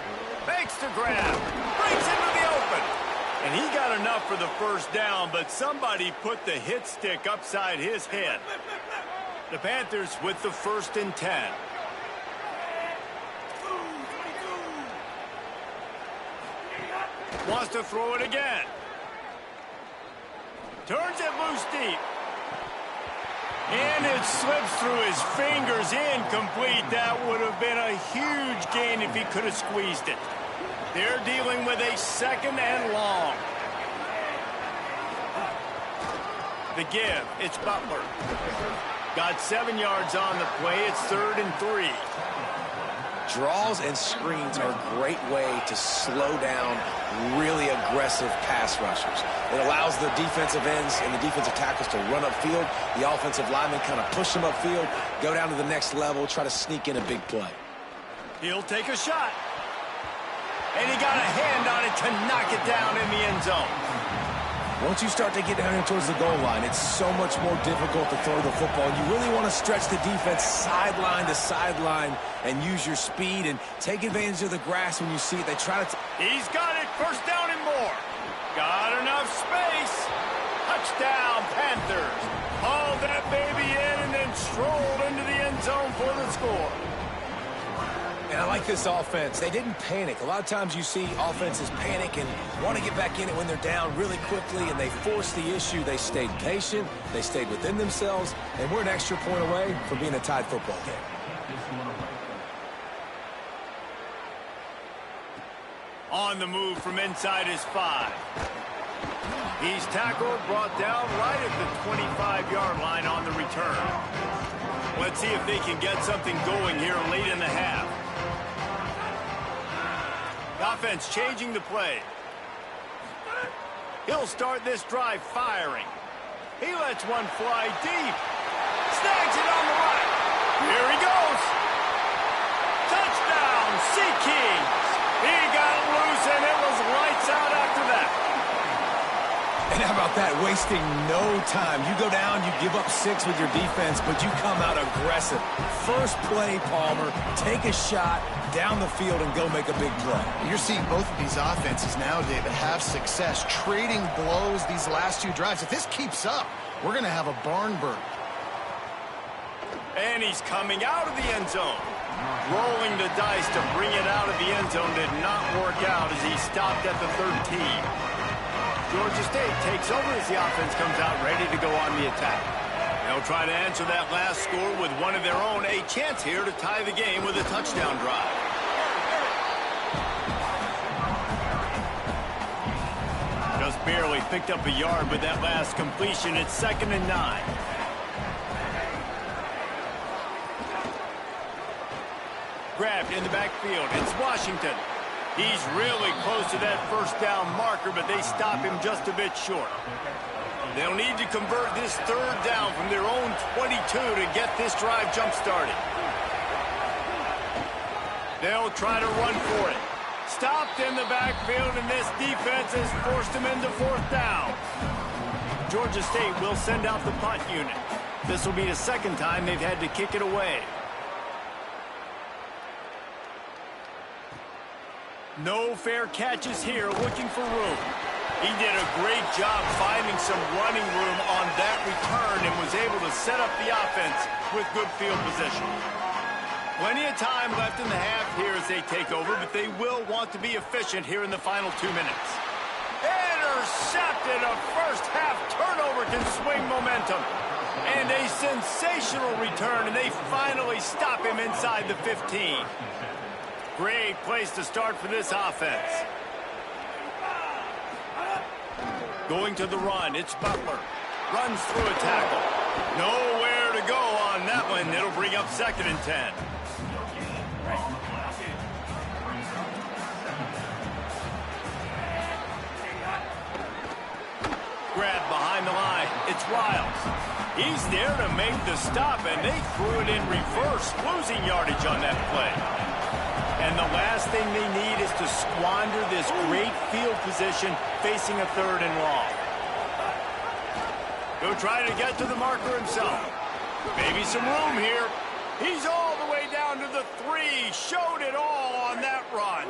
Makes the grab. Breaks into the open. And he got enough for the 1st down, but somebody put the hit stick upside his head. The Panthers with the 1st and 10. Wants to throw it again. Turns it loose deep. And it slips through his fingers, incomplete. That would have been a huge gain if he could have squeezed it. They're dealing with a 2nd and long. The give, it's Butler. Got 7 yards on the play. It's 3rd and 3. Draws and screens are a great way to slow down really aggressive pass rushers. It allows the defensive ends and the defensive tackles to run upfield. The offensive linemen kind of push them upfield, go down to the next level, try to sneak in a big play. He'll take a shot. And he got a hand on it to knock it down in the end zone. Once you start to get down here towards the goal line, it's so much more difficult to throw the football. You really want to stretch the defense sideline to sideline and use your speed and take advantage of the grass when you see it. They try to... He's got it. 1st down and more. Got enough space. Touchdown, Panthers. Hauled that baby in and then strolled into the end zone for the score. And I like this offense. They didn't panic. A lot of times you see offenses panic and want to get back in it when they're down really quickly, and they forced the issue. They stayed patient. They stayed within themselves, and we're an extra point away from being a tied football game. On the move from inside his 5. He's tackled, brought down right at the 25-yard line on the return. Let's see if they can get something going here late in the half. Offense changing the play. He'll start this drive firing. He lets one fly deep. Snags it on the right. Here he goes. Touchdown, Sea-Kings. He got loose, and it was lights out after that. And how about that? Wasting no time. You go down, you give up 6 with your defense, but you come out aggressive. First play, Palmer, take a shot down the field and go make a big play. You're seeing both of these offenses now, David, have success trading blows these last 2 drives. If this keeps up, we're going to have a barn burn. And he's coming out of the end zone. Rolling the dice to bring it out of the end zone did not work out as he stopped at the 13. Georgia State takes over as the offense comes out ready to go on the attack. They'll try to answer that last score with one of their own. A chance here to tie the game with a touchdown drive. Just barely picked up a yard with that last completion. It's 2nd and 9. Grabbed in the backfield. It's Washington. He's really close to that first down marker, but they stop him just a bit short. They'll need to convert this third down from their own 22 to get this drive jump-started. They'll try to run for it. Stopped in the backfield, and this defense has forced him into fourth down. Georgia State will send out the punt unit. This will be the second time they've had to kick it away. No fair catches here, looking for room. He did a great job finding some running room on that return and was able to set up the offense with good field position. Plenty of time left in the half here as they take over, but they will want to be efficient here in the final 2 minutes. Intercepted. A first-half turnover can swing momentum. And a sensational return, and they finally stop him inside the 15. Great place to start for this offense. Going to the run, it's Butler. Runs through a tackle. Nowhere to go on that one. It'll bring up 2nd and 10. Grab behind the line. It's Riles. He's there to make the stop, and they threw it in reverse, losing yardage on that play. And the last thing they need is to squander this great field position facing a 3rd and long. He'll try to get to the marker himself. Maybe some room here. He's all the way down to the 3. Showed it all on that run.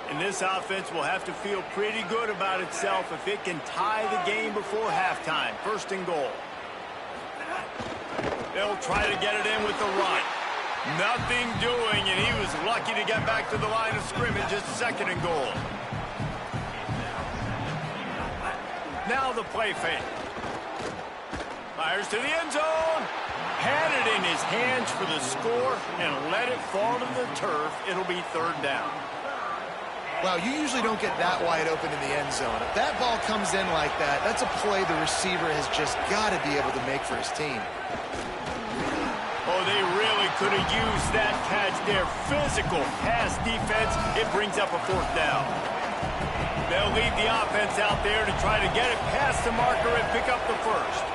And this offense will have to feel pretty good about itself if it can tie the game before halftime. 1st and goal. They'll try to get it in with the run. Nothing doing, and he was lucky to get back to the line of scrimmage. It's 2nd and goal. Now the play fake. Fires to the end zone. Had it in his hands for the score and let it fall to the turf. It'll be 3rd down. Well, you usually don't get that wide open in the end zone. If that ball comes in like that, that's a play the receiver has just got to be able to make for his team. Oh, they really could have used that catch there. Physical pass defense. It brings up a 4th down. They'll lead the offense out there to try to get it past the marker and pick up the 1st.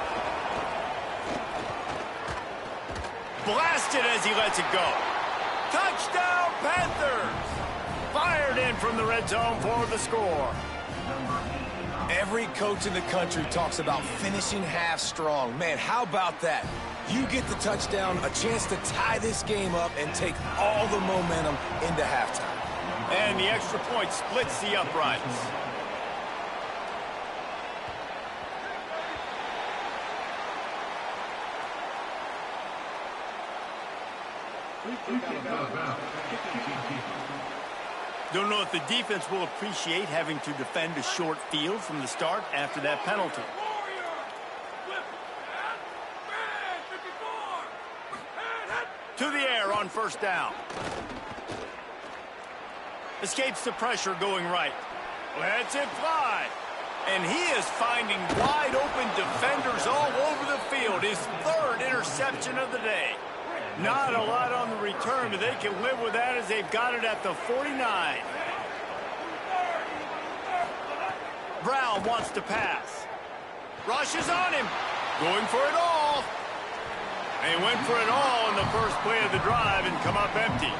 Blasted as he lets it go. Touchdown, Panthers! Fired in from the red zone for the score. Every coach in the country talks about finishing half strong. Man, how about that? You get the touchdown, a chance to tie this game up and take all the momentum into halftime. And the extra point splits the uprights. Don't know if the defense will appreciate having to defend a short field from the start after that penalty. To the air on 1st down. Escapes the pressure going right. Lets it fly. And he is finding wide open defenders all over the field. His 3rd interception of the day. Not a lot on the return, but they can live with that as they've got it at the 49. Brown wants to pass. Rushes on him. Going for it all. They went for it all in the first play of the drive and come up empty.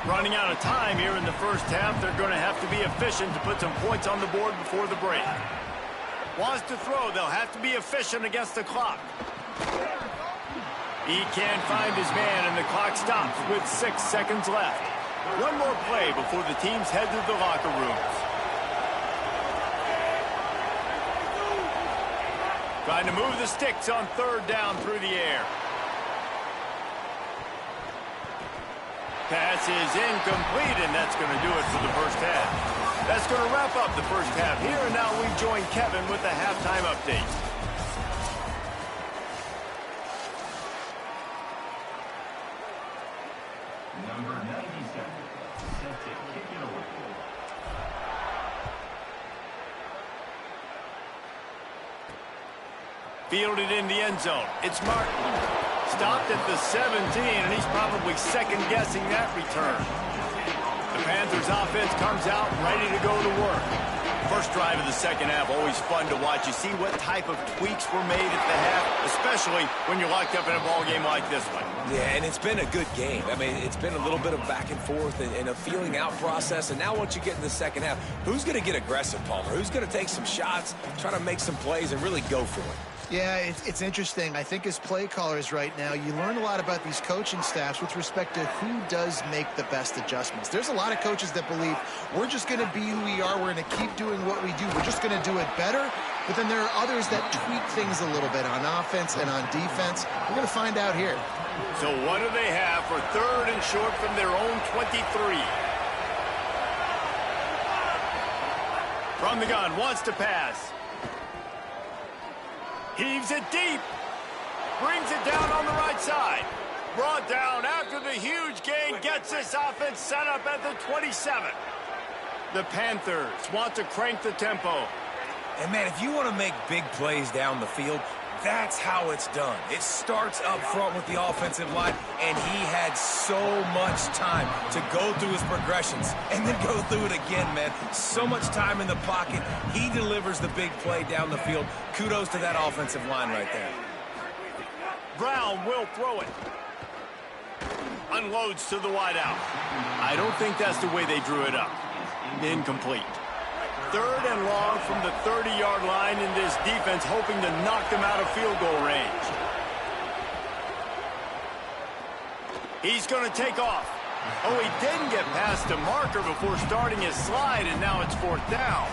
Running out of time here in the first half. They're going to have to be efficient to put some points on the board before the break. Wants to throw. They'll have to be efficient against the clock. He can't find his man, and the clock stops with 6 seconds left. One more play before the teams head to the locker rooms. Trying to move the sticks on 3rd down through the air. Pass is incomplete, and that's going to do it for the first half. That's going to wrap up the first half here, and now we join Kevin with the halftime update. Number 97, set to kick it away. Fielded in the end zone. It's Martin. Stopped at the 17, and he's probably second-guessing that return. The Panthers offense comes out ready to go to work. First drive of the second half, always fun to watch. You see what type of tweaks were made at the half, especially when you're locked up in a ball game like this one. Yeah, and it's been a good game. I mean, it's been a little bit of back and forth and a feeling out process. And now once you get in the second half, who's going to get aggressive, Palmer? Who's going to take some shots, try to make some plays, and really go for it? Yeah, it's interesting. I think as play callers right now, you learn a lot about these coaching staffs with respect to who does make the best adjustments. There's a lot of coaches that believe we're just going to be who we are. We're going to keep doing what we do. We're just going to do it better. But then there are others that tweak things a little bit on offense and on defense. We're going to find out here. So what do they have for third and short from their own 23? From the gun, wants to pass. Heaves it deep. Brings it down on the right side. Brought down after the huge gain. Gets this offense set up at the 27. The Panthers want to crank the tempo. And, man, if you want to make big plays down the field, that's how it's done. It starts up front with the offensive line, and he had so much time to go through his progressions and then go through it again, man. So much time in the pocket. He delivers the big play down the field. Kudos to that offensive line right there. Brown will throw it. Unloads to the wideout. I don't think that's the way they drew it up. Incomplete. Third and long from the 30-yard line in this defense, hoping to knock them out of field goal range. He's going to take off. Oh, he didn't get past the marker before starting his slide, and now it's fourth down.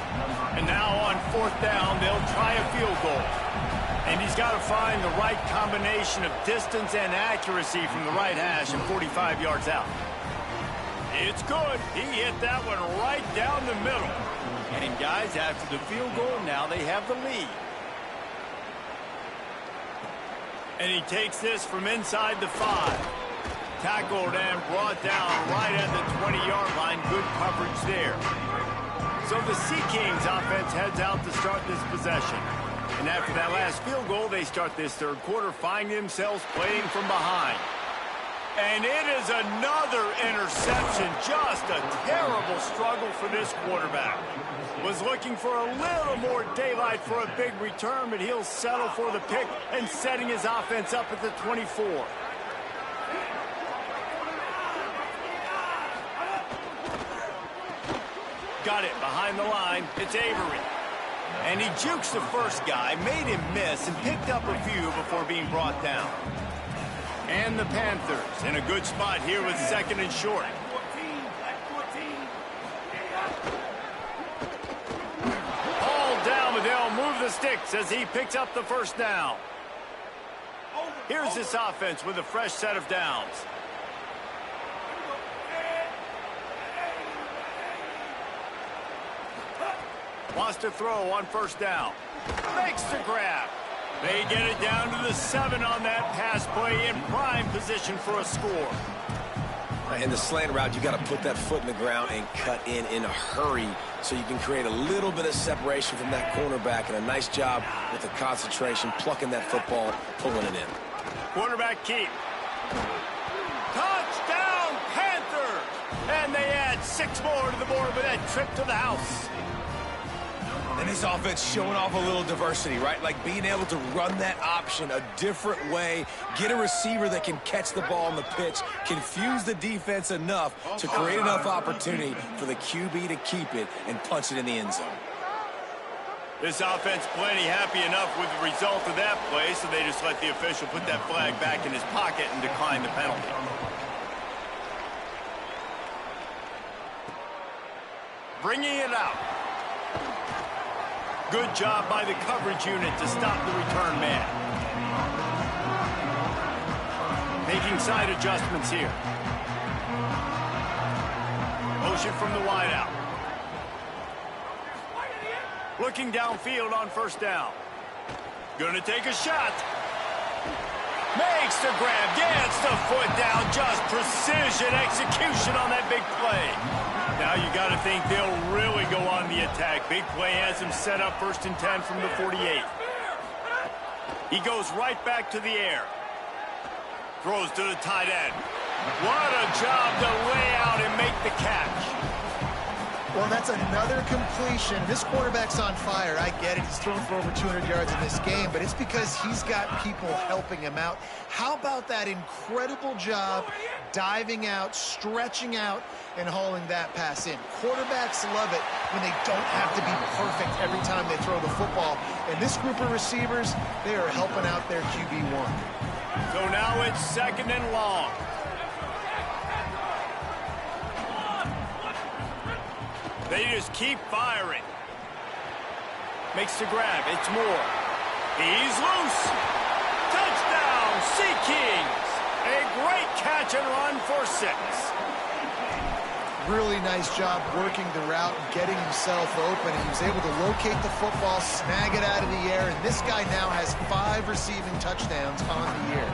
And now on fourth down, they'll try a field goal. And he's got to find the right combination of distance and accuracy from the right hash and 45 yards out. It's good. He hit that one right down the middle. And guys, after the field goal, now they have the lead. And he takes this from inside the 5. Tackled and brought down right at the 20-yard line. Good coverage there. So the Sea Kings offense heads out to start this possession. And after that last field goal, they start this third quarter, finding themselves playing from behind. And it is another interception. Just a terrible struggle for this quarterback. Was looking for a little more daylight for a big return, but he'll settle for the pick and setting his offense up at the 24. Got it behind the line. It's Avery. And he jukes the first guy, made him miss, and picked up a few before being brought down. And the Panthers in a good spot here with second and short. Hauled down, but they'll move the sticks as he picks up the first down. Here's this offense with a fresh set of downs. Wants to throw on first down. Makes the grab. They get it down to the 7 on that pass play in prime position for a score. In the slant route, you got to put that foot in the ground and cut in a hurry so you can create a little bit of separation from that cornerback, and a nice job with the concentration, plucking that football, pulling it in. Quarterback keep. Touchdown, Panther! And they add 6 more to the board with that trip to the house. And this offense showing off a little diversity, right? Like being able to run that option a different way, get a receiver that can catch the ball on the pitch, confuse the defense enough to create enough opportunity for the QB to keep it and punch it in the end zone. This offense plenty happy enough with the result of that play, so they just let the official put that flag back in his pocket and decline the penalty. Bringing it out. Good job by the coverage unit to stop the return man. Making side adjustments here. Motion from the wideout. Looking downfield on first down. Gonna take a shot. Makes the grab. Gets the foot down. Just precision execution on that big play. Now you got to think they'll really go on the attack. Big play has him set up 1st and 10 from the 48. He goes right back to the air. Throws to the tight end. What a job to lay out and make the catch. Well, that's another completion. This quarterback's on fire. I get it. He's thrown for over 200 yards in this game, but it's because he's got people helping him out. How about that incredible job diving out, stretching out, and hauling that pass in? Quarterbacks love it when they don't have to be perfect every time they throw the football. And this group of receivers, they are helping out their QB1. So now it's 2nd and long. They just keep firing. Makes the grab. It's Moore. He's loose. Touchdown, Sea Kings. A great catch and run for 6. Really nice job working the route and getting himself open. And he was able to locate the football, snag it out of the air, and this guy now has 5 receiving touchdowns on the year.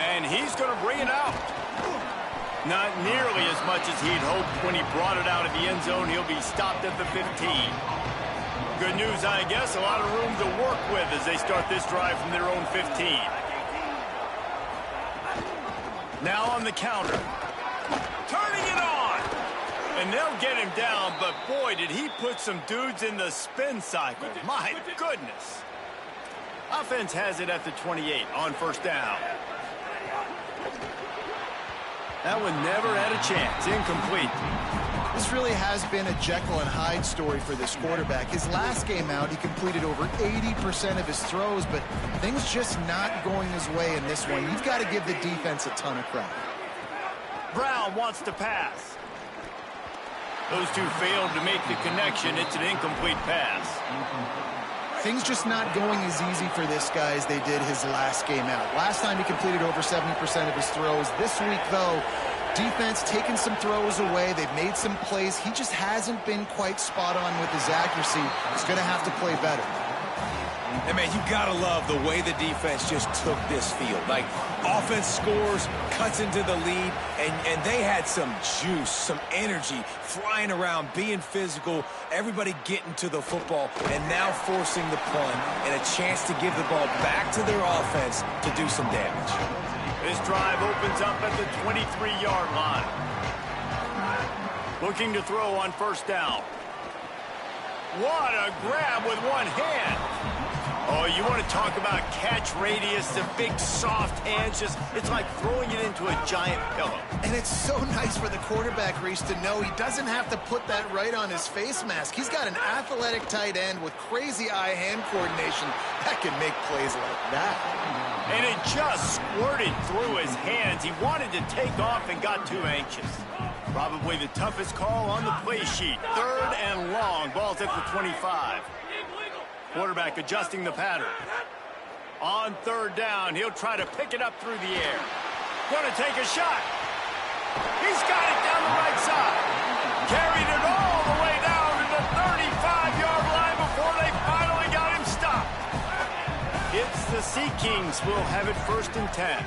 And he's going to bring it out. Not nearly as much as he'd hoped when he brought it out of the end zone. He'll be stopped at the 15. Good news, I guess. A lot of room to work with as they start this drive from their own 15. Now on the counter. Turning it on. And they'll get him down, but boy, did he put some dudes in the spin cycle. My goodness. Offense has it at the 28 on 1st down. That one never had a chance. Incomplete. This really has been a Jekyll and Hyde story for this quarterback. His last game out, he completed over 80% of his throws, but things just not going his way in this one. You've got to give the defense a ton of credit. Brown wants to pass. Those two failed to make the connection. It's an incomplete pass. Things just not going as easy for this guy as they did his last game out. Last time he completed over 70% of his throws. This week, though, defense taking some throws away. They've made some plays. He just hasn't been quite spot on with his accuracy. He's going to have to play better. And, man, you got to love the way the defense just took this field. Like, offense scores, cuts into the lead, and they had some juice, some energy, flying around, being physical, everybody getting to the football, and now forcing the punt and a chance to give the ball back to their offense to do some damage. This drive opens up at the 23-yard line. Looking to throw on 1st down. What a grab with one hand. Oh, you want to talk about catch radius, the big soft hands, it's like throwing it into a giant pillow. And it's so nice for the quarterback, Reese, to know he doesn't have to put that right on his face mask. He's got an athletic tight end with crazy eye-hand coordination that can make plays like that. And it just squirted through his hands. He wanted to take off and got too anxious. Probably the toughest call on the play sheet. 3rd and long. Ball's at the 25. Quarterback adjusting the pattern. On 3rd down, he'll try to pick it up through the air. Going to take a shot. He's got it down the right side. Carried it all the way down to the 35-yard line before they finally got him stopped. It's the Sea Kings will have it 1st and 10.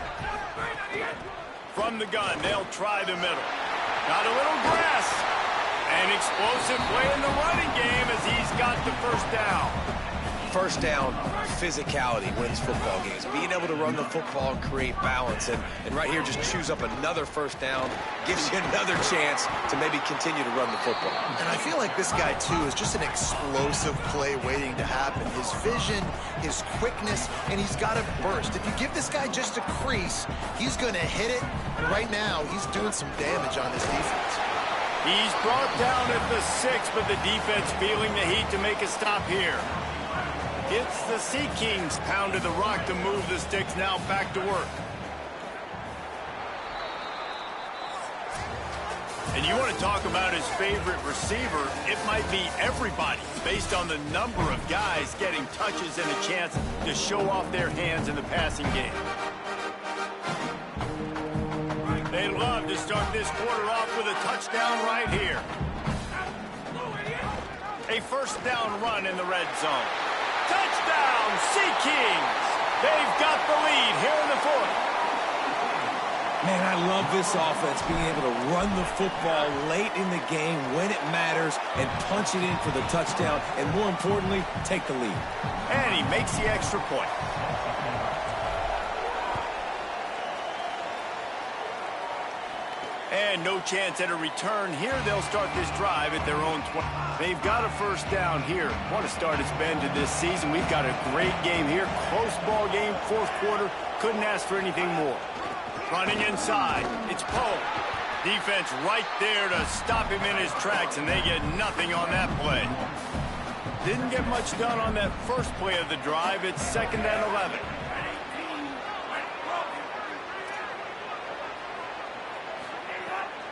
From the gun, they'll try the middle. Got a little grass. An explosive play in the running game as he's got the 1st down. 1st down, physicality wins football games. Being able to run the football and create balance. And right here, just choose up another 1st down. Gives you another chance to maybe continue to run the football. And I feel like this guy, too, is just an explosive play waiting to happen. His vision, his quickness, and he's got a burst. If you give this guy just a crease, he's going to hit it. And right now, he's doing some damage on this defense. He's brought down at the 6, but the defense feeling the heat to make a stop here. It's the Sea Kings pounded the rock to move the sticks. Now back to work. And you want to talk about his favorite receiver, it might be everybody based on the number of guys getting touches and a chance to show off their hands in the passing game. They love to start this quarter off with a touchdown right here. A 1st down run in the red zone. Touchdown, Sea Kings! They've got the lead here in the 4th. Man, I love this offense being able to run the football late in the game when it matters first and punch it in for the touchdown, and more importantly, take the lead. And he makes the extra point. And no chance at a return here. They'll start this drive at their own 20. They've got a first down here. What a start it's been to this season. We've got a great game here. Close ball game, fourth quarter. Couldn't ask for anything more. Running inside. It's Poe. Defense right there to stop him in his tracks, and they get nothing on that play. Didn't get much done on that first play of the drive. It's 2nd and 11.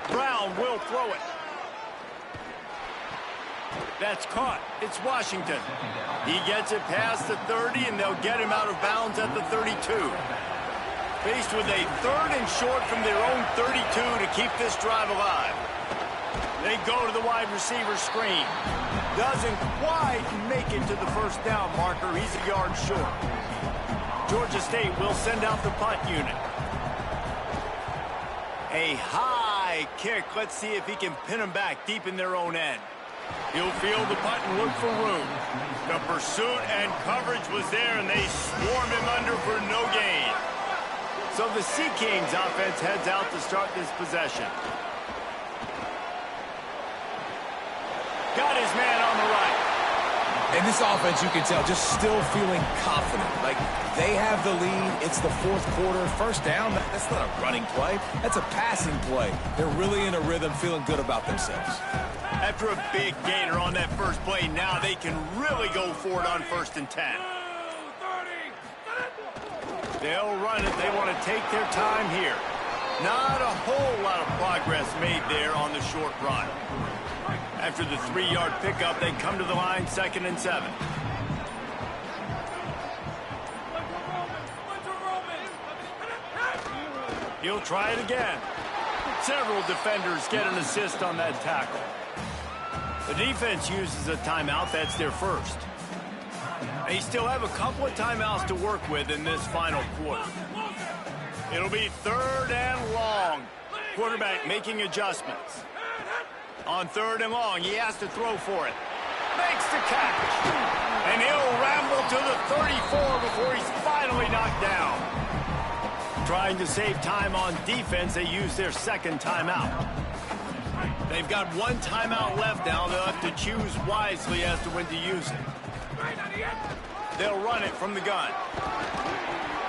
Brown will throw it. That's caught. It's Washington. He gets it past the 30, and they'll get him out of bounds at the 32. Faced with a 3rd and short from their own 32 to keep this drive alive. They go to the wide receiver screen. Doesn't quite make it to the first down marker. He's a yard short. Georgia State will send out the punt unit. A high kick. Let's see if he can pin them back deep in their own end. He'll field the punt and look for room. The pursuit and coverage was there, and they swarm him under for no gain. So the Sea Kings offense heads out to start this possession. Got his man on the right. And this offense, you can tell, just still feeling confident. Like, they have the lead. It's the fourth quarter. First down, that's not a running play. That's a passing play. They're really in a rhythm, feeling good about themselves. After a big gainer on that first play, now they can really go for it on 1st and 10. They'll run it. They want to take their time here. Not a whole lot of progress made there on the short run. After the 3-yard pickup, they come to the line, 2nd and 7. He'll try it again. Several defenders get an assist on that tackle. The defense uses a timeout. That's their first. They still have a couple of timeouts to work with in this final quarter. It'll be 3rd and long. Quarterback making adjustments. On 3rd and long, he has to throw for it. Makes the catch. And he'll ramble to the 34 before he's finally knocked down. Trying to save time on defense, they use their 2nd timeout. They've got 1 timeout left now. They'll have to choose wisely as to when to use it. They'll run it from the gun.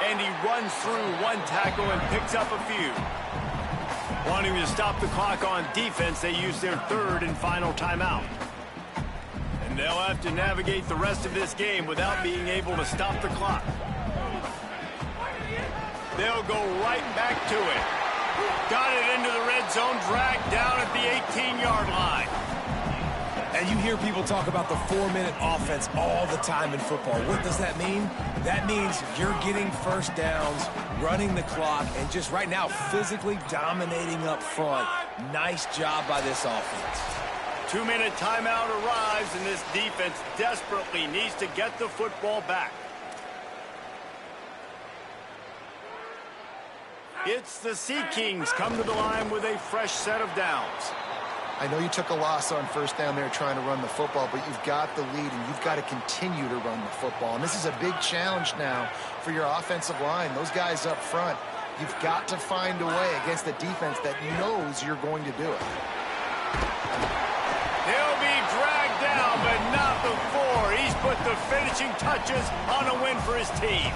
And he runs through 1 tackle and picks up a few. Wanting to stop the clock on defense, they use their 3rd and final timeout. And they'll have to navigate the rest of this game without being able to stop the clock. They'll go right back to it. Got it into the red zone, dragged down at the 18-yard line. And you hear people talk about the 4-minute offense all the time in football. What does that mean? That means you're getting first downs, running the clock, and just right now physically dominating up front. Nice job by this offense. 2-minute timeout arrives, and this defense desperately needs to get the football back. It's the Sea Kings come to the line with a fresh set of downs. I know you took a loss on first down there trying to run the football, but you've got the lead, and you've got to continue to run the football. And this is a big challenge now for your offensive line. Those guys up front, you've got to find a way against a defense that knows you're going to do it. He'll be dragged down, but not before. He's put the finishing touches on a win for his team.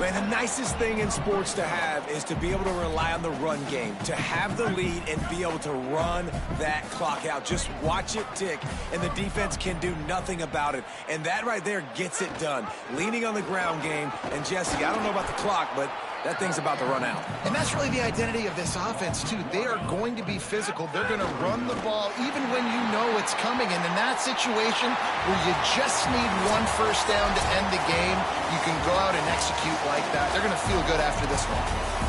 Man, the nicest thing in sports to have is to be able to rely on the run game, to have the lead and be able to run that clock out. Just watch it tick, and the defense can do nothing about it. And that right there gets it done. Leaning on the ground game, and Jesse, I don't know about the clock, but that thing's about to run out. And that's really the identity of this offense, too. They are going to be physical. They're going to run the ball even when you know it's coming. And in that situation where you just need 1 first down to end the game, you can go out and execute like that. They're going to feel good after this one.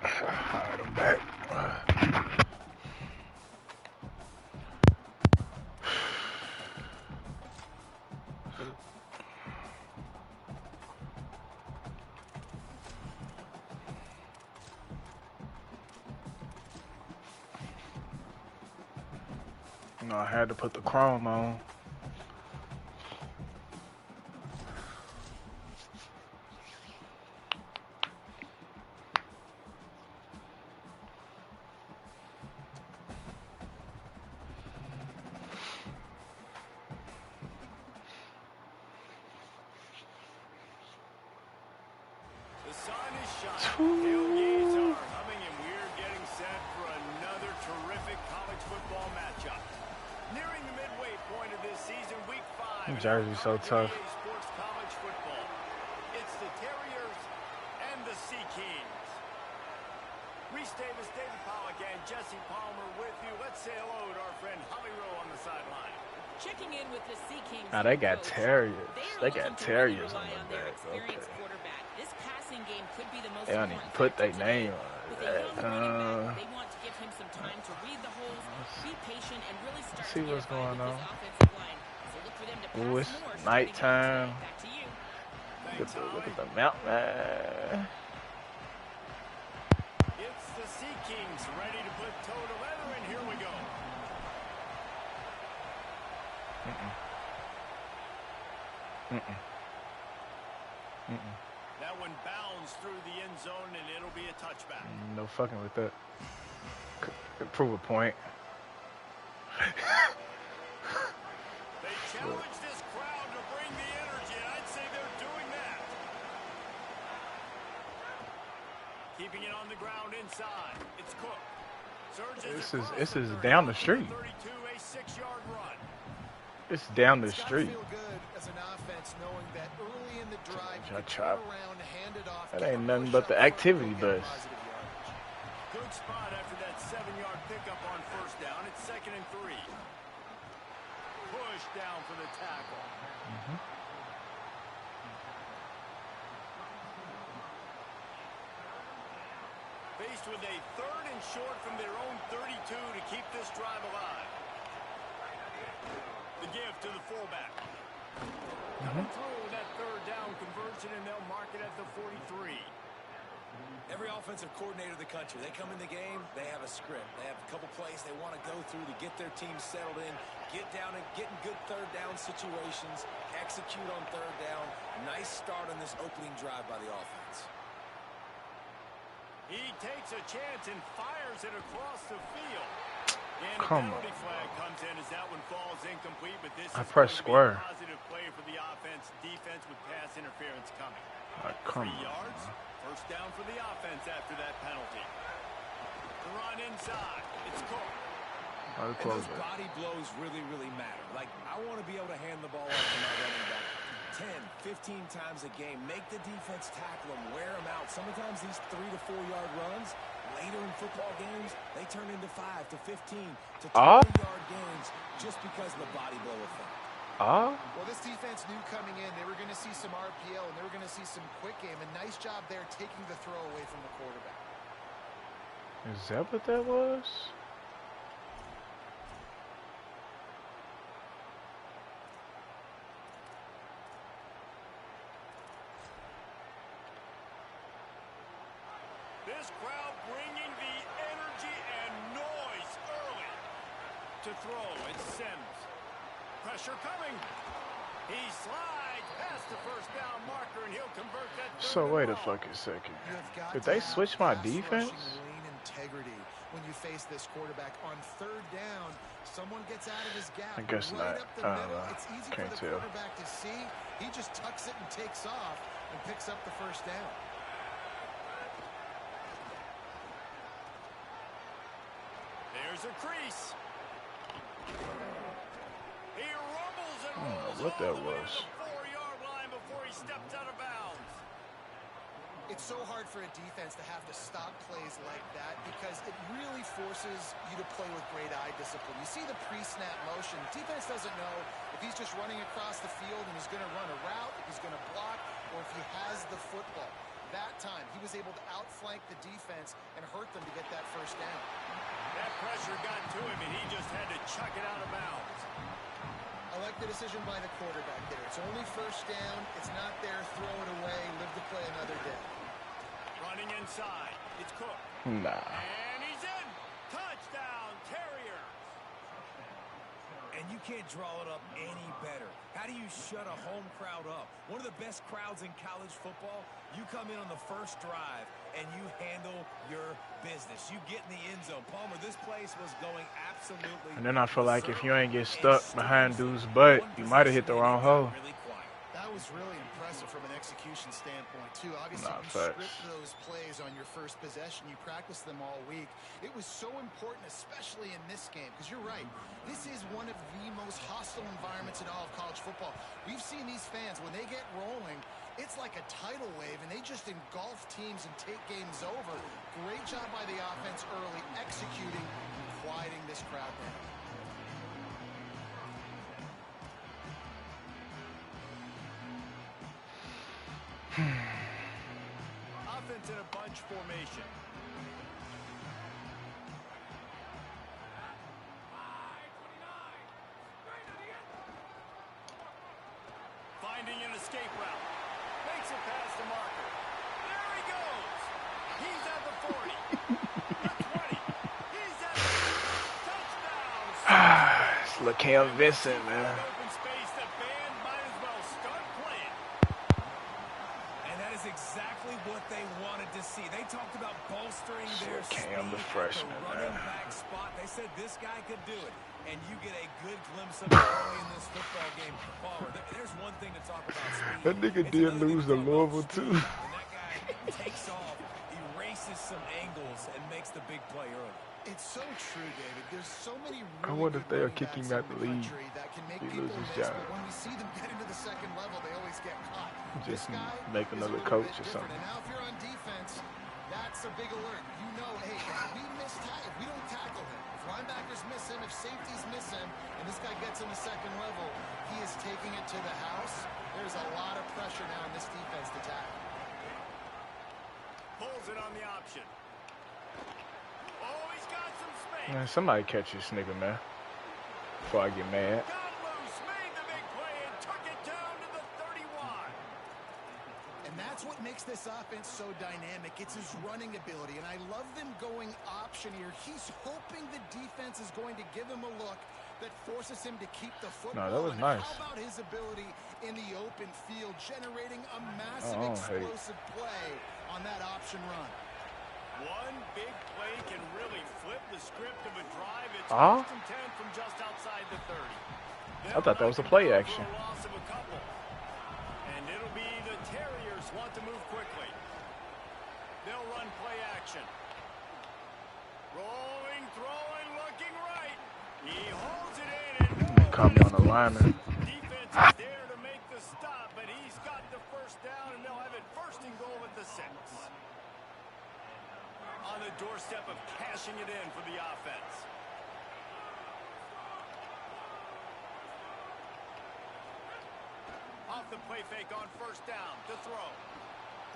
Alright, I'm back. No, I had to put the Chrome on. The sun is shining, tailgates are humming, and we're getting set for another terrific college football matchup. Nearing the midway point of this season, week 5. Jersey's so tough. Sports college football. It's the Terriers and the Sea Kings. Reese Davis, David Pollock, and Jesse Palmer with you. Let's say hello to our friend Holly Rowe on the sideline. Checking in with the Sea Kings. Now they got Terriers. They got Terriers on on the their back. Okay. experienced quarterback. This passing game could be the most They don't even important put factor their name today. on With it. a young running back, they want to give him some time to read the holes, be patient, and really start See to what's unify going with on. his offensive line. So look for them to Ooh, pass it's more starting nighttime. today. Back to you. Look at the mountain man. It's the Sea Kings ready to put toe to leather, and here we go. That one bounds through the end zone, and it'll be a touchback. No fucking with that. Could prove a point. They challenge this crowd to bring the energy, and I'd say they're doing that. Keeping it on the ground inside. It's Cook. This is down the street. 32, a 6-yard run. It's down the It's gotta street. feel good as an offense knowing that early in the drive you can Chop. turn around, hand it off. That get ain't a nothing push but up the front, activity go get bus. positive yardage. Good spot after that 7-yard pickup on first down. It's 2nd and 3. Push down for the tackle. Faced with a 3rd and short from their own 32 to keep this drive alive. The give to the fullback. Coming through with that 3rd down conversion, and they'll mark it at the 43. Every offensive coordinator in the country, they come in the game, they have a script. They have a couple plays they want to go through to get their team settled in, get down and get in good 3rd down situations, execute on 3rd down. Nice start on this opening drive by the offense. He takes a chance and fires it across the field. And Come a penalty flag comes in as that one falls incomplete, but this I is press going to be square. a positive play for the offense. Defense with pass interference coming. Come 3 yards. on. First down for the offense after that penalty. The run inside. It's Cook. I'll And close those it. body blows really, really matter. Like, I want to be able to hand the ball off to my running back 10, 15 times a game. Make the defense tackle them, wear them out. Sometimes these 3 to 4 yard runs, later in football games, they turn into 5 to 15 to 20-yard gains just because of the body blow effect. Well, this defense knew coming in they were going to see some RPO and they were going to see some quick game. A nice job there taking the throw away from the quarterback. Is that what that was? This crowd bringing the energy and noise early. To throw, it's Sims. Pressure coming. He slides past the first down marker, and he'll convert that. So wait a fucking second. You've got Did to they have switch my pass defense? rushing lane integrity when you face this quarterback. On 3rd down, someone gets out of his gap. I guess right not. Up the I don't middle. know. It's easy Can't for the tell. quarterback to see. He just tucks it and takes off and picks up the first down. There's a crease. He rumbles and I don't rolls know what that all the way was. to the 4-yard line before he steps out of bounds. It's so hard for a defense to have to stop plays like that because it really forces you to play with great eye discipline. You see the pre-snap motion. Defense doesn't know if he's just running across the field and he's going to run a route, if he's going to block, or if he has the football. That time, he was able to outflank the defense and first down. That pressure got to him, and he just had to chuck it out of bounds. I like the decision by the quarterback there. It's only first down. It's not there. Throw it away. Live to play another day. Running inside. It's Cook. Nah. And he's in. Touchdown, Terriers. And you can't draw it up any better. How do you shut a home crowd up? One of the best crowds in college football. You come in on the first drive, and you handle your business. You get in the end zone. Palmer, this place was going absolutely... And then I feel like if you ain't get stuck behind dude's butt, you might have hit the wrong hole. That was really impressive from an execution standpoint, too. Obviously, you script those plays on your first possession. You practice them all week. It was so important, especially in this game, because you're right. This is one of the most hostile environments in all of college football. We've seen these fans, when they get rolling, it's like a tidal wave, and they just engulf teams and take games over. Great job by the offense early, executing, and quieting this crowd down. Offense in a bunch formation. Finding an escape route. Makes it past the marker. There he goes. He's at the 40. The 20. He's at the 50. Touchdown. It's LaCam Vincent, man. Open space. The band might as well start playing. And that is exactly what they wanted to see. They talked about bolstering their Cam, the speed freshman, at the running man. back spot. They said this guy could do it. And you get a good glimpse of it early in this football game. Palmer, there's one thing to talk about speed. That nigga did lose to Louisville, too. And that guy takes off, erases some angles, and makes the big play early. It's so true, David. There's so many I really wonder if good they'll running kick him backs out in the league. country that can make He people loses miss, job. but when we see them get into the second level, they always get caught. Just This guy make is another a little coach bit or different. something. And now if you're on defense, that's a big alert. You know, hey, if we if we don't tackle him, if linebackers miss him, if safeties miss him, and this guy gets in the second level, he is taking it to the house. There's a lot of pressure now in this defense to tackle. Pulls it on the option. Oh, he's got some space. Man, somebody catch this nigga, man. Before I get mad. Got loose, made the big play, and took it down to the 31. And that's what makes this offense so dynamic. It's his running ability, and I love them going option here. He's hoping the defense is going to give him a look that forces him to keep the football. No, that was and nice. How about his ability in the open field, generating a massive Oh, explosive play on that option run? One big play can really flip the script of a drive. It's Uh-huh. first and 10 from just outside the 30. I thought that was a play action. For a loss of a couple. And it'll be the Terriers want to move quickly. They'll run play action. Rolling, throwing, looking right. He holds it in and Caught me on the lineman. defense is there to make the stop, but he's got the first down, and they'll have it first and goal at the 6. On the doorstep of cashing it in for the offense. Off the play fake on first down to throw.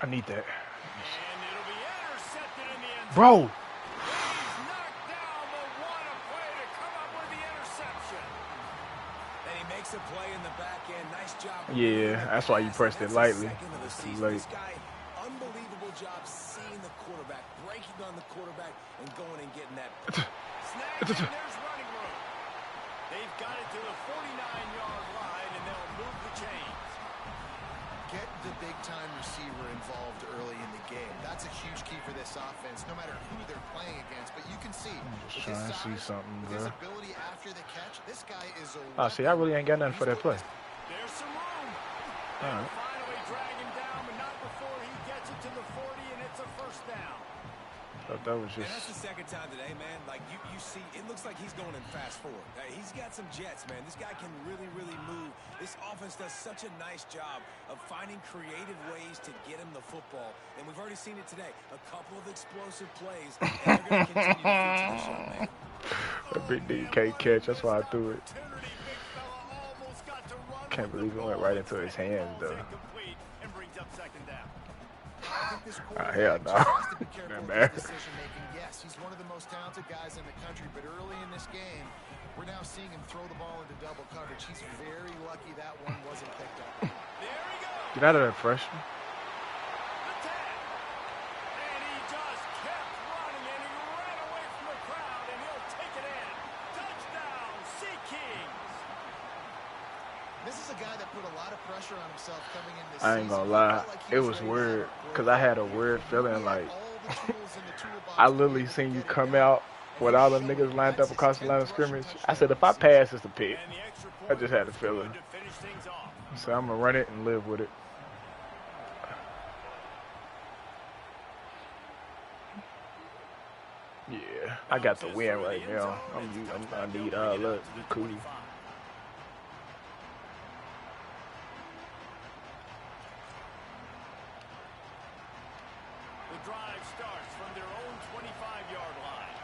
I need that. And it'll be intercepted in the end zone. Bro! He's knocked down, but what a play to come up with the interception. And he makes a play in the back end. Nice job. Yeah, that's why you pressed it lightly. It's too late. This guy, unbelievable job seeing the quarterback, breaking on the quarterback, and going and getting that. Snagged, and there's running room. They've got it to the 49-yard line, and they'll move the chains. Get the big-time receiver involved early in the game. That's a huge key for this offense, no matter who they're playing against. But you can see, Just with his trying to see size, something, with his bro. ability after the catch, this guy is a Oh, see, I really ain't got nothing for that play. There's some room. All They'll right. finally drag him down, but not before he gets it to the 40, and it's a first down. Thought that was And that's the just... second time today, man. Like, you see, it looks like he's going in fast forward. He's got some jets, man. This guy can really, really move. This offense does such a nice job of finding creative ways to get him the football. And we've already seen it today. A couple of explosive plays. And they're going to continue to feature the show, man. A big DK catch, that's why I threw it. Opportunity, big fella almost got to run Can't with believe the it went ball. right into his hands, though. Incomplete and brings up second down. I think this Ah, hell no. quarterback just has to to be careful with man. his decision making. Yes, he's one of the most talented guys in the country, but early in this game, we're now seeing him throw the ball into double coverage. He's very lucky that one wasn't picked up. There he goes. Get out of that freshman. The tag. And he just kept running, and he ran away from the crowd, and he'll take it in. Touchdown, Sea Kings. This is a guy that put a lot of pressure on himself coming in this I ain't gonna lie. It was weird because I had a weird feeling like I literally seen you come out with all the niggas lined up across the line of scrimmage. I said, if I pass, it's a pick. I just had a feeling. So I'm gonna run it and live with it. Yeah, I got the win right now. I need look, you cool. The drive starts from their own 25-yard line.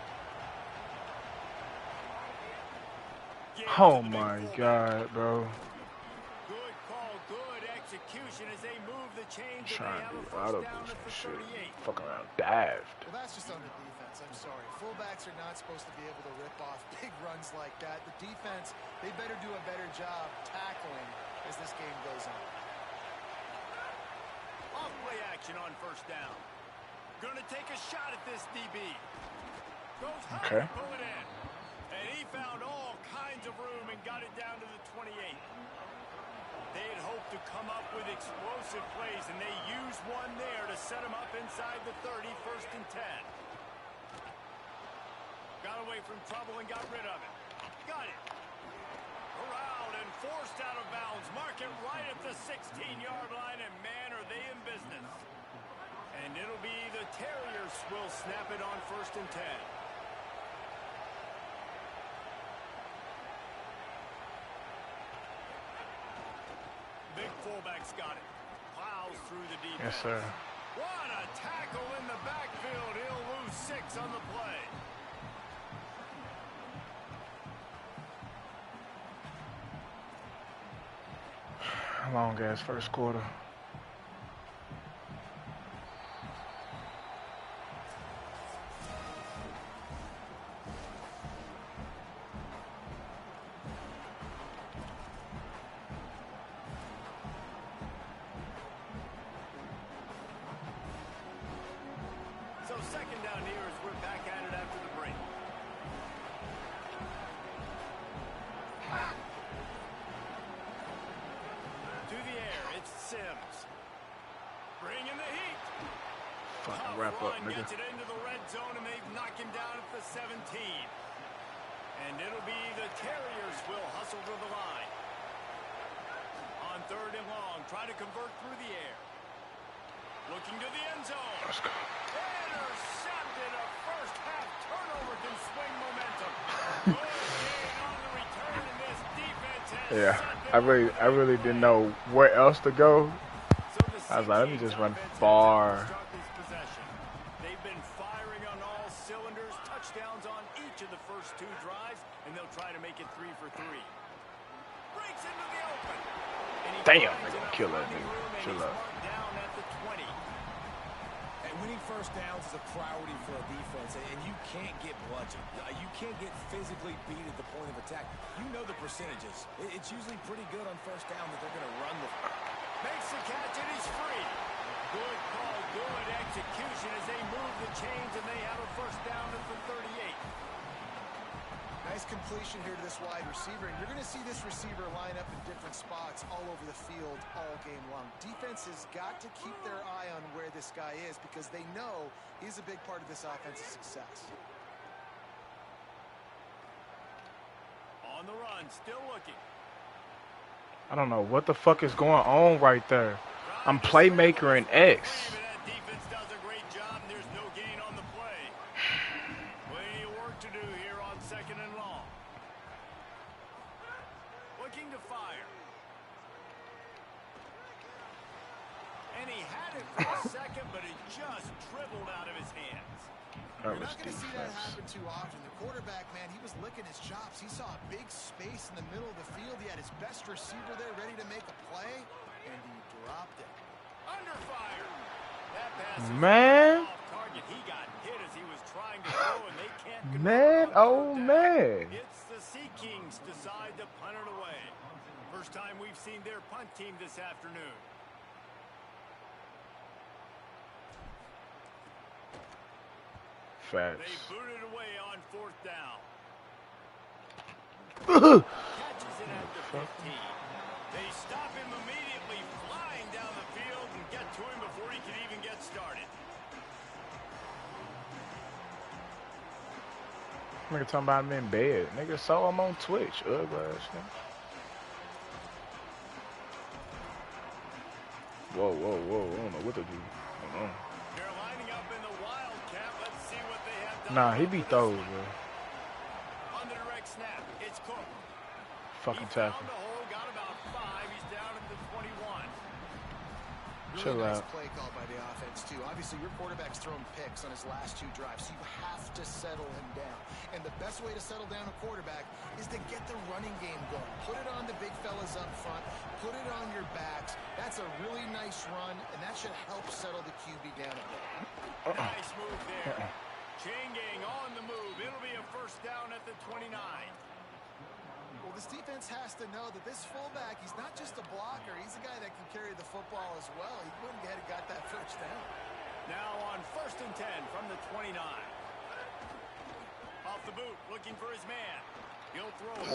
Oh my God, bro. Good call, good execution as they move the chains. Trying to do audible some shit. Fuck around, dived. Well, that's just on the defense. I'm sorry. Fullbacks are not supposed to be able to rip off big runs like that. The defense, they better do a better job tackling as this game goes on. Off play action on first down. Gonna take a shot at this DB. Goes high to pull it in. And he found all kinds of room and got it down to the 28. They had hoped to come up with explosive plays, and they used one there to set him up inside the 30, 1st and 10. Got away from trouble and got rid of it. Got it. Corralled and forced out of bounds. Mark it right at the 16-yard line, and man, are they in business. And it'll be the Terriers will snap it on 1st and 10. Big fullback's got it. Plows through the defense. Yes, sir. What a tackle in the backfield. He'll lose 6 on the play. Long ass first quarter. So 2nd down here as we're back at it after the break. To the air, it's Sims. Bringing the heat. Fucking wrap up, nigga. Gets it into the red zone, and they've knocked him down at the 17. And it'll be the Terriers will hustle to the line. On 3rd and long, try to convert through the air. Looking to the end zone. Let's go. Intercepted. A first half turnover can swing momentum. Good gain on the return, and this defense has Yeah, I really didn't know where else to go. I was like, let me just run far. They've been firing on all cylinders, touchdowns on each of the first 2 drives, and they'll try to make it 3 for 3. Breaks into the open. Damn, they're gonna kill that nigga. Chill out. Down at the 20. And winning first downs is a priority for a defense, and you can't get bludgeoned. You can't get physically beat at the point of attack. You know the percentages. It's usually pretty good on first down that they're going to run the... Makes the catch, and he's free. Good call, good execution as they move the chains, and they have a first down at the 38. Nice completion here to this wide receiver, and you're going to see this receiver line up in different spots all over the field all game long. Defense has got to keep their eye on where this guy is because they know he's a big part of this offensive success. On the run, still looking. I don't know what the fuck is going on right there. I'm playmaker in X. That defense does a great job, and there's no gain on the play. Plenty of work to do here on 2nd and long. Looking to fire. And he had it for a second, but it just dribbled out of his hands. You're not going to see that happen too often. The quarterback, man, he was licking his chops. He saw a big space in the middle of the field. He had his best receiver there ready to make a play, and he dropped it. Under fire. That pass is Man. off target. He got hit as he was trying to throw, and they can't convert Man, on oh third down. man. It's the Sea Kings decide to punt it away. First time we've seen their punt team this afternoon. Facts. They booted away on fourth down. Catches it at the 15. They stop him immediately, flying down the field and get to him before he can even get started. Nigga talking about him in bed. Nigga saw him on Twitch. Ugly ass nigga. Whoa, whoa, whoa. I don't know what to do. Hold on. They're lining up in the Wildcat. Let's see what they have done. Nah, he beat those, bro. On the direct snap, it's Cook. Fucking He tackle. found the hole, got about 5. He's down at the 21. Chill Really nice out. play call by the offense, too. Obviously, your quarterback's thrown picks on his last 2 drives, so you have to settle him down. And the best way to settle down a quarterback is to get the running game going. Put it on the big fellas up front. Put it on your backs. That's a really nice run, and that should help settle the QB down a bit. Nice move there. Chain gang on the move. It'll be a first down at the 29. Well, this defense has to know that this fullback, he's not just a blocker. He's a guy that can carry the football as well. He went ahead and got that first down. Now on 1st and 10 from the 29. Off the boot, looking for his man. He'll throw it.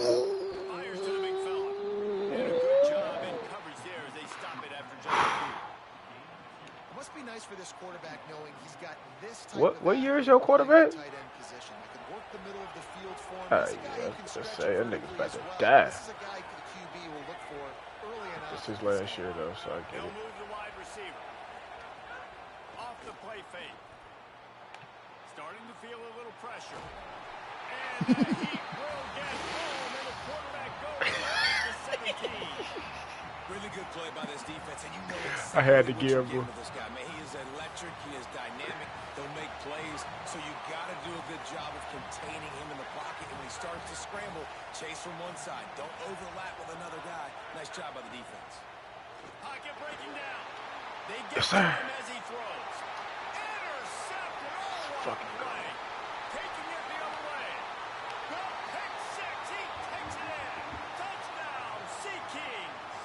Fires to the big fella. And a good job in coverage there as they stop it after just a few. It must be nice for this quarterback knowing he's got this type What of year is your quarterback? tight end position. That can work the middle of the field for him. Ah, He's a guy who yeah, can let's stretch say that it nigga's vertically about as to well. die. This is a guy the QB will look for early enough. This is last year, though, so I get He'll it. move the wide receiver. Off the play fake. Starting to feel a little pressure. And the heat will get home, and the quarterback goes at the 17. Really good play by this defense, and you know I had to exactly what you're give getting him. with this guy. Man, he is electric. He is dynamic. They'll make plays, so you got to do a good job of containing him in the pocket. And when he starts to scramble, chase from one side. Don't overlap with another guy. Nice job by the defense. Pocket breaking down. They get Yes, to sir. him as he throws. Intercepted all Fucking the way. Taking it the other way. The pick six. He takes it in. Touchdown, Sea Kings.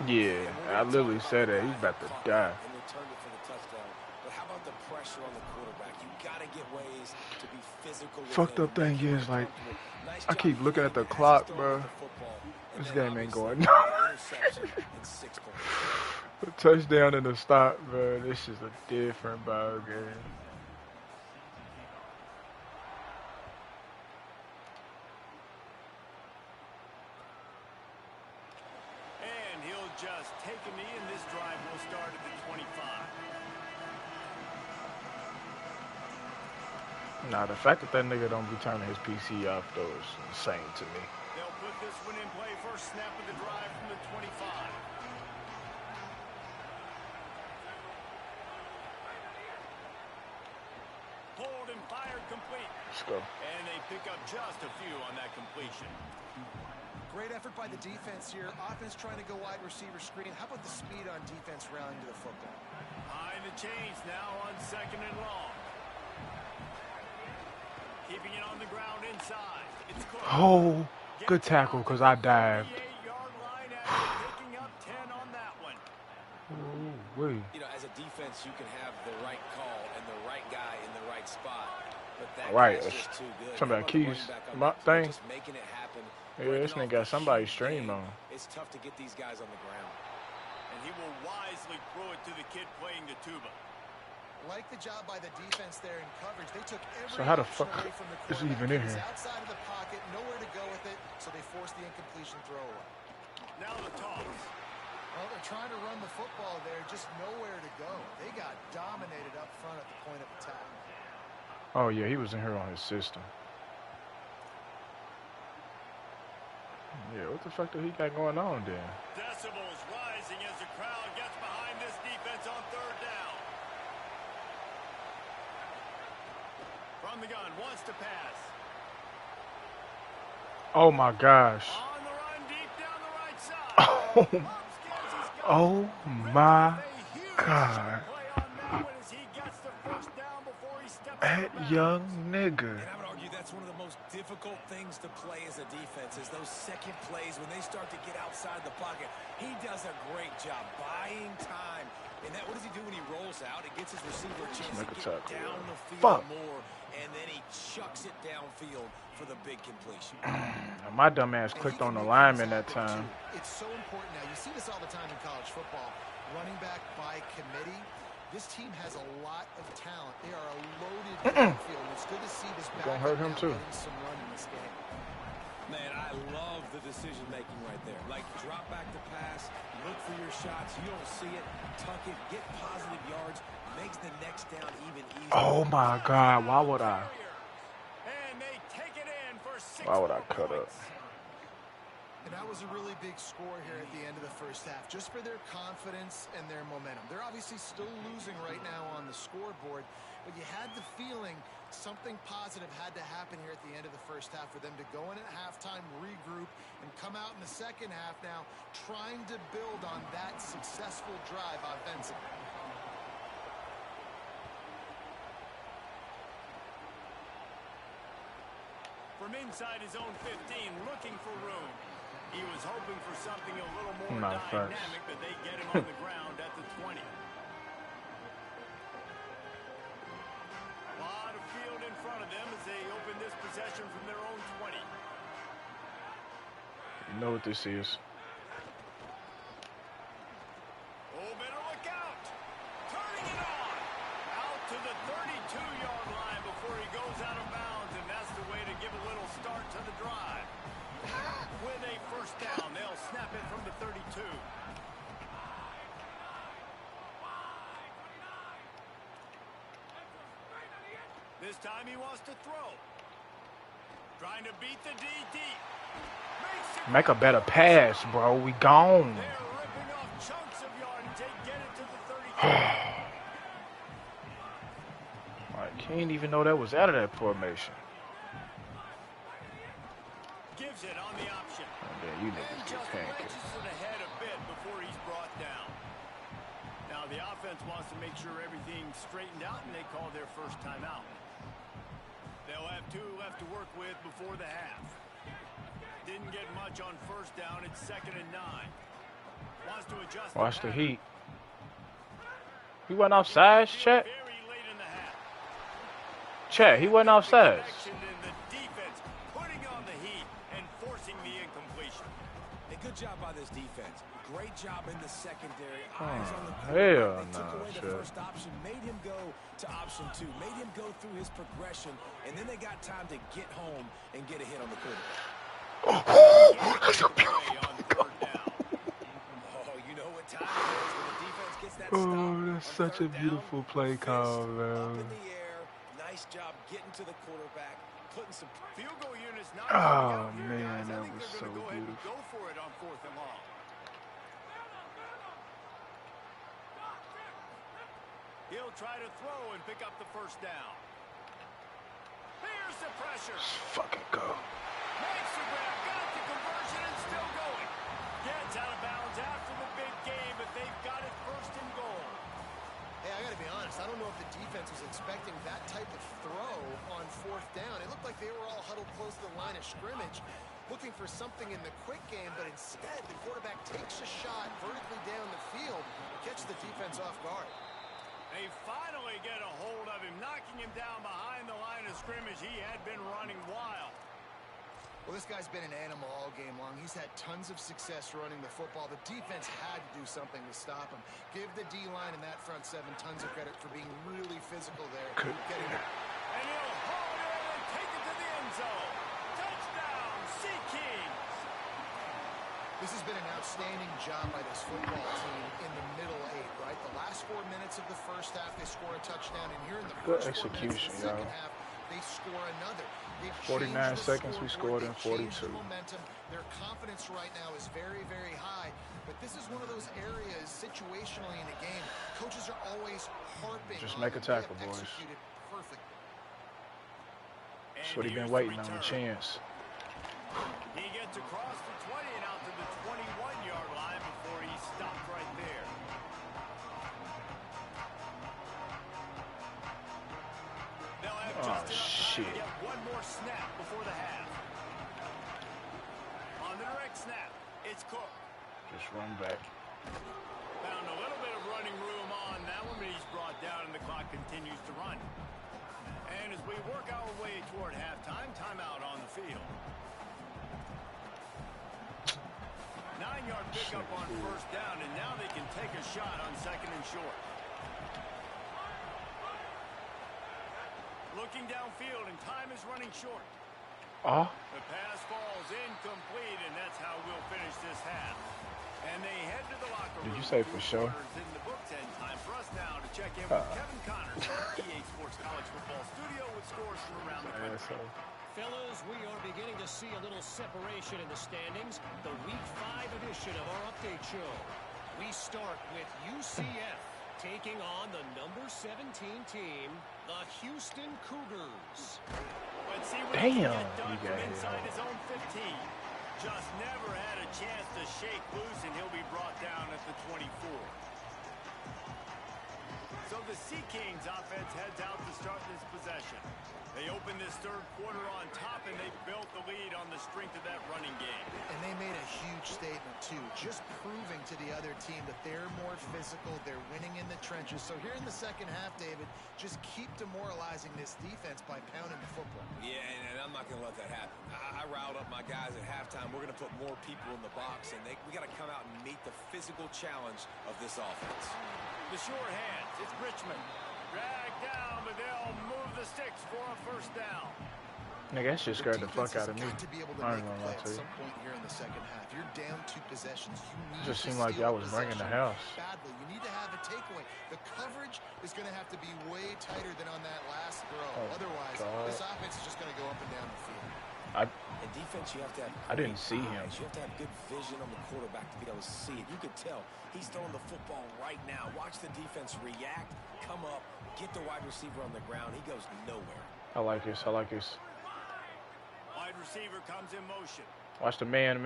Yeah, I literally said that. He's about to die. And returned it for the touchdown. But how about the pressure on the quarterback? You got to get ways to be physical. Fucked up thing is, like, I keep looking at the clock, bro. This game ain't going. The touchdown and the stop, bro. This is a different ball game. And he'll just take a knee, and this drive will start at the 25. Nah, the fact that nigga don't be turning his PC off, though, is insane to me. They'll put this one in play. First snap of the drive from the 25. Hold and fired complete. Let's go. And they pick up just a few on that completion. Great effort by the defense here. Offense trying to go wide receiver screen. How about the speed on defense rallying to the football? Behind the chains now on 2nd and long. Keeping it on the ground inside. It's Cook. Oh, good tackle, because I dived. 38-yard line after picking up 10 on that one. Ooh, wait. You know, as a defense, you can have the right call and the right guy in the right spot. But that Right, guy's it's just too good. something How about about the keys. running back on My that play, thing. just making it happen, Yeah, breaking this nigga off got the somebody huge stream game. on. It's tough to get these guys on the ground. And he will wisely throw it to the kid playing the tuba. Like the job by the defense there in coverage. They took every So how the option fuck away from the is he quarterback. even in He was here? outside of the pocket, nowhere to go with it, so they forced the incompletion throw away. Now the toss. Well, they're trying to run the football there, just nowhere to go. They got dominated up front at the point of attack. Oh, yeah, he was in here on his system. Yeah, what the fuck did he got going on there? Decibels rising as the crowd gets behind this defense on 3rd down. From the gun, wants to pass. Oh, my gosh. On the run, deep down the right side. Oh, Upstairs, he's got oh it. my A huge God. play That young nigga. And I would argue that's one of the most difficult things to play as a defense is those second plays when they start to get outside the pocket. He does a great job buying time. And that, what does he do when he rolls out? It gets his receiver a chance to get down the field more, and then he chucks it downfield for the big completion. My dumb ass clicked on the lineman that time. It's so important now. You see this all the time in college football. Running back by committee. This team has a lot of talent. They are a loaded backfield. It's good to see this back. Gonna hurt him too. Some run in this game. Man, I love the decision making right there. Like drop back to pass, look for your shots. You don't see it, tuck it, get positive yards, makes the next down even easier. Oh my God! Why would I? And they take it in for 6 Why would I more cut up? points. And that was a really big score here at the end of the first half, just for their confidence and their momentum. They're obviously still losing right now on the scoreboard, but you had the feeling something positive had to happen here at the end of the first half for them to go in at halftime, regroup, and come out in the second half now trying to build on that successful drive offensively. From inside his own 15, looking for room. He was hoping for something a little more dynamic, but they get him on the ground at the 20. A lot of field in front of them as they open this possession from their own 20. You know what this is. Oh, better look out. Turning it on. Out to the 32-yard line before he goes out of bounds, and that's the way to give a little start to the drive. With a first down, they'll snap it from the 32. This time he wants to throw. Trying to beat the DT. Make a better pass, bro. We gone. They're ripping off chunks of yardage. They get it to the 32. I can't even know that was out of that formation. Gives it on the option. Oh, man, you niggas get pancakes. Just ahead a bit before he's brought down. Now the offense wants to make sure everything's straightened out, and they call their first timeout. They'll have 2 left to work with before the half. Didn't get much on first down. It's 2nd and 9. Wants to adjust. Watch the heat. He went offsides, Chet. Very late in the half. Chet, he went offsides. The defense putting on the heat and forcing the incompletion. A good job by this defense. Great job in the secondary. Eyes on the hell they took no, away the shit. first option, made him go to option 2, made him go through his progression, and then they got time to get home and get a hit on the quarterback. That's a beautiful goal. Oh, you know what time it is when the defense gets that stop. Oh, that's such a beautiful play call, Up man. in the air. Nice job getting to the quarterback, putting some Field goal units not Oh, coming out here, man, guys. I that think was they're so gonna go ahead and beautiful. Go for it on 4th and long. He'll try to throw and pick up the first down. Here's the pressure. Let's fucking go. Makes the grab, got the conversion and still going. Gets out of bounds after the big game, but they've got it 1st and goal. Hey, I got to be honest. I don't know if the defense was expecting that type of throw on 4th down. It looked like they were all huddled close to the line of scrimmage, looking for something in the quick game, but instead the quarterback takes a shot vertically down the field, catches the defense off guard. They finally get a hold of him, knocking him down behind the line of scrimmage. He had been running wild. Well, this guy's been an animal all game long. He's had tons of success running the football. The defense had to do something to stop him. Give the D-line and that front 7 tons of credit for being really physical there. Getting it. And he'll hold it and take it to the end zone. Touchdown, Shiitttzz. This has been an outstanding job by this football team in the middle 8, right? The last 4 minutes of the first half, they score a touchdown, and here in the Good first 4 minutes of the second execution, half, they score another. 49 seconds, we scored in 42. Momentum. Their confidence right now is very, very high. But this is one of those areas situationally in a game, coaches are always harping. Just on make a them. They have tackle, boys. executed perfectly. That's what he's been waiting on, a chance. He gets across the 20 and out to the 21-yard line before he stopped right there. They'll shit. Get one more snap before the half. On the direct snap, it's Cook. Just run back. Found a little bit of running room on that one, but he's brought down and the clock continues to run. And as we work our way toward halftime, timeout on the field. 9-yard pickup on first down, and now they can take a shot on second and short. Looking downfield, and time is running short. The pass falls incomplete, and that's how we'll finish this half. And they head to the locker room. Did you say for sure? In the books, and time for us now to check in with Kevin Connors, EA Sports College Football Studio, with scores from around the country. Fellas, we are beginning to see a little separation in the standings. The Week 5 edition of our update show. We start with UCF taking on the number 17 team, the Houston Cougars. Let's see what he can get done from inside his own 15. Just never had a chance to shake loose, and he'll be brought down at the 24. So the Sea Kings offense heads out to start this possession. They opened this third quarter on top, and they built the lead on the strength of that running game. And they made a huge statement, too, just proving to the other team that they're more physical, they're winning in the trenches. So here in the second half, David, just keep demoralizing this defense by pounding the football. Yeah, and I'm not going to let that happen. I riled up my guys at halftime. We're going to put more people in the box, and we got to come out and meet the physical challenge of this offense. The short hands, it's Richmond. Dragged down, but they'll move the sticks for a first down. Nigga, that shit scared the fuck out of me. To be able to I make ain't a gonna lie play at to you. some point here in the second half. You're down 2 possessions. You need Just to seemed like steal y'all was bringing the possession house. badly. You need to have a takeaway. The coverage is going to have to be way tighter than on that last throw. Otherwise, this offense is just going to go up and down the field. In defense, you have to have I didn't see him. You have to have good vision on the quarterback to be able to see it. You could tell he's throwing the football right now. Watch the defense react, come up, get the wide receiver on the ground. He goes nowhere. I like this. I like this. Wide receiver comes in motion. Watch the man.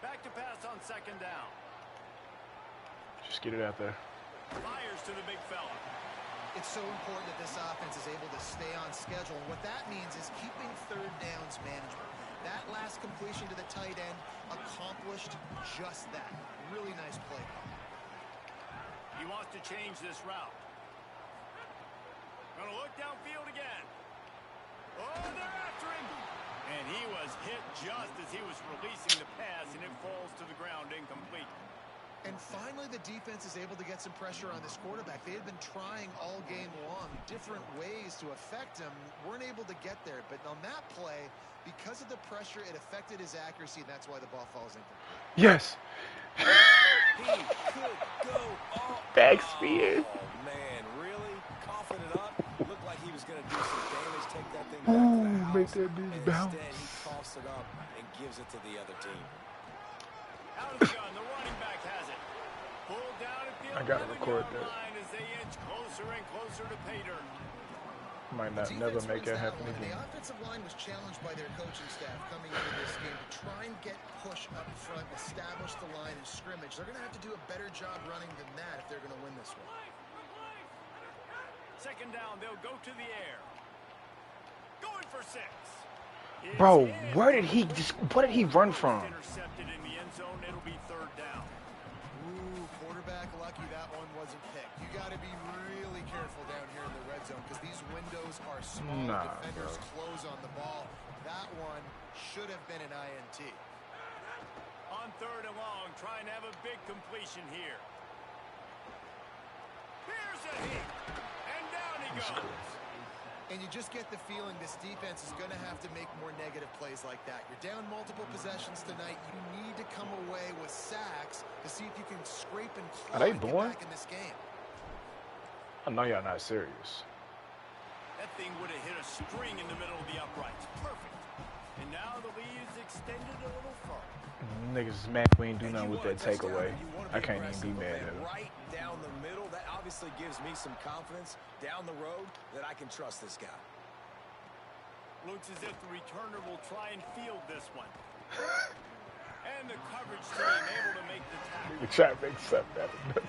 Back to pass on second down. Just get it out there. Fires to the big fella. It's so important that this offense is able to stay on schedule. And what that means is keeping third downs management. That last completion to the tight end accomplished just that. Really nice play. He wants to change this route. Gonna look downfield again. Oh, they're after him. And he was hit just as he was releasing the pass, and it falls to the ground incomplete. And finally, the defense is able to get some pressure on this quarterback. They had been trying all game long different ways to affect him. Weren't able to get there. But on that play, because of the pressure, it affected his accuracy, and that's why the ball falls incomplete. Yes. He could go all Back spear. Oh, man, really? Coughing it up. Looked like he was going to do some damage, take that thing back to the house. Make that bitch bounce. Instead, he coughs it up and gives it to the other team. Out of the gun, the running back has it. Pulled down at the I gotta record that. line as they inch closer and closer to pay dirt. Might not never make that happen The again. offensive line was challenged by their coaching staff coming into this game to try and get push up front, establish the line of scrimmage. They're going to have to do a better job running than that if they're going to win this one. Second down, they'll go to the air. Going for 6. Bro, what did he run from? Intercepted in the end zone. It'll be third down. Ooh, quarterback lucky that one wasn't picked. You got to be really careful down here in the red zone because these windows are small. Defenders close on the ball. That one should have been an INT. On third and long, trying to have a big completion here. Here's a hit. And down he goes. And you just get the feeling this defense is going to have to make more negative plays like that. You're down multiple possessions tonight. You need to come away with sacks to see if you can scrape and claw and get back in this game. I know y'all not serious. That thing would have hit a string in the middle of the uprights. Perfect. And now the lead is extended a little further. Niggas is mad we ain't do nothing with that takeaway. I can't even be mad at him. Right down the middle. That obviously gives me some confidence down the road that I can trust this guy. Looks as if the returner will try and field this one. And the coverage team able to make the tackle. You try to make something out of it.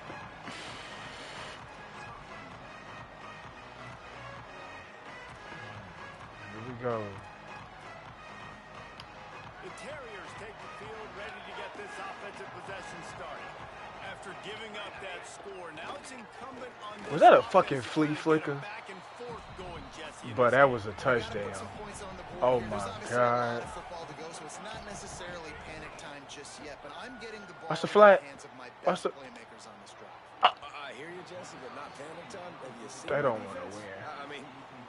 go. The Terriers take the field, ready to get this offensive possession started. After giving up that score, now it's incumbent on this. Was that a fucking flea flicker? Back and forth going, Jesse, But that was a touchdown. Oh my God. Football to go, so it's not necessarily panic time just yet, but I'm getting the ball What's the in flat? the hands of my What's best the? playmakers on this drive. I hear you, Jesse, but not panic time. Have you seen They the don't want to defense? win. I mean,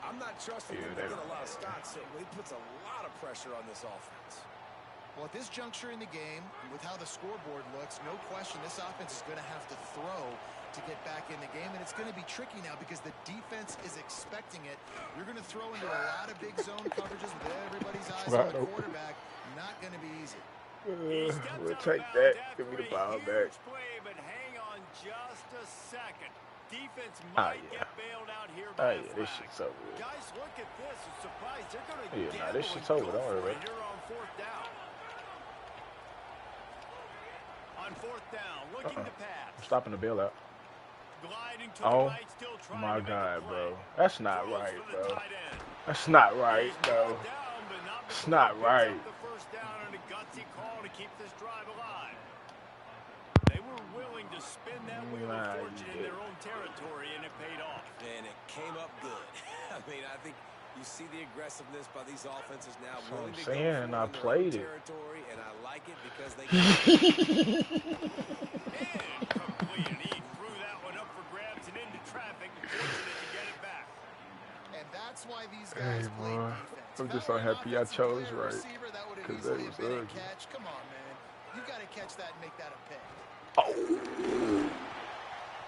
I'm not trusting Yeah, them they to get don't a lot of wanna stops, so it puts a lot of pressure on this offense. Well, at this juncture in the game, with how the scoreboard looks, no question this offense is going to have to throw to get back in the game, and it's going to be tricky now because the defense is expecting it. You're going to throw into a lot of big zone coverages with everybody's eyes on the quarterback. Not going to be easy. We'll take that. Give me the ball back. Play, but hang on just a second. Defense Ah, might yeah. get bailed out here Oh by yeah, this shit's over with. Guys, look at this. I'm surprised they're going to Yeah, nah, this shit's over. Don't worry about it. Here on fourth down. On fourth down, looking to pass. I'm stopping the bailout. Gliding to Oh the right, still trying my to make a God, play. bro. That's not Throws right, for the bro. tight end. That's not right, He's bro. brought down, but not It's before not he picks right. up the first down and a gutsy call to keep this drive alive. They were willing to spin that wheel Nah, of fortune you in their didn't. own territory, and it paid off. And it came up good. I mean, I think you see the aggressiveness by these offenses now. That's what Willing I'm to go saying, for and it I in their played own it. territory, and I like it because they Incomplete, and he threw that one up for grabs and into traffic. Fortunate to get it back. And that's why these Hey, guys play boy. defense. I'm If just that so were an happy I offensive chose player or right. receiver, that would have 'Cause that easily was been a ugly. catch. Come on, man. You got to catch that and make that a pick. Oh.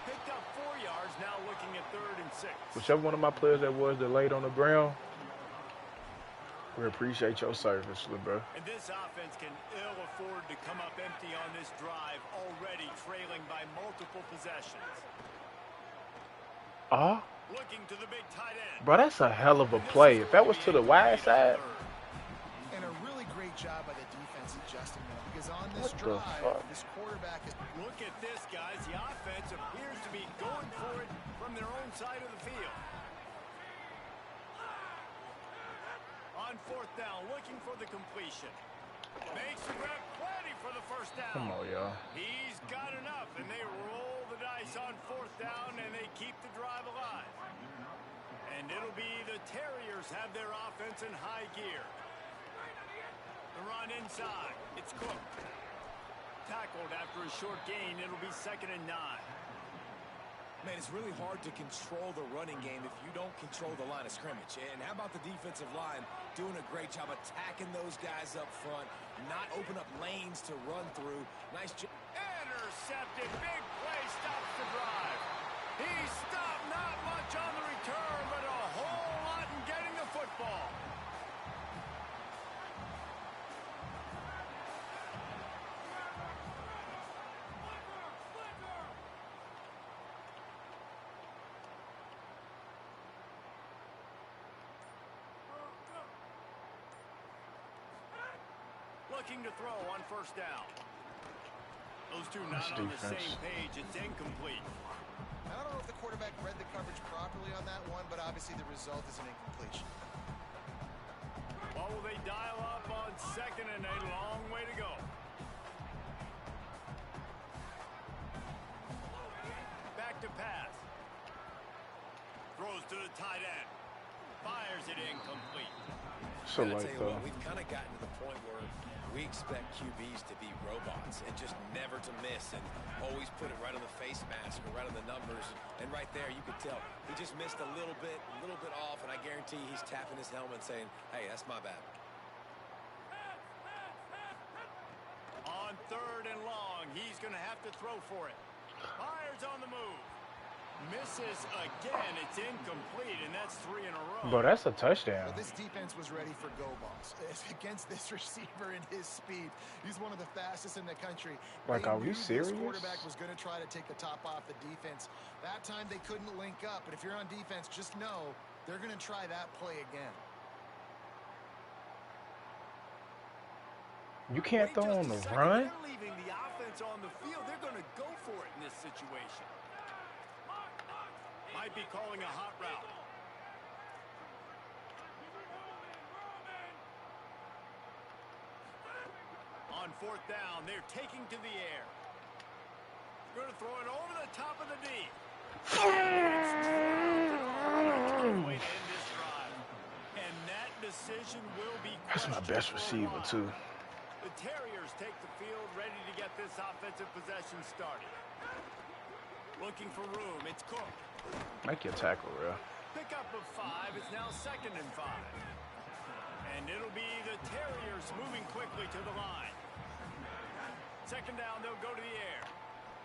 Picked up 4 yards, now looking at 3rd and 6. Whichever one of my players that was that laid on the ground, we appreciate your service, little bro. And this offense can ill afford to come up empty on this drive, already trailing by multiple possessions. Looking to the big tight end. Bro, that's a hell of a play. If that was to the wide side, And a really great job by the defense adjusting that, because on this What the drive, fuck? this quarterback is... Look at this, guys. The offense appears to be going for it from their own side of the field. On 4th down, looking for the completion. Makes the grab, plenty for the first down. come on, y'all. He's got enough, and they roll the dice on 4th down, and they keep the drive alive. And it'll be the Terriers have their offense in high gear. The run inside. It's Cooked. Tackled after a short gain. It'll be 2nd and 9. Man, it's really hard to control the running game if you don't control the line of scrimmage. And how about the defensive line doing a great job attacking those guys up front, not open up lanes to run through. Nice job. Intercepted. Big play stops the drive. He stopped not much on the return, but a whole lot in getting the football. Looking to throw on 1st down. Those two not Nice on the defense. same page. It's incomplete. I don't know if the quarterback read the coverage properly on that one, but obviously the result is an incompletion. What will they dial up on 2nd and a long way to go? Back to pass. Throws to the tight end. Fires it incomplete. So And I like tell you what, we've kind of gotten to the point where we expect QBs to be robots and just never to miss and always put it right on the face mask or right on the numbers. And right there, you could tell he just missed a little bit off, and I guarantee he's tapping his helmet saying, hey, that's my bad. On 3rd and long, he's going to have to throw for it. Fires on the move. Misses again. It's incomplete, and that's 3 in a row. Bro, that's a touchdown. Well, this defense was ready for go balls. Against this receiver and his speed, he's one of the fastest in the country. Like, They are we knew serious? This quarterback was going to try to take the top off the defense. That time they couldn't link up, but if you're on defense, just know they're going to try that play again. You can't Wait throw just on a the second. run? They're leaving the offense on the field. They're going to go for it in this situation. Might be calling a hot route. On fourth down, they're taking to the air. Going to throw it over the top of the D. Way to end this drive. And that decision will be That's my best receiver, too. The Terriers take the field, ready to get this offensive possession started. Looking for room. It's Cook. Make your tackle, bro. Pickup of 5. It's now 2nd and 5. And it'll be the Terriers moving quickly to the line. 2nd down, they'll go to the air.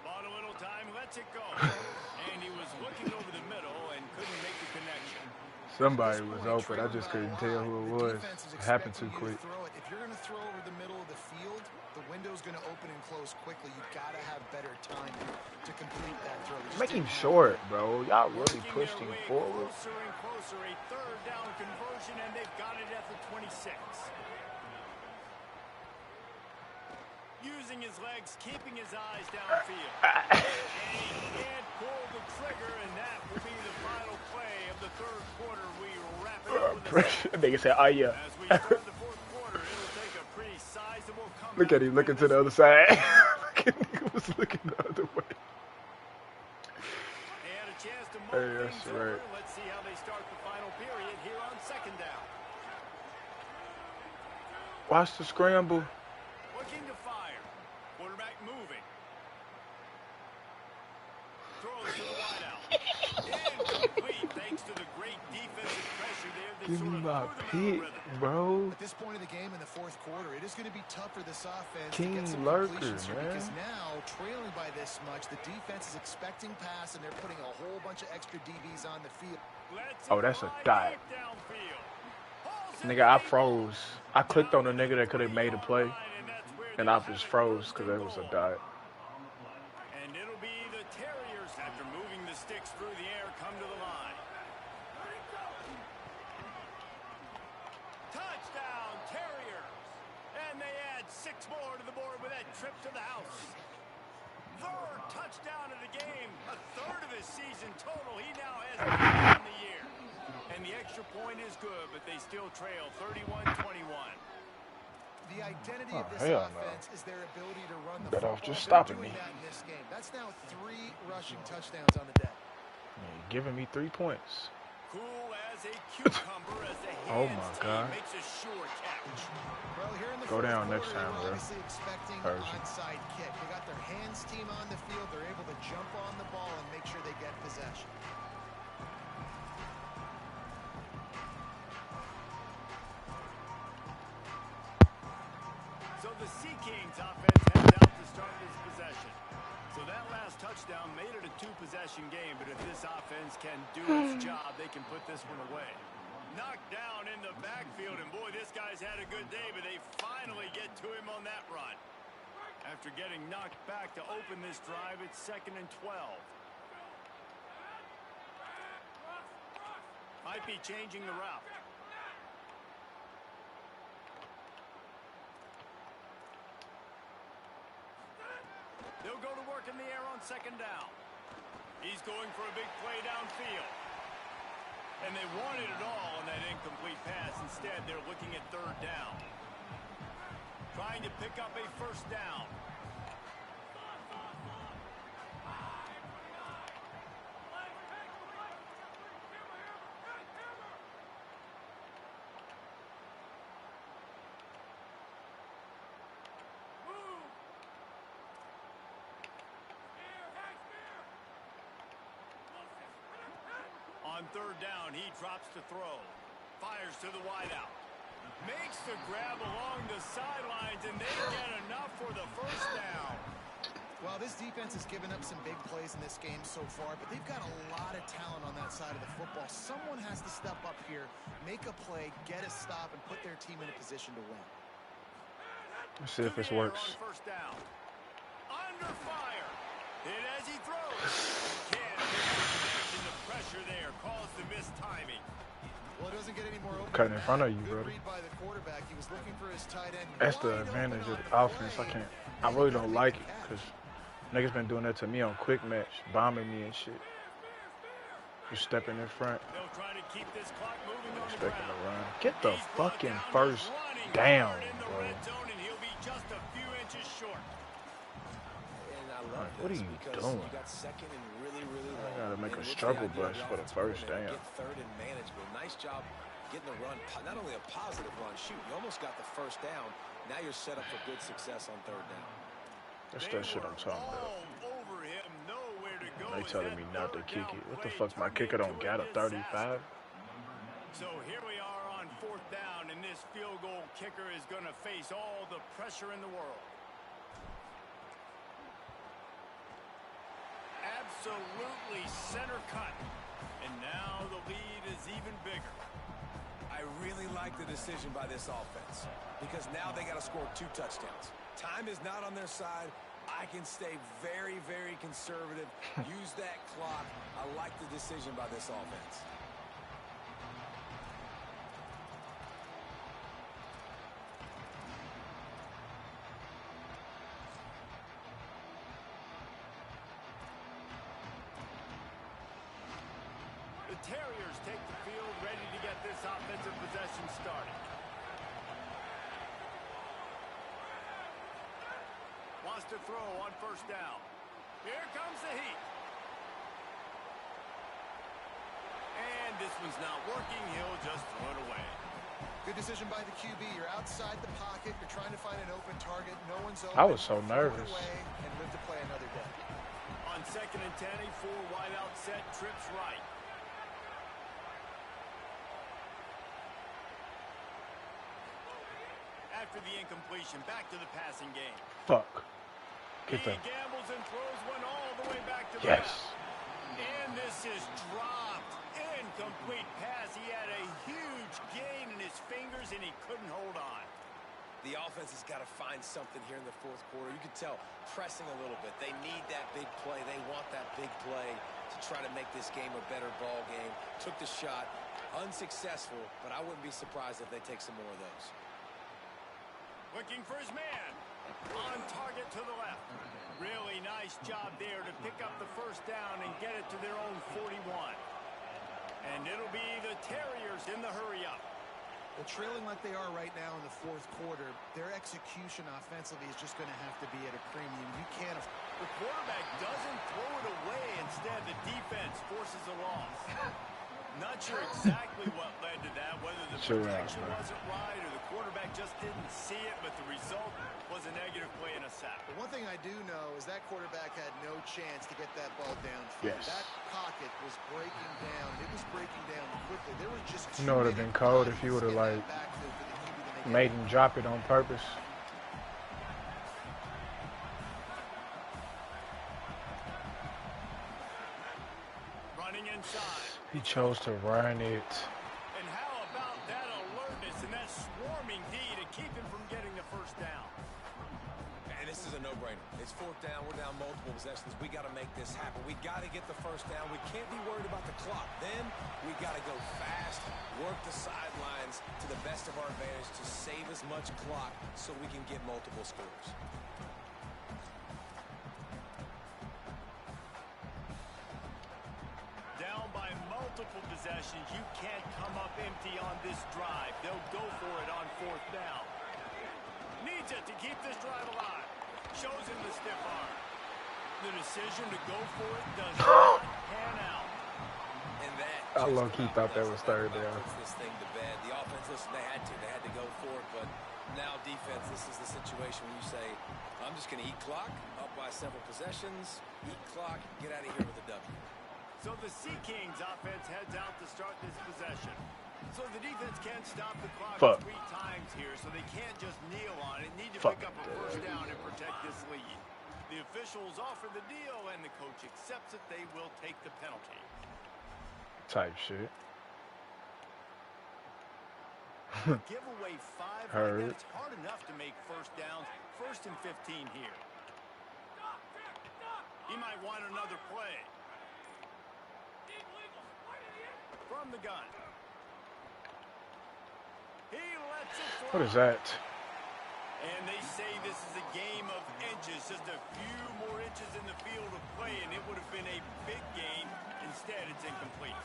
Bought a little time, lets it go. And he was looking over the middle and couldn't make the connection. Somebody was open. I just couldn't tell who it was. It happened too quick. If you're going to throw over the middle of the field, the window's going to open and close quickly. You've got to have better timing to complete that throw. Make him short, bro. Y'all really pushed him forward. Closer and closer, a 3rd down conversion, and they've got it at the 26. Using his legs, keeping his eyes downfield. And he can't pull the trigger, and that will be the final play of the 3rd quarter. We wrap it up with a Nigga said, oh yeah. As we start the 4th quarter, it'll take a pretty sizable comeback. Look at him looking to the other side. Nigga was looking the other way. They had a chance to Hey, that's right. Let's see how they start the final period here on 2nd down. Watch the scramble. Looking to fire. Quarterback moving. Throws to the wideout. Incomplete thanks to the great defensive pressure there. Give me my pick, bro. At this point of the game in the 4th quarter, it is going to be tough for this offense King to get some Lurker, completions here, man. because now, trailing by this much, the defense is expecting pass, and they're putting a whole bunch of extra DBs on the field. Oh, that's a dot. Nigga, I froze. I clicked on the nigga that could have made a play, and I just froze because it was a dot. And it'll be the Terriers, after moving the sticks through the air, come to the line. Touchdown, Terriers. And they add 6 more to the board with that trip to the house. 3rd touchdown of the game, a 3rd of his season total. He now has 9 in the year. And the extra point is good, but they still trail 31-21. The identity Oh, of this hell no. offense is their ability to run the Better football. off just They're stopping doing me. that in this game. That's now 3 rushing touchdowns on the day. You're giving me 3 points. Cool as a cucumber as the hands Oh my God. makes a sure catch. Well, here in the Go fourth down next quarter, time, they're bro. obviously expecting Hurts an you. onside kick. They got their hands team on the field. They're able to jump on the ball and make sure they get possession. So the Sea Kings offense heads out to start this possession. So that last touchdown made it a 2-possession game, but if this offense can do its job, they can put this one away. Knocked down in the backfield, and boy, this guy's had a good day, but they finally get to him on that run. After getting knocked back to open this drive, it's 2nd and 12. Might be changing the route. They'll go to work in the air on 2nd down. He's going for a big play downfield. And they wanted it all on that incomplete pass. Instead, they're looking at 3rd down. Trying to pick up a 1st down. On 3rd down, he drops to throw. Fires to the wideout. Makes the grab along the sidelines, and they get enough for the 1st down. Well, this defense has given up some big plays in this game so far, but they've got a lot of talent on that side of the football. Someone has to step up here, make a play, get a stop, and put their team in a position to win. Let's see if this works. 1st down. Under fire. Hit as he throws. Can't get the pressure there. Calls the missed timing. Well, it doesn't get any more open. Cutting in front of you, Good brother. read by the quarterback. He was looking for his tight end. That's the Wide advantage open of the on offense. play. I really don't like it because niggas been doing that to me on quick match, bombing me and shit. Just stepping in front, They'll try to keep this clock moving on the expecting ground. to run. Get the He's brought fucking down, first just running down, hard in the bro. red zone, and he'll be just a few love What are this you because doing? you got second and really long. I gotta make And a what's the struggle idea of bus the for the offense? first We're gonna down. get third and manageable. Nice job getting the run, not only a positive run, shoot, you almost got the first down. Now you're set up for good success on third down. That's that shit I'm talking about. Over him, nowhere to go. They telling me not to kick it. What the fuck? My kicker don't got a 35? So here we are on fourth down, and this field goal kicker is going to face all the pressure in the world. Absolutely center cut. And now the lead is even bigger. I really like the decision by this offense because now they got to score 2 touchdowns. Time is not on their side. I can stay very, very conservative. Use that clock. I like the decision by this offense. The Terriers take the field, ready to get this offensive possession started. Wants to throw on first down. Here comes the heat. And this one's not working. He'll just throw it away. Good decision by the QB. You're outside the pocket. You're trying to find an open target. No one's open. I was so Throw it nervous. away and live to play another day. On second and 10, a 4 wide out set, trips right. After the incompletion, back to the passing game. Fuck. He Get them. gambles and throws one all the way back to the Yes. left. And this is dropped. Incomplete pass. He had a huge gain in his fingers, and he couldn't hold on. The offense has got to find something here in the fourth quarter. You can tell pressing a little bit. They need that big play. They want that big play to try to make this game a better ball game. Took the shot. Unsuccessful, but I wouldn't be surprised if they take some more of those. Looking for his man. On target to the left. Really nice job there to pick up the first down and get it to their own 41. And it'll be the Terriers in the hurry-up. Well, trailing like they are right now in the fourth quarter, their execution offensively is just going to have to be at a premium. You can't. The quarterback doesn't throw it away. Instead, the defense forces a loss. Not sure exactly what led to that, whether the protection wasn't right or the quarterback just didn't see it, but the result was a negative play and a sack. But one thing I do know is that quarterback had no chance to get that ball downfield. Yes. That pocket was breaking down. It was breaking down quickly. There was just You know, it would have been cold if you would have, like, made him drop it on purpose. Running inside. He chose to run it. And how about that alertness and that swarming D to keep him from getting the first down? And this is a no-brainer. It's fourth down. We're down multiple possessions. We got to make this happen. We got to get the first down. We can't be worried about the clock. Then we got to go fast, work the sidelines to the best of our advantage to save as much clock so we can get multiple scores. Down by multiple possessions. You can't come up empty on this drive. They'll go for it on fourth down. Needs it to keep this drive alive. Shows him the stiff arm. The decision to go for it does not pan out. And that I low-key thought that was third down. puts this thing to bed. The offense, listen, they had to go for it, but now defense, this is the situation where you say, I'm just going to eat clock, up by several possessions, eat clock, get out of here with a W. So the Sea Kings offense heads out to start this possession. So the defense can't stop the clock 3 times here, so they can't just kneel on it. Need to pick up a first down and protect this lead. The officials offer the deal, and the coach accepts it. They will take the penalty. Type shit. Give away 5 Heard. like that. It's hard enough to make first downs. First and 15 here. He might want another play. From the gun. He lets it fly. What is that? And they say this is a game of inches. Just a few more inches in the field of play, and it would have been a big gain. Instead, it's incomplete.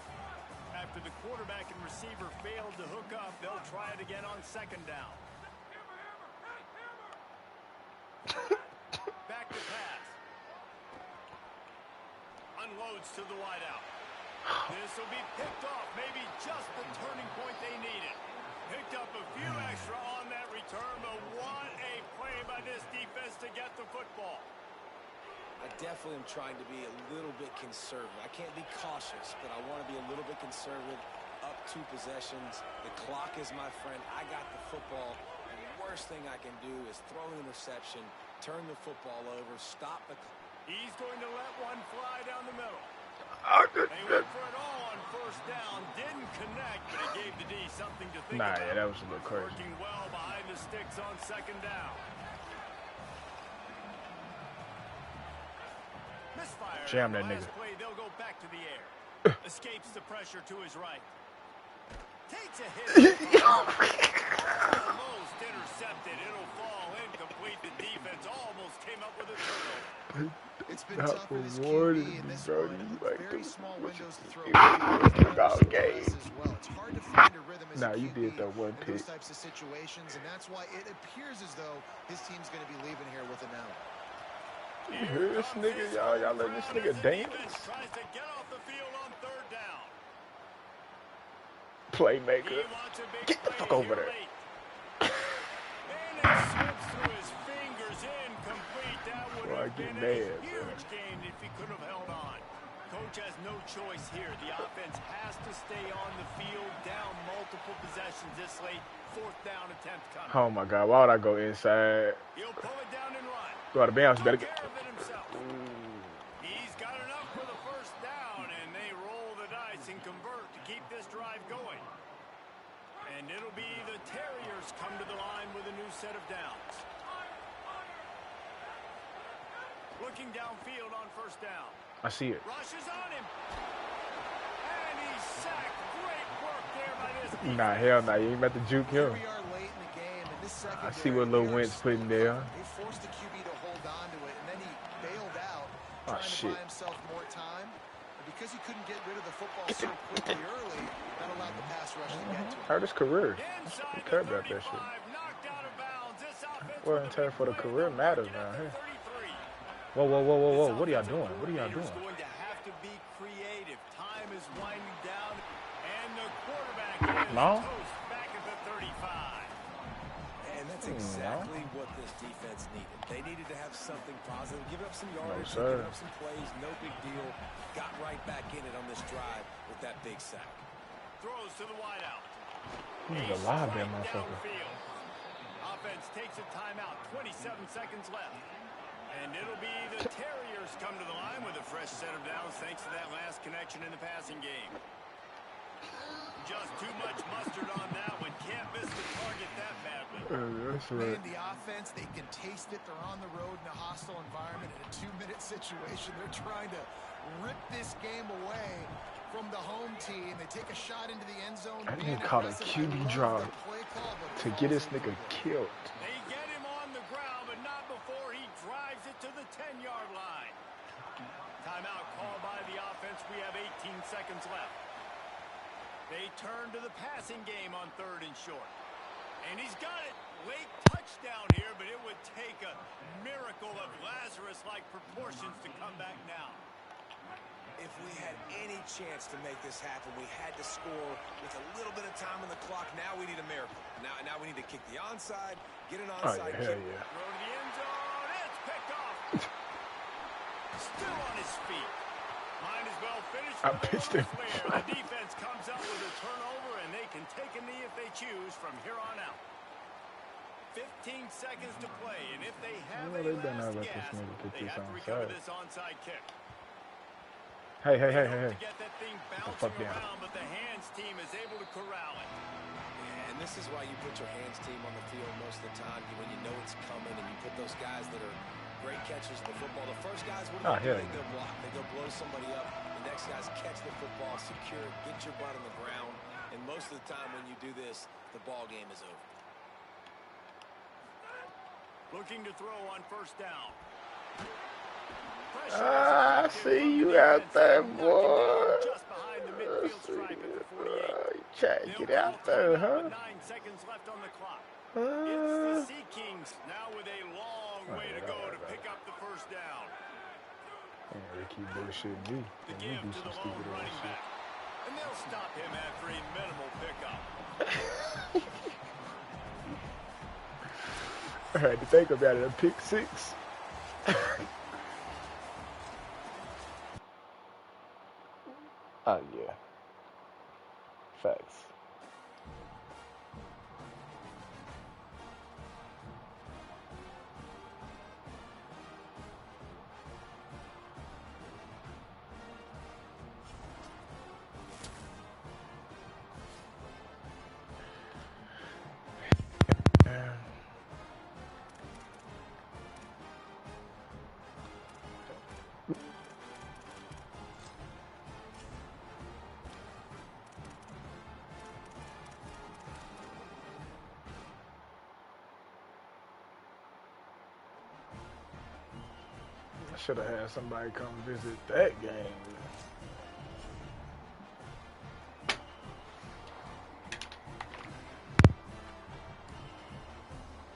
After the quarterback and receiver failed to hook up, they'll try it again on second down. Back to pass. unloads to the wideout. This will be picked off. Maybe just the turning point they needed. Picked up a few extra on that return, but what a play by this defense to get the football. I definitely am trying to be a little bit conservative. I can't be cautious, but I want to be a little bit conservative. Up 2 possessions. The clock is my friend. I got the football. And the worst thing I can do is throw an interception, turn the football over, stop the clock. He's going to let one fly down the middle. They went for it all on first down. Didn't connect, but it gave the D something to think about. Yeah, that was a little crazy. Working well behind the sticks on second down. Misfire. Jam that nigga. Play, they'll go back to the air. Escapes the pressure to his right. Takes a hit. Almost intercepted. It'll fall incomplete. The defense almost came up with a turnover. It's been tough for this QB in this one. Very small windows to throw. Game. As well. It's hard to find a rhythm as Nah, a you QB did that one in pick. those types of situations, and that's why it appears as though his team's going to be leaving here with an L. You hear this nigga, y'all letting this nigga dance? Tries to get off the field on third down. Playmaker. Get the fuck over there. And it slips through his fingers, incomplete. That would have been a huge gain if he could have held on. Coach has no choice here. The offense has to stay on the field, down multiple possessions this late. Fourth down attempt coming. Oh my God, why would I go inside? He'll pull it down and run. Go out of bounds, better get. He's got enough for the first down, and they roll the dice and convert to keep this drive going. And it'll be the Terriers come to the line with a new set of downs. Looking downfield on first down. I see it. Rushes on him. And he's sacked. Great work there by this defense. Nah, hell nah, you ain't about to juke him. We are late in the game, and this I see what Lil Wentz putting there. They forced the QB to hold on to it, and then he bailed out, Oh, trying shit. to buy himself more time. And because he couldn't get rid of the football so quickly early, that allowed the pass rush to get to him. Heard his career. Inside He care about the that shit. 35, knocked out of bounds. This offense Well, in with turn for the career matters around here. Whoa, whoa, whoa, whoa, whoa. What are y'all doing? What are y'all doing? Going to have to be creative. Time is winding down, and the quarterback is No. toast back at the 35. And that's exactly what this defense needed. They needed to have something positive, give up some yardage, sir. give up some plays, no big deal. Got right back in it on this drive with that big sack. Throws to the wideout. He's alive, that motherfucker. Downfield. Offense takes a timeout. 27 seconds left. And it'll be the Terriers come to the line with a fresh set of downs thanks to that last connection in the passing game. Just too much mustard on that one. Can't miss the target that badly. That's right. Man, the offense, they can taste it. They're on the road in a hostile environment in a 2-minute situation. They're trying to rip this game away from the home team. They take a shot into the end zone. I didn't call a QB draw to get this nigga killed. They get him on the ground, but not before he drives it to the 10-yard line. Timeout called by the offense. We have 18 seconds left. They turn to the passing game on third and short. And he's got it. Late touchdown here, but it would take a miracle of Lazarus-like proportions to come back now. If we had any chance to make this happen, we had to score with a little bit of time on the clock. Now we need a miracle. Now we need to kick the onside, get an onside hell kick. yeah. Throw to the end zone. It's picked off. Still on his feet. Might as well finish I with a pitched little him. flair. The defense comes up with a turnover, and they can take a knee if they choose from here on out. 15 seconds to play, and if they have Well, a they better not last let this gasp, nigga get they this have to recover onside. this onside kick. Hey. To get that thing bouncing fuck down. around, but the hands team is able to corral it. And this is why you put your hands team on the field most of the time when you know it's coming, and you put those guys that are great catchers of the football. The first guys, what do they do? They go block. They go blow somebody up. The next guys catch the football, secure it, get your butt on the ground. And most of the time when you do this, the ball game is over. Looking to throw on first down. I see you out there, boy. Just behind the midfield stripe at the 48. You trying to get out there, huh? 9 seconds left on the clock. It's the Sea Kings now with a long way to go to pick up the first down. And they keep bullshitting me. The And we give do to some the stupid lone ass running shit. back. And they'll stop him after a minimal pickup. I had to think about it. A pick 6. Oh, yeah. Facts. I should have had somebody come visit that game.